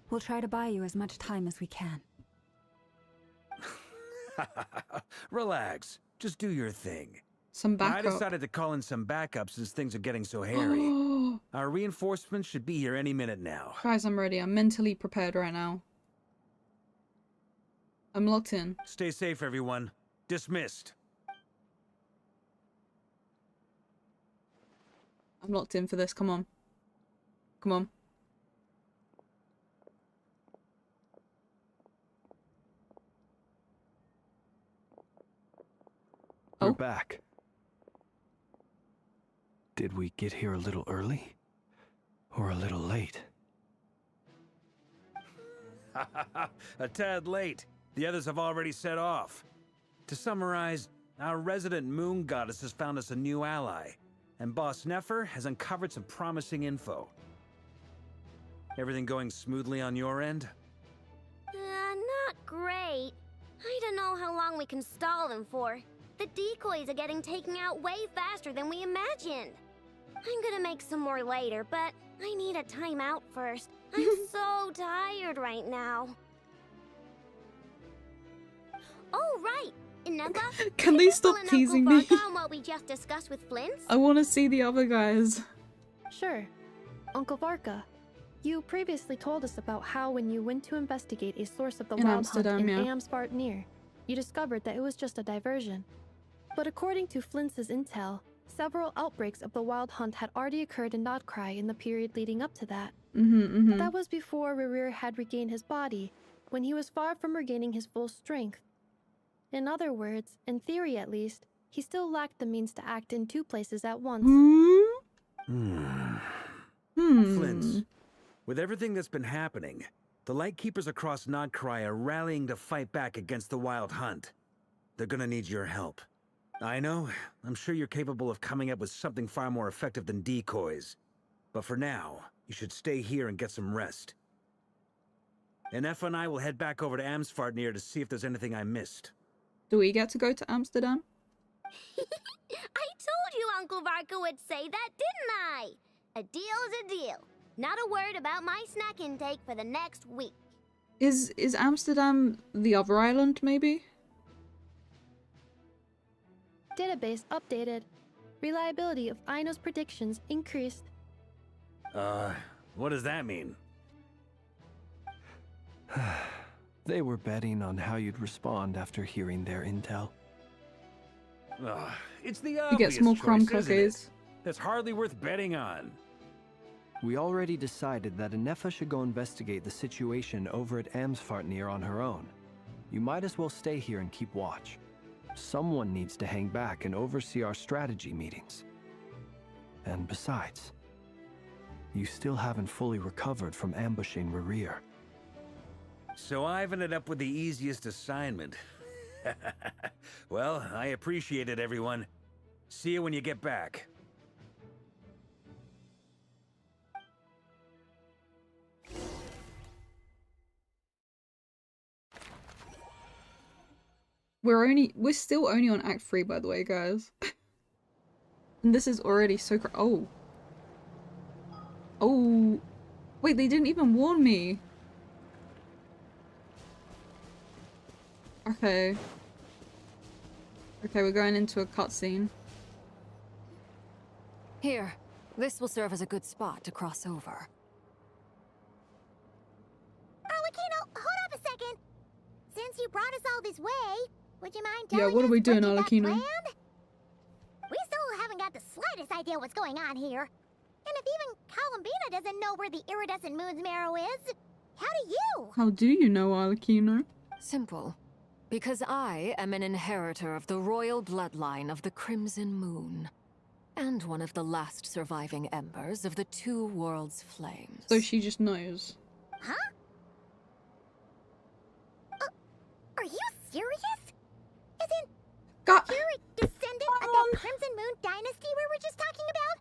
We'll try to buy you as much time as we can. Relax. Just do your thing. Some backup. I decided to call in some backup since things are getting so hairy. Our reinforcements should be here any minute now. Guys, I'm ready. I'm mentally prepared right now. I'm locked in. Stay safe, everyone. Dismissed. I'm locked in for this. Come on. Come on. We're back. Did we get here a little early? Or a little late? A tad late. The others have already set off. To summarize, our resident moon goddess has found us a new ally, and Boss Nefer has uncovered some promising info. Everything going smoothly on your end? Not great. I don't know how long we can stall them for. The decoys are getting taken out way faster than we imagined. I'm gonna make some more later, but I need a timeout first. I'm so tired right now. Oh, right. Ineppa, Can they stop teasing me? on what we just discussed with Flint's? I want to see the other guys. Sure. Uncle Varka, you previously told us about how when you went to investigate a source of the In Wild Amsterdam, Hunt in yeah. Amsvartnir, you discovered that it was just a diversion. But according to Flint's intel, several outbreaks of the Wild Hunt had already occurred in Nod-krai in the period leading up to that. That was before Rerir had regained his body, when he was far from regaining his full strength. In other words, in theory at least, he still lacked the means to act in two places at once. Flint, with everything that's been happening, the Lightkeepers across Nod-krai are rallying to fight back against the Wild Hunt. They're gonna need your help. I know, I'm sure you're capable of coming up with something far more effective than decoys. But for now, you should stay here and get some rest. Ineppa and I will head back over to Amsvartnir to see if there's anything I missed. Do we get to go to Amsterdam? I told you Uncle Varka would say that, didn't I? A deal is a deal. Not a word about my snack intake for the next week. Is Amsterdam the other island, maybe? Database updated. Reliability of Aino's predictions increased. What does that mean? They were betting on how you'd respond after hearing their intel. It's the You obvious get small crumb choice, isn't it? cookies. That's hardly worth betting on. We already decided that Ineppa should go investigate the situation over at Amsvartnir on her own. You might as well stay here and keep watch. Someone needs to hang back and oversee our strategy meetings. And besides, you still haven't fully recovered from ambushing Rerir. So I've ended up with the easiest assignment. Well, I appreciate it, everyone. See you when you get back. We're still only on Act 3, by the way, guys. And this is already so oh. Oh. Wait, they didn't even warn me. Okay. Okay, we're going into a cutscene. Here, this will serve as a good spot to cross over. Arlecchino, hold up a second. Since you brought us all this way, would you mind Yeah, telling what are us we doing, what you got Arlecchino? planned? We still haven't got the slightest idea what's going on here. And if even Columbina doesn't know where the iridescent moon's marrow is, how do you? How do you know, Arlecchino? Simple. Because I am an inheritor of the royal bloodline of the Crimson Moon. And one of the last surviving embers of the Two Worlds Flames. So she just knows. Huh? Are you serious? Isn't you're a descendant of that Crimson Moon dynasty we were just talking about?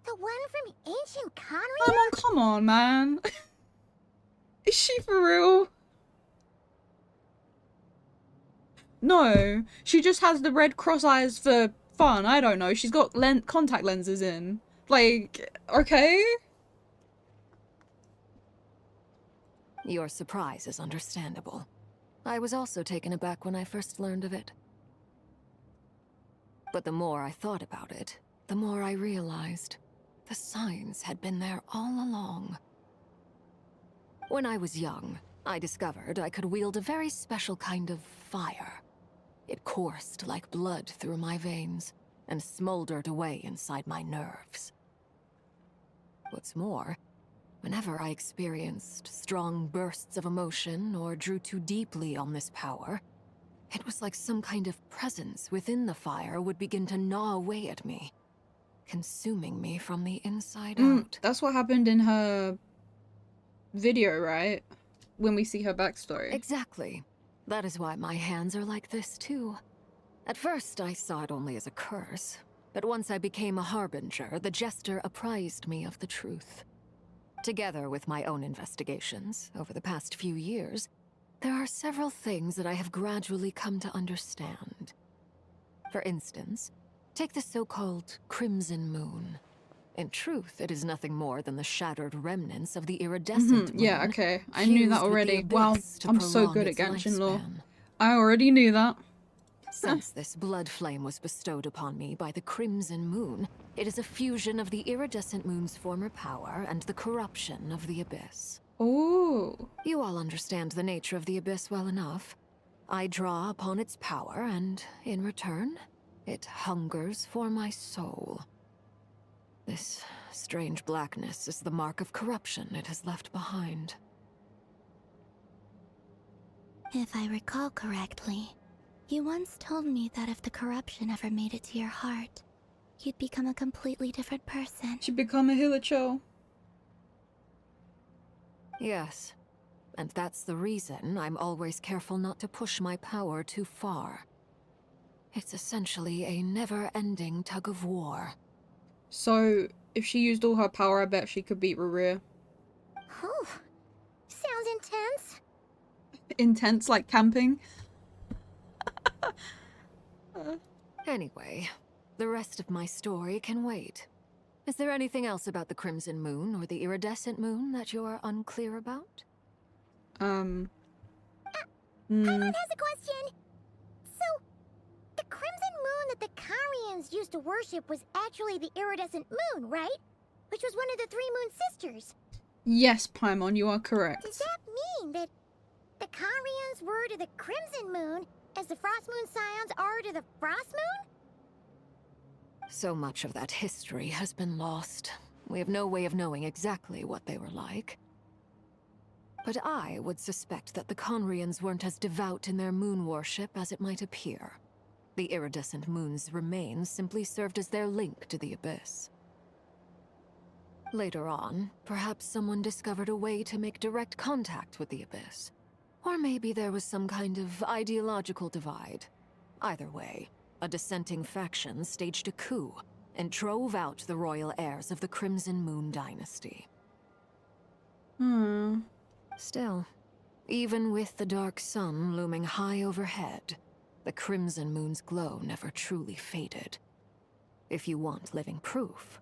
The one from ancient Conria? Come on, man. Is she for real? No, she just has the red cross eyes for fun. I don't know. She's got contact lenses in. Like, okay. Your surprise is understandable. I was also taken aback when I first learned of it. But the more I thought about it, the more I realized the signs had been there all along. When I was young, I discovered I could wield a very special kind of fire. It coursed like blood through my veins and smoldered away inside my nerves. What's more, whenever I experienced strong bursts of emotion or drew too deeply on this power, it was like some kind of presence within the fire would begin to gnaw away at me, consuming me from the inside out. That's what happened in her video, right? When we see her backstory. Exactly. That is why my hands are like this too. At first, I saw it only as a curse, but once I became a harbinger, the jester apprised me of the truth. Together with my own investigations over the past few years, there are several things that I have gradually come to understand. For instance, take the so-called Crimson Moon. In truth, it is nothing more than the shattered remnants of the iridescent moon. Yeah, okay. I knew that fused with the already. Wow, abyss to I'm so prolong good at its Genshin lore. lifespan. I already knew that. Since this blood flame was bestowed upon me by the Crimson Moon, it is a fusion of the iridescent moon's former power and the corruption of the abyss. Oh. You all understand the nature of the abyss well enough. I draw upon its power, and in return, it hungers for my soul. This strange blackness is the mark of corruption it has left behind. If I recall correctly, you once told me that if the corruption ever made it to your heart, you'd become a completely different person. She'd become a Hilicho. Yes, and that's the reason I'm always careful not to push my power too far. It's essentially a never-ending tug of war. So, if she used all her power, I bet she could beat Rerir. Oh, sounds intense. Intense, like camping. Anyway, the rest of my story can wait. Is there anything else about the Crimson Moon or the Iridescent Moon that you're unclear about? Paimon has a question. So, the crimson moon that the Karians used to worship was actually the iridescent moon, right? Which was one of the three moon sisters. Yes, Paimon, you are correct. Does that mean that the Karians were to the crimson moon as the frost moon scions are to the frost moon? So much of that history has been lost. We have no way of knowing exactly what they were like. But I would suspect that the Conrians weren't as devout in their moon worship as it might appear. The iridescent moon's remains simply served as their link to the abyss. Later on, perhaps someone discovered a way to make direct contact with the abyss. Or maybe there was some kind of ideological divide. Either way, a dissenting faction staged a coup and drove out the royal heirs of the Crimson Moon dynasty. Still, even with the dark sun looming high overhead, the Crimson Moon's glow never truly faded. If you want living proof,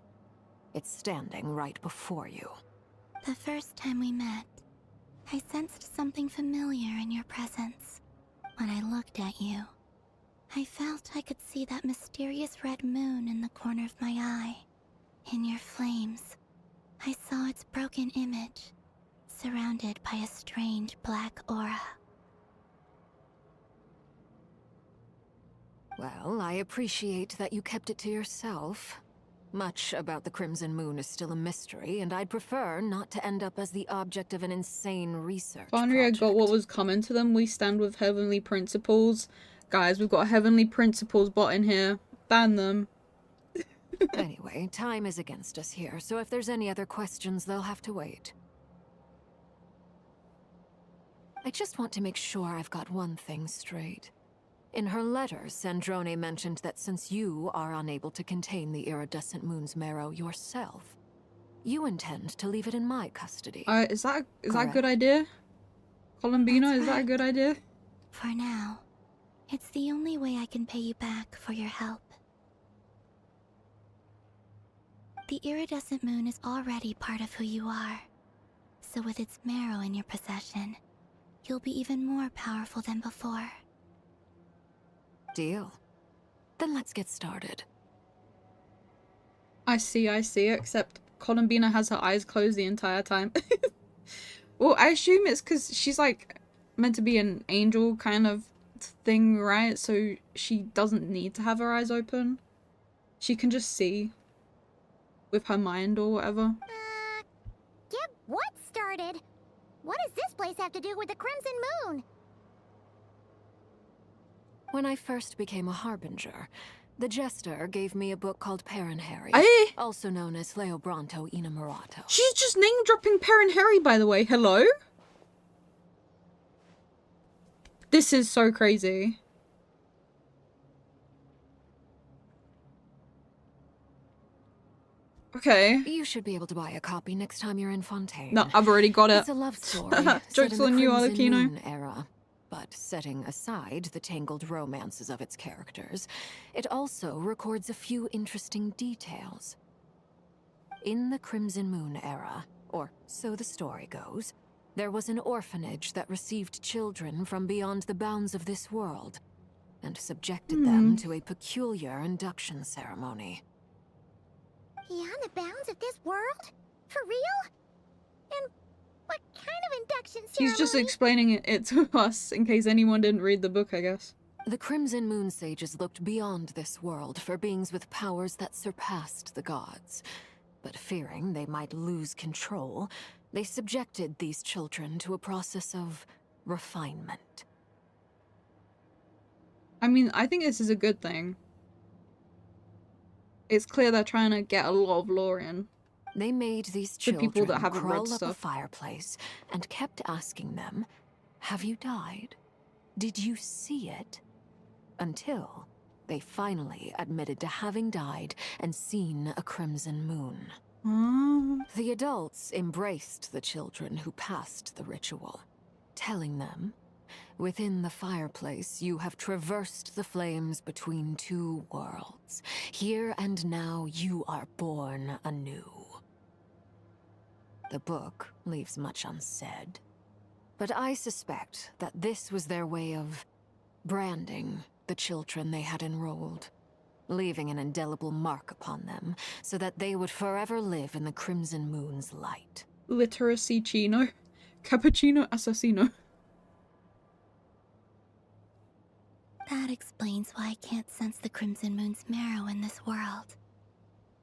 it's standing right before you. The first time we met, I sensed something familiar in your presence. When I looked at you, I felt I could see that mysterious red moon in the corner of my eye. In your flames, I saw its broken image, surrounded by a strange black aura. Well, I appreciate that you kept it to yourself. Much about the Crimson Moon is still a mystery, and I'd prefer not to end up as the object of an insane research Finally, I got what was coming to them. We stand with Heavenly Principles. Guys, we've got a Heavenly Principles bot in here. Ban them. Anyway, time is against us here, so if there's any other questions, they'll have to wait. I just want to make sure I've got one thing straight. In her letter, Sandrone mentioned that since you are unable to contain the iridescent moon's marrow yourself, you intend to leave it in my custody. Is that a good idea? Columbina, is that a good idea? For now, it's the only way I can pay you back for your help. The iridescent moon is already part of who you are. So with its marrow in your possession, you'll be even more powerful than before. Deal. Then let's get started. I see, except Columbina has her eyes closed the entire time. Well, I assume it's because she's like meant to be an angel kind of thing, right? So she doesn't need to have her eyes open. She can just see with her mind or whatever. Get what started? What does this place have to do with the Crimson Moon? When I first became a harbinger, the Jester gave me a book called Perrin Harry, also known as Leobranto Inamorato. She's just name dropping Perrin Harry, by the way. Hello? This is so crazy. Okay. You should be able to buy a copy next time you're in Fontaine. No, I've already got it. It's a love story. Joke's on you, Arlecchino. Era. But setting aside the tangled romances of its characters, it also records a few interesting details. In the Crimson Moon era, or so the story goes, there was an orphanage that received children from beyond the bounds of this world, and subjected them to a peculiar induction ceremony. Beyond the bounds of this world? For real? And what kind of induction ceremony? He's just explaining it to us in case anyone didn't read the book, I guess. The Crimson Moon sages looked beyond this world for beings with powers that surpassed the gods. But fearing they might lose control, they subjected these children to a process of refinement. I mean, I think this is a good thing. It's clear they're trying to get a lot of lore in. They made these children people that haven't crawl read up stuff. a fireplace and kept asking them, "Have you died? Did you see it?" Until they finally admitted to having died and seen a crimson moon. The adults embraced the children who passed the ritual, telling them, "Within the fireplace, you have traversed the flames between two worlds. Here and now, you are born anew." The book leaves much unsaid, but I suspect that this was their way of branding the children they had enrolled, leaving an indelible mark upon them so that they would forever live in the Crimson Moon's light. Literacy Chino. Cappuccino Assassino. That explains why I can't sense the Crimson Moon's marrow in this world.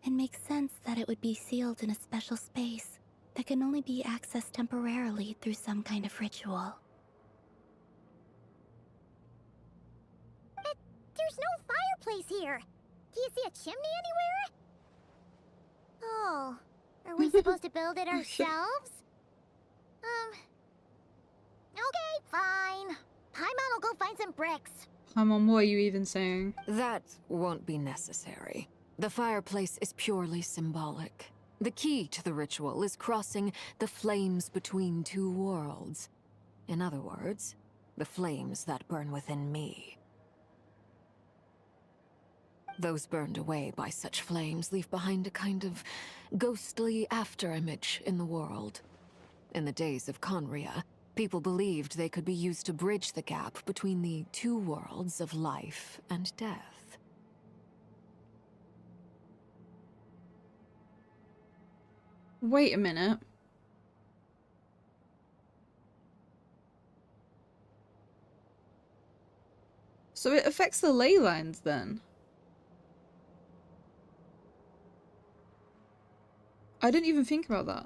It makes sense that it would be sealed in a special space that can only be accessed temporarily through some kind of ritual. But there's no fireplace here. Do you see a chimney anywhere? Oh, are we supposed to build it ourselves? Okay, fine. Paimon will go find some bricks. Paimon, what are you even saying? That won't be necessary. The fireplace is purely symbolic. The key to the ritual is crossing the flames between two worlds. In other words, the flames that burn within me. Those burned away by such flames leave behind a kind of ghostly afterimage in the world. In the days of Conria, people believed they could be used to bridge the gap between the two worlds of life and death. Wait a minute. So it affects the ley lines then? I didn't even think about that.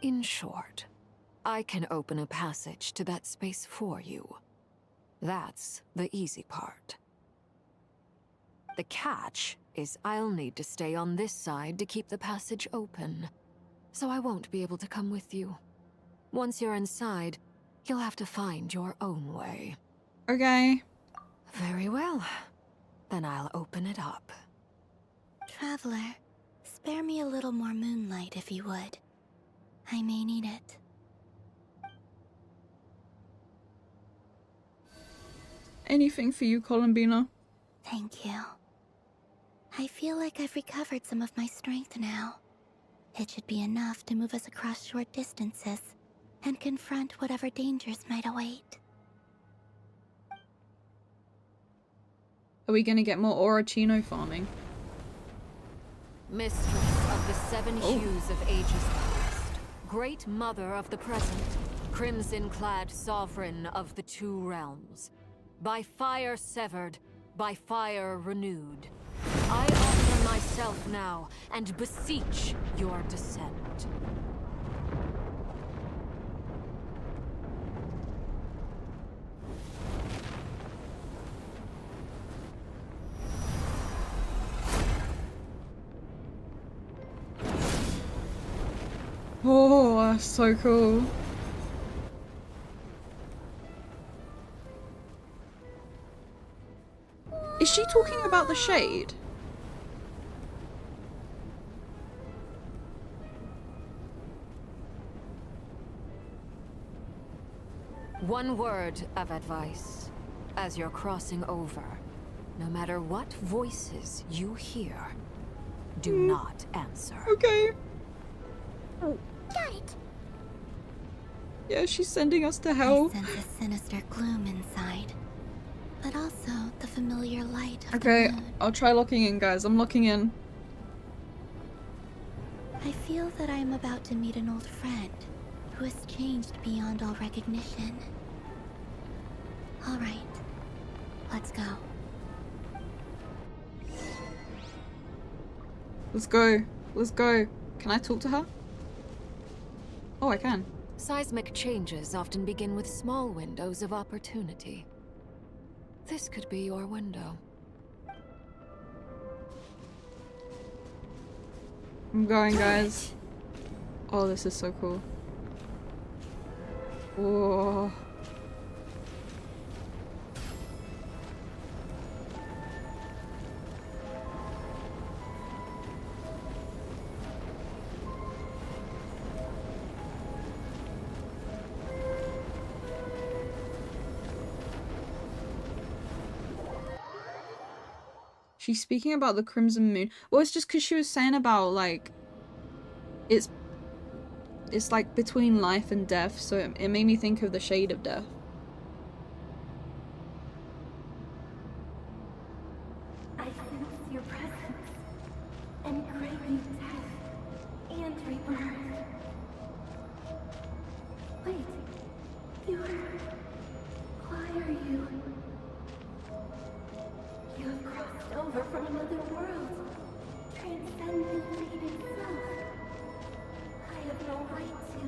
In short, I can open a passage to that space for you. That's the easy part. The catch is I'll need to stay on this side to keep the passage open, so I won't be able to come with you. Once you're inside, you'll have to find your own way. Okay. Very well. Then I'll open it up. Traveler, spare me a little more moonlight if you would. I may need it. Anything for you, Columbina. Thank you. I feel like I've recovered some of my strength now. It should be enough to move us across short distances and confront whatever dangers might await. Are we gonna get more Orachino farming? Mistress of the seven hues of ages past, great mother of the present, crimson-clad sovereign of the two realms, by fire severed, by fire renewed, I offer myself now and beseech your descent. Oh, that's so cool. Is she talking about the shade? One word of advice. As you're crossing over, no matter what voices you hear, do not answer. Okay. Got it. Yeah, she's sending us to hell. I sense a sinister gloom inside, but also the familiar light of Okay, the moon. I'll try locking in, guys. I'm locking in. I feel that I am about to meet an old friend who has changed beyond all recognition. All right, let's go. Let's go. Let's go. Can I talk to her? Oh, I can. Seismic changes often begin with small windows of opportunity. This could be your window. I'm going, guys. Oh, this is so cool. Whoa. She's speaking about the Crimson Moon. Well, it's just because she was saying about, like, it's like between life and death, so it made me think of the shade of death. I sense your presence and craving death and rebirth. Wait, why are you? You have crossed over from another world, transcendent fate itself. I have no right to.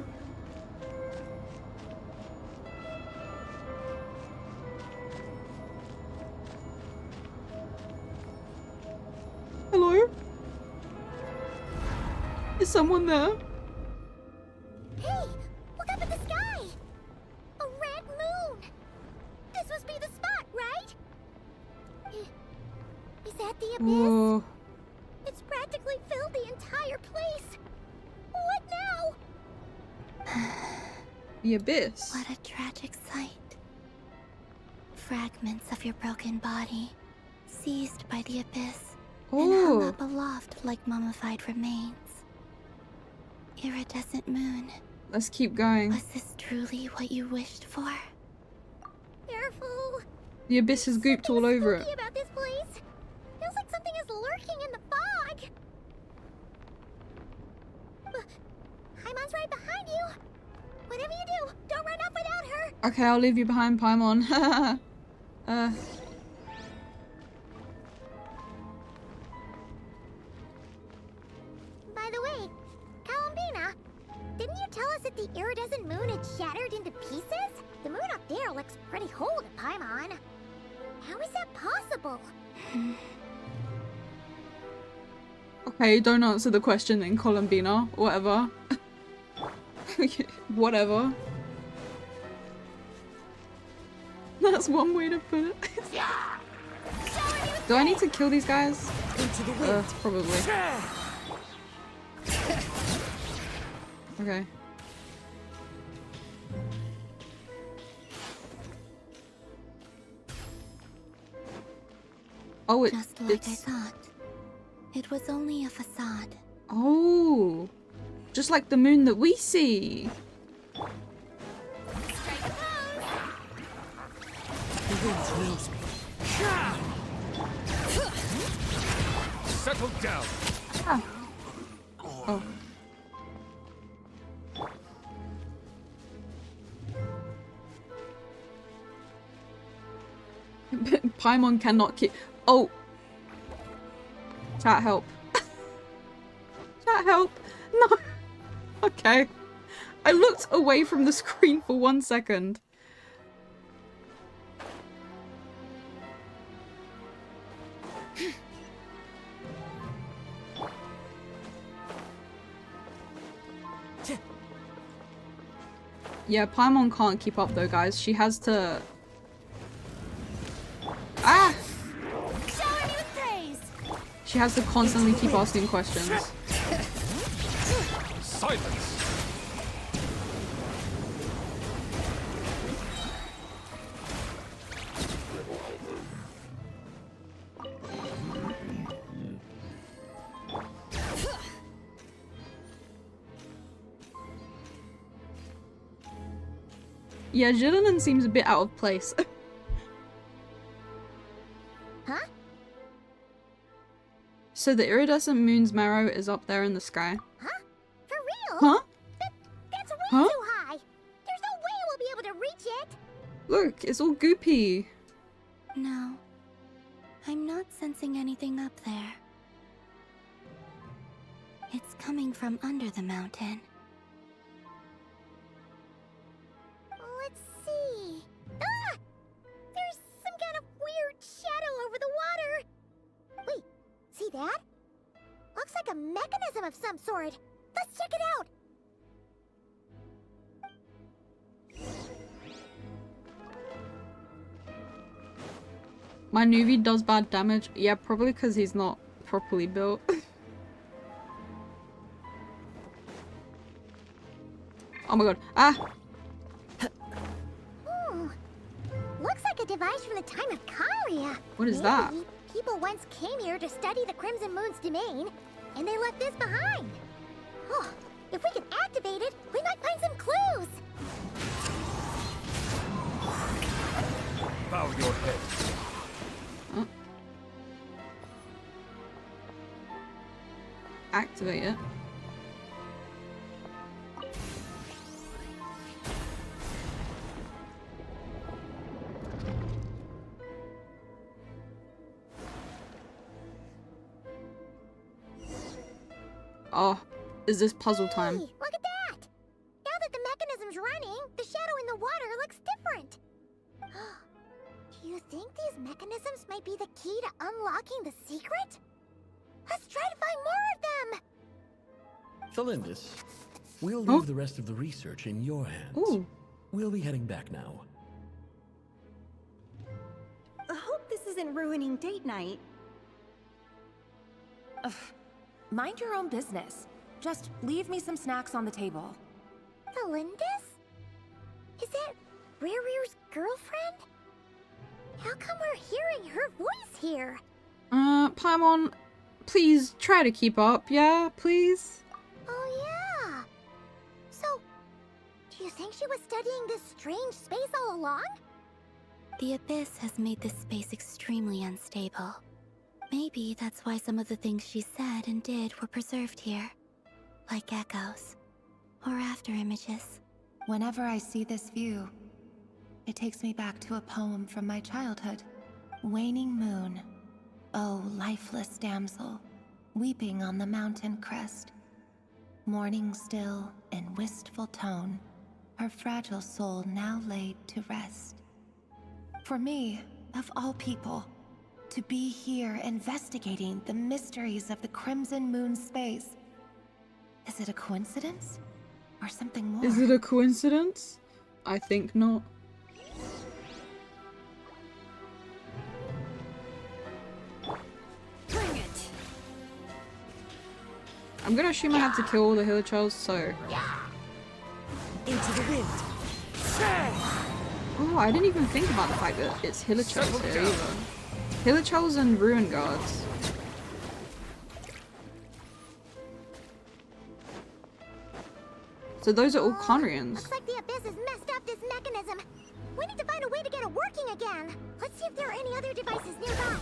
Hello? Is someone there? Hey, look up at the sky! A red moon! This must be the spot, right? Is that the abyss? Whoa. It's practically filled the entire place. What now? The abyss. What a tragic sight. Fragments of your broken body, seized by the abyss, and hung Oh. up aloft like mummified remains. Iridescent moon. Let's keep going. Was this truly what you wished for? Careful. The abyss is gooped all over it. Spooky about this place. Feels like something is lurking in the fog. Paimon's right behind you. Whatever you do, don't run off without her. Okay, I'll leave you behind, Paimon. By the way, Columbina, didn't you tell us that the iridescent moon had shattered into pieces? The moon up there looks pretty whole to Paimon. How is that possible? Okay, don't answer the question then, Columbina. Whatever. Whatever. That's one way to put it. Do I need to kill these guys? Probably. Okay. Oh, Just like I thought. It was only a facade. Oh, just like the moon that we see. The wind knows me. Settle down. Ah. Oh. Paimon cannot keep. Oh. Chat help. Chat help. No. Okay. I looked away from the screen for 1 second. Yeah, Paimon can't keep up though, guys. She has to... Ah! She has to constantly keep asking questions. Silence! Yeah, Jillinan seems a bit out of place. Huh? So the iridescent moon's marrow is up there in the sky. Huh? For real? Huh? That's way Huh? too high. There's no way we'll be able to reach it. Look, it's all goopy. No. I'm not sensing anything up there. It's coming from under the mountain. Let's see. Ah! There's some kind of weird shadow over the water. Wait, see that? Looks like a mechanism of some sort. Let's check it out. My Nuvi does bad damage. Yeah, probably because he's not properly built. Oh my god. Ah! Looks like a device from the time of Karia. What is that? Maybe people once came here to study the Crimson Moon's domain, and they left this behind. Oh, if we can activate it, we might find some clues. Bow your head. Oh. Activate it. Oh, is this puzzle time? Hey, look at that! Now that the mechanism's running, the shadow in the water looks different. Do you think these mechanisms might be the key to unlocking the secret? Let's try to find more of them! Thalindis, we'll leave the rest of the research in your hands. Ooh. We'll be heading back now. I hope this isn't ruining date night. Ugh. Mind your own business. Just leave me some snacks on the table. Thalindis? Is that Rere's girlfriend? How come we're hearing her voice here? Paimon, please try to keep up, yeah? Please? Oh yeah! So, do you think she was studying this strange space all along? The Abyss has made this space extremely unstable. Maybe that's why some of the things she said and did were preserved here. Like echoes. Or after images. Whenever I see this view, it takes me back to a poem from my childhood. Waning moon, oh lifeless damsel, weeping on the mountain crest. Mourning still in wistful tone, her fragile soul now laid to rest. For me, of all people, to be here investigating the mysteries of the Crimson Moon space. Is it a coincidence? Or something more? Is it a coincidence? I think not. Bring it! I'm gonna assume I have to kill all the Hilichurls, so... Into the wind! Oh, I didn't even think about the fact that it's Hilichurls here either. Hilichurls and Ruin Guards. So those are all Conrians. Looks like the Abyss has messed up this mechanism. We need to find a way to get it working again. Let's see if there are any other devices nearby.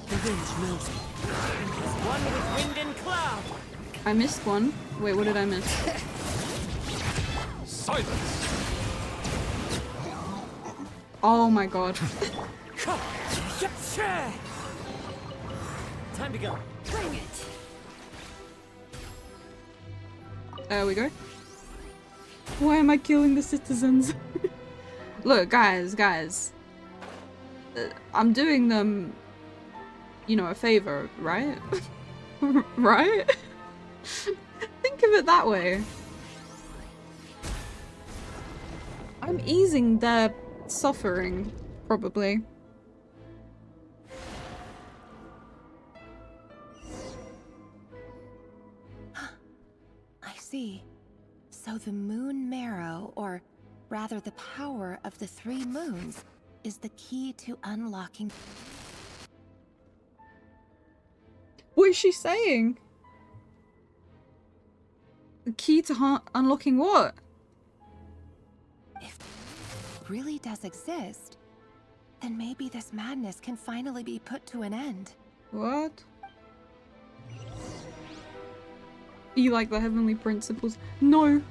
The wind knows me. It's one with wind and cloud. I missed one. Wait, what did I miss? Silence! Oh my god. Time to go. Bring it. There we go. Why am I killing the citizens? Look, guys. I'm doing them, you know, a favor, right? Right? Think of it that way. I'm easing their suffering, probably. I see. So the moon marrow, or rather the power of the 3 moons, is the key to unlocking... What is she saying? The key to unlocking what? If it really does exist, then maybe this madness can finally be put to an end. What? You like the heavenly principles? No.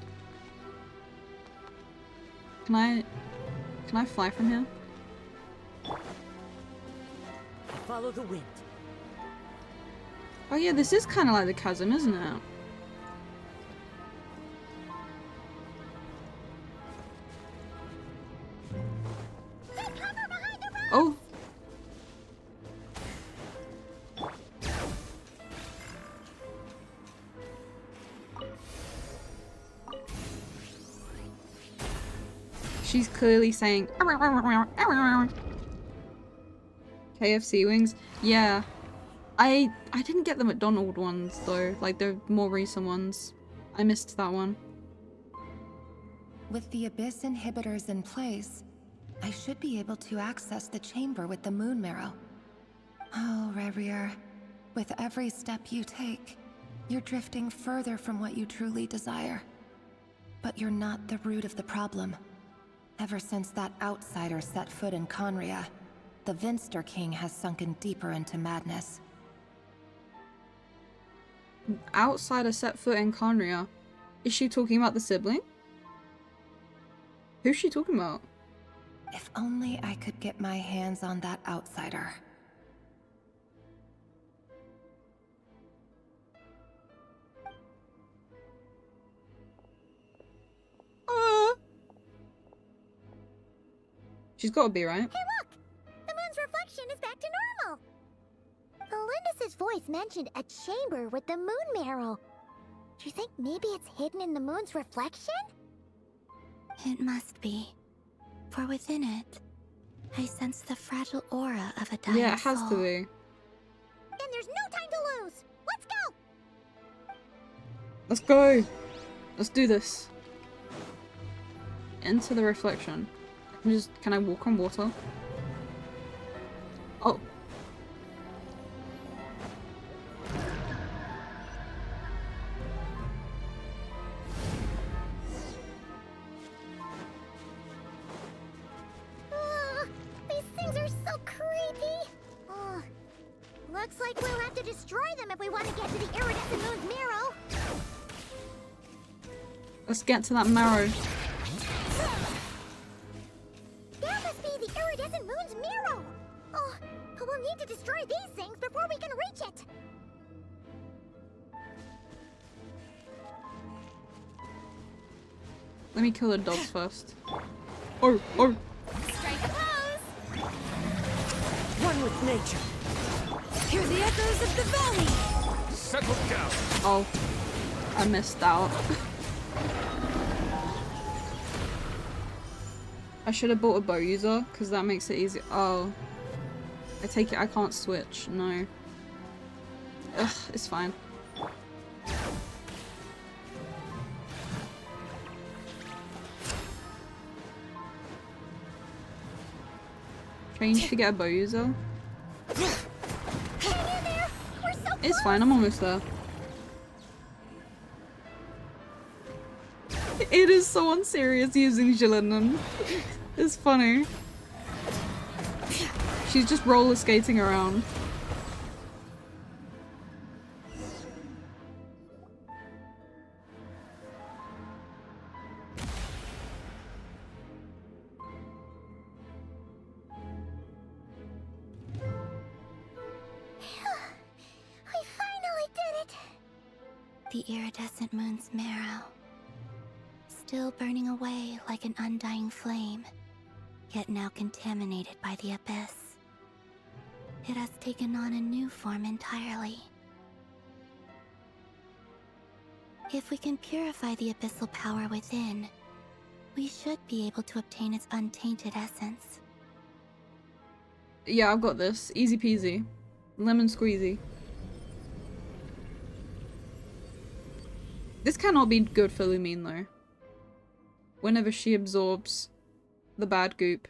Can I fly from here? Follow the wind. Oh yeah, this is kind of like the chasm, isn't it? Oh. She's clearly saying KFC wings. Yeah. I didn't get the McDonald's ones though, like the more recent ones. I missed that one. With the Abyss inhibitors in place, I should be able to access the chamber with the moon marrow. Oh, Rarier, with every step you take, you're drifting further from what you truly desire. But you're not the root of the problem. Ever since that outsider set foot in Conria, the Vinster King has sunken deeper into madness. Outsider set foot in Conria. Is she talking about the sibling? Who's she talking about? If only I could get my hands on that outsider. She's got to be, right? Hey look! The moon's reflection is back to normal! Elendis' voice mentioned a chamber with the moon marrow. Do you think maybe it's hidden in the moon's reflection? It must be. For within it, I sense the fragile aura of a dying Yeah, it has soul. to be. Then there's no time to lose! Let's go! Let's go! Let's do this. Into the reflection. Can I walk on water? Oh. These things are so creepy! Oh, looks like we'll have to destroy them if we want to get to the iridescent moon's marrow! Let's get to that marrow. There must be the iridescent moon's marrow! Oh, but we'll need to destroy these things before we can reach it! Let me kill the dogs first. Oh, oh. Strike a pose! One with nature. Hear the echoes of the valley! Settle down! Oh. I missed out. I should have bought a bow user, because that makes it easy. Oh. I take it I can't switch. No. Ugh, it's fine. Change to get a bow user. Hang in there! We're It's fine, I'm almost there. It is so unserious using Jillinan. It's funny. She's just roller skating around. We finally did it! The iridescent moon's marrow. Still burning away like an undying flame, yet now contaminated by the abyss. It has taken on a new form entirely. If we can purify the abyssal power within, we should be able to obtain its untainted essence. Yeah, I've got this. Easy peasy. Lemon squeezy. This cannot be good for Lumine though. Whenever she absorbs the bad goop.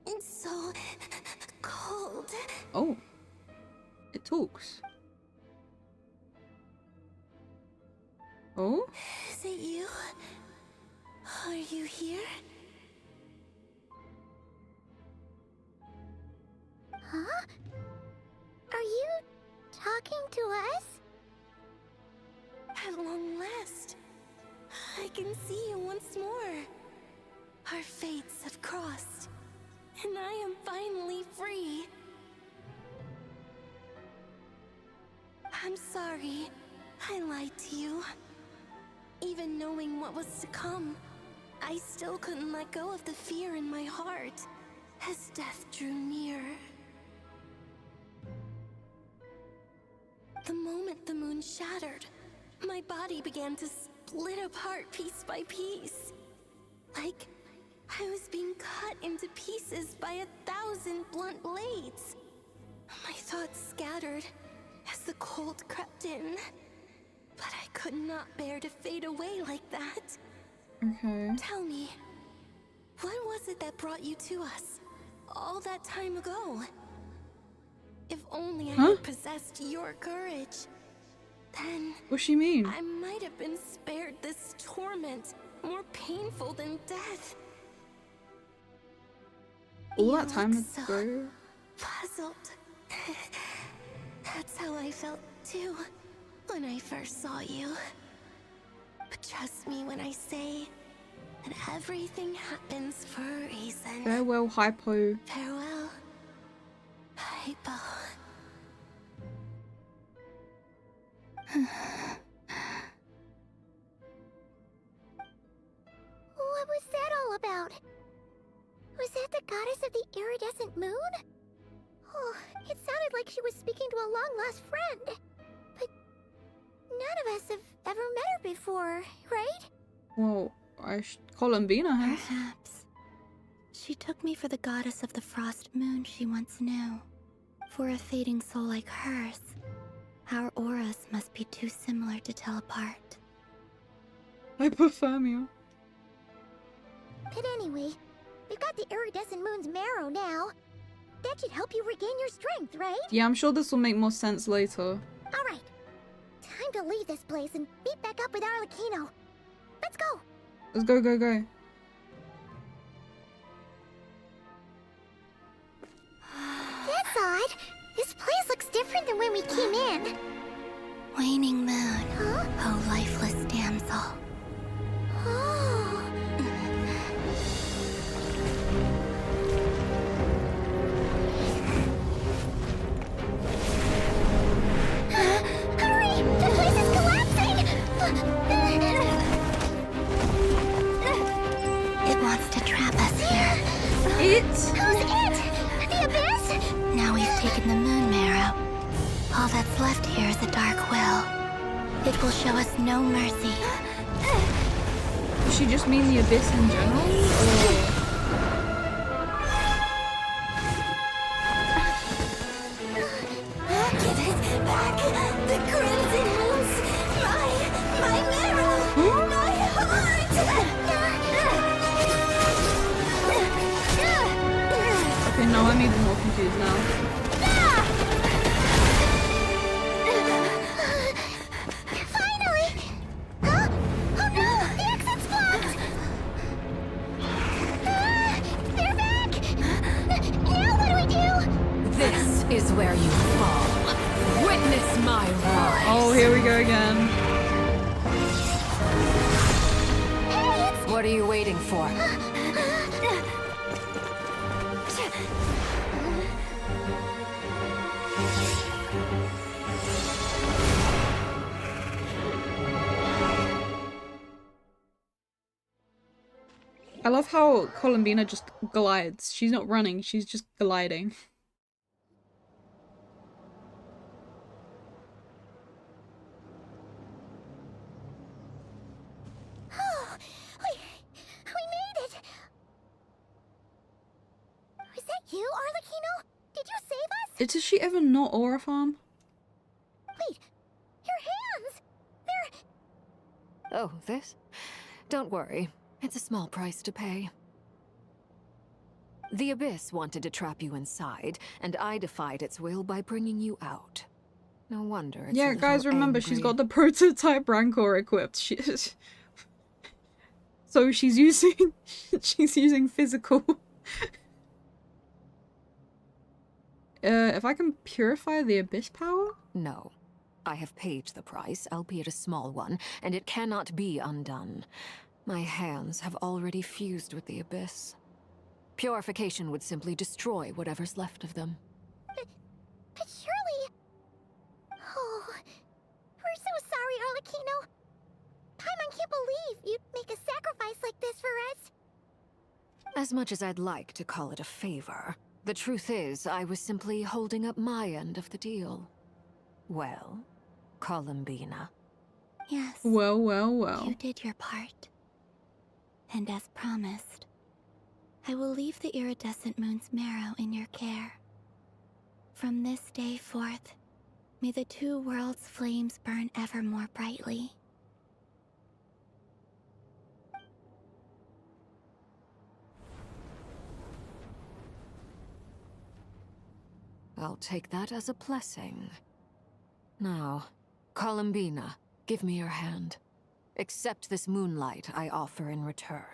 It's so cold. Oh. It talks. Oh? Is it you? Are you here? Huh? Are you talking to us? At long last, I can see you once more. Our fates have crossed, and I am finally free. I'm sorry, I lied to you. Even knowing what was to come, I still couldn't let go of the fear in my heart as death drew near. The moment the moon shattered, my body began to split apart piece by piece. Like I was being cut into pieces by 1,000 blunt blades. My thoughts scattered as the cold crept in. But I could not bear to fade away like that. Okay. Tell me, what was it that brought you to us all that time ago? If only I had possessed your courage, then What's she mean? I might have been spared this torment more painful than death. All that time ago? Puzzled. That's how I felt too when I first saw you. But trust me when I say that everything happens for a reason. Farewell, Hypo. Farewell, Hypo. What was that all about? Was that the goddess of the iridescent moon? Oh, it sounded like she was speaking to a long-lost friend. But none of us have ever met her before, right? Well, Columbina has. Perhaps. She took me for the goddess of the frost moon she once knew. For a fading soul like hers, our auras must be too similar to tell apart. Hypothermia. But anyway, we've got the iridescent moon's marrow now. That should help you regain your strength, right? Yeah, I'm sure this will make more sense later. Alright. Time to leave this place and meet back up with Arlecchino. Let's go! Let's go, go, go. That's odd. This place looks different than when we came in. Waning moon. Huh? Oh, lifeless damsel. Oh. Hurry! The place is collapsing! It wants to trap us here. Who's it? The abyss? Now we've taken the moon marrow. All that's left here is a dark will. It will show us no mercy. Does she just mean the abyss in general? Or... Give it back! The crimson moons! My marrow! My heart! Okay, no, I'm even more confused now. where you fall. Witness my rise. Oh, here we go again. What are you waiting for? I love how Columbina just glides. She's not running, she's just gliding. Oh, we made it! Was that you, Arlecchino? Did you save us? Does she ever not aura farm? Wait, your hands! They're... Oh, this? Don't worry. It's a small price to pay. The Abyss wanted to trap you inside, and I defied its will by bringing you out. No wonder it's Yeah, a guys, little remember, angry. she's got the prototype Rancor equipped. So she's using... she's using physical... if I can purify the Abyss power? No. I have paid the price, albeit a small one, and it cannot be undone. My hands have already fused with the Abyss. Purification would simply destroy whatever's left of them. But surely... Oh, we're so sorry, Arlecchino. Paimon can't believe you'd make a sacrifice like this for us. As much as I'd like to call it a favor, the truth is I was simply holding up my end of the deal. Well, Columbina. Yes. Well, well, well. You did your part. And as promised, I will leave the iridescent moon's marrow in your care. From this day forth, may the two worlds' flames burn ever more brightly. I'll take that as a blessing. Now, Columbina, give me your hand. Accept this moonlight I offer in return.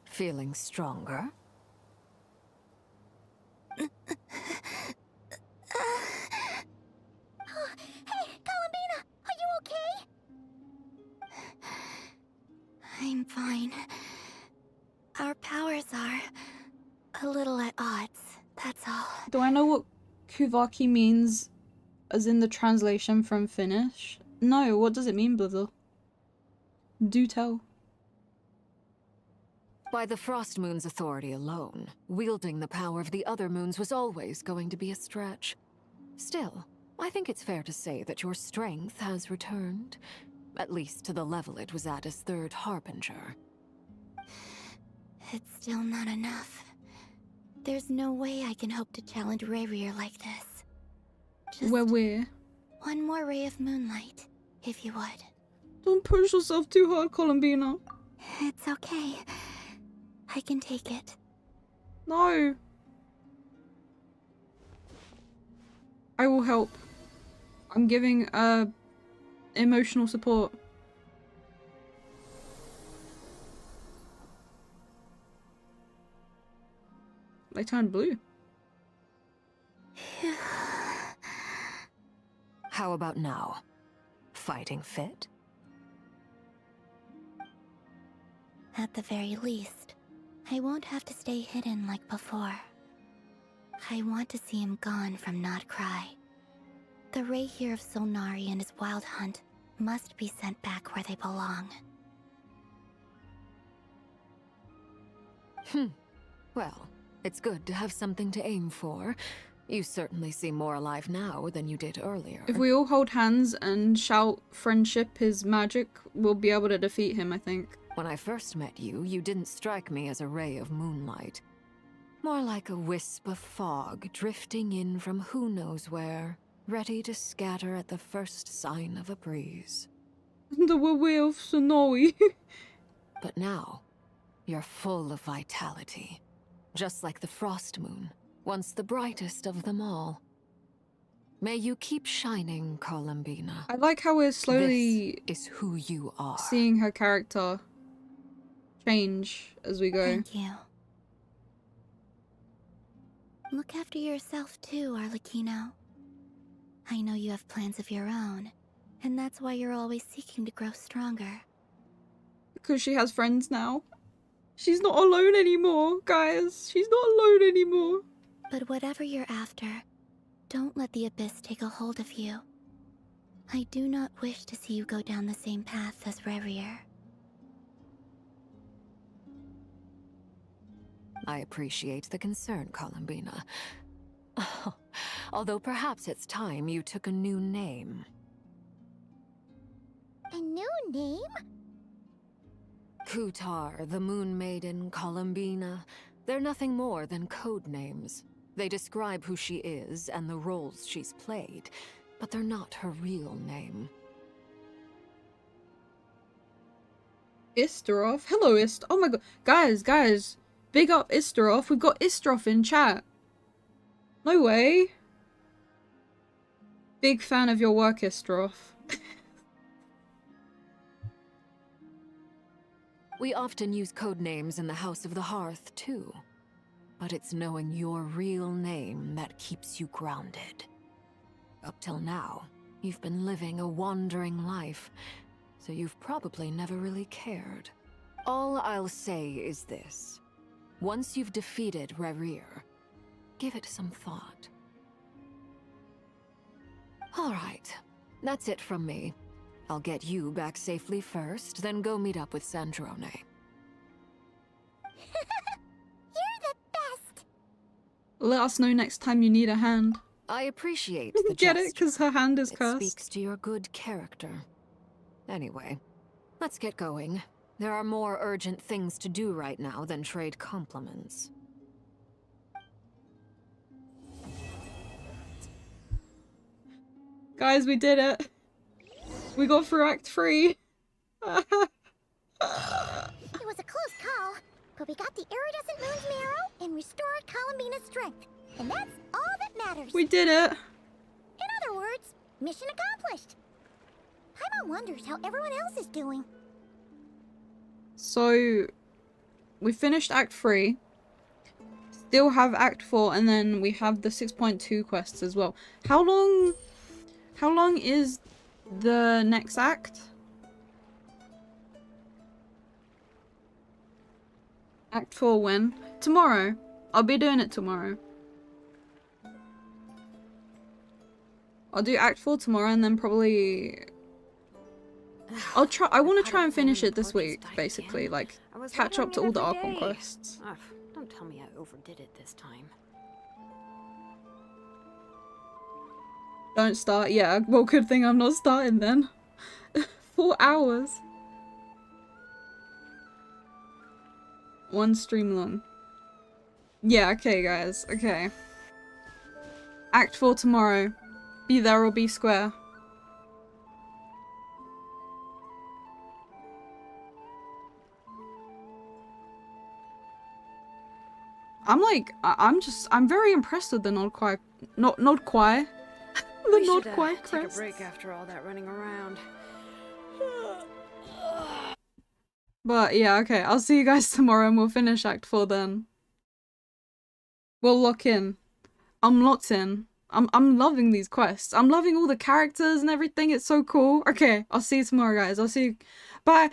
Feeling stronger? Hey, Columbina, are you okay? I'm fine. Our powers are a little at odds, that's all. Do I know what Kuvaki means as in the translation from Finnish? No, what does it mean, Blizzle? Do tell. By the Frost Moon's authority alone, wielding the power of the other moons was always going to be a stretch. Still, I think it's fair to say that your strength has returned, at least to the level it was at as Third Harbinger. It's still not enough. There's no way I can hope to challenge Rayrir like this. Just Where? one more ray of moonlight, if you would. Don't push yourself too hard, Columbina. It's okay. I can take it. No. I will help. I'm giving emotional support. They turned blue. How about now? Fighting fit? At the very least, I won't have to stay hidden like before. I want to see him gone from Nod-krai. The Rayhir of Solnari and his wild hunt must be sent back where they belong. Well, it's good to have something to aim for. You certainly seem more alive now than you did earlier. If we all hold hands and shout friendship is magic, we'll be able to defeat him, I think. When I first met you, you didn't strike me as a ray of moonlight. More like a wisp of fog drifting in from who knows where, ready to scatter at the first sign of a breeze. The way of Sonoe. But now, you're full of vitality. just like the Frost Moon, once the brightest of them all. May you keep shining, Columbina. I like how we're slowly This is who you are. seeing her character change as we go. Thank you. Look after yourself too, Arlecchino. I know you have plans of your own, and that's why you're always seeking to grow stronger. Because she has friends now. She's not alone anymore, guys. She's not alone anymore. But whatever you're after, don't let the Abyss take a hold of you. I do not wish to see you go down the same path as Rerir. I appreciate the concern, Columbina. Although perhaps it's time you took a new name. A new name? Kutar, the Moon Maiden, Columbina. They're nothing more than code names. They describe who she is and the roles she's played, but they're not her real name. Istaroth? Hello, Oh my god. Guys. Big up Istaroth. We've got Istaroth in chat. No way. Big fan of your work, Istaroth. We often use code names in the House of the Hearth, too. But it's knowing your real name that keeps you grounded. Up till now, you've been living a wandering life, so you've probably never really cared. All I'll say is this. Once you've defeated Rerir, give it some thought. All right, that's it from me. I'll get you back safely first, then go meet up with Sandrone. You're the best! Let us know next time you need a hand. I appreciate the Get gesture. it? Because her hand is It cursed. speaks to your good character. Anyway, let's get going. There are more urgent things to do right now than trade compliments. Guys, we did it. We got through Act 3. It was a close call, but we got the iridescent moon's marrow and restored Columbina's strength. And that's all that matters. We did it. In other words, mission accomplished. Paimon wonders how everyone else is doing. So, we finished Act 3. Still have Act 4, and then we have the 6.2 quests as well. How long is the next act? Act 4 when? Tomorrow. I'll be doing it tomorrow. I'll do Act 4 tomorrow and then probably... I want to try and finish it this week, basically. Like, catch up to all the Archon quests. Ugh, don't tell me I overdid it this time. Don't start. Yeah, well, good thing I'm not starting then. 4 hours. 1 stream long. Yeah, okay, guys. Okay. Act 4 tomorrow. Be there or be square. I'm very impressed with the Nod-krai. Nod-krai. The Nod-krai Take a crest. break after all that running around. But yeah, okay. I'll see you guys tomorrow and we'll finish Act 4 then. We'll lock in. I'm locked in. I'm loving these quests. I'm loving all the characters and everything. It's so cool. Okay, I'll see you tomorrow, guys. I'll see you. Bye.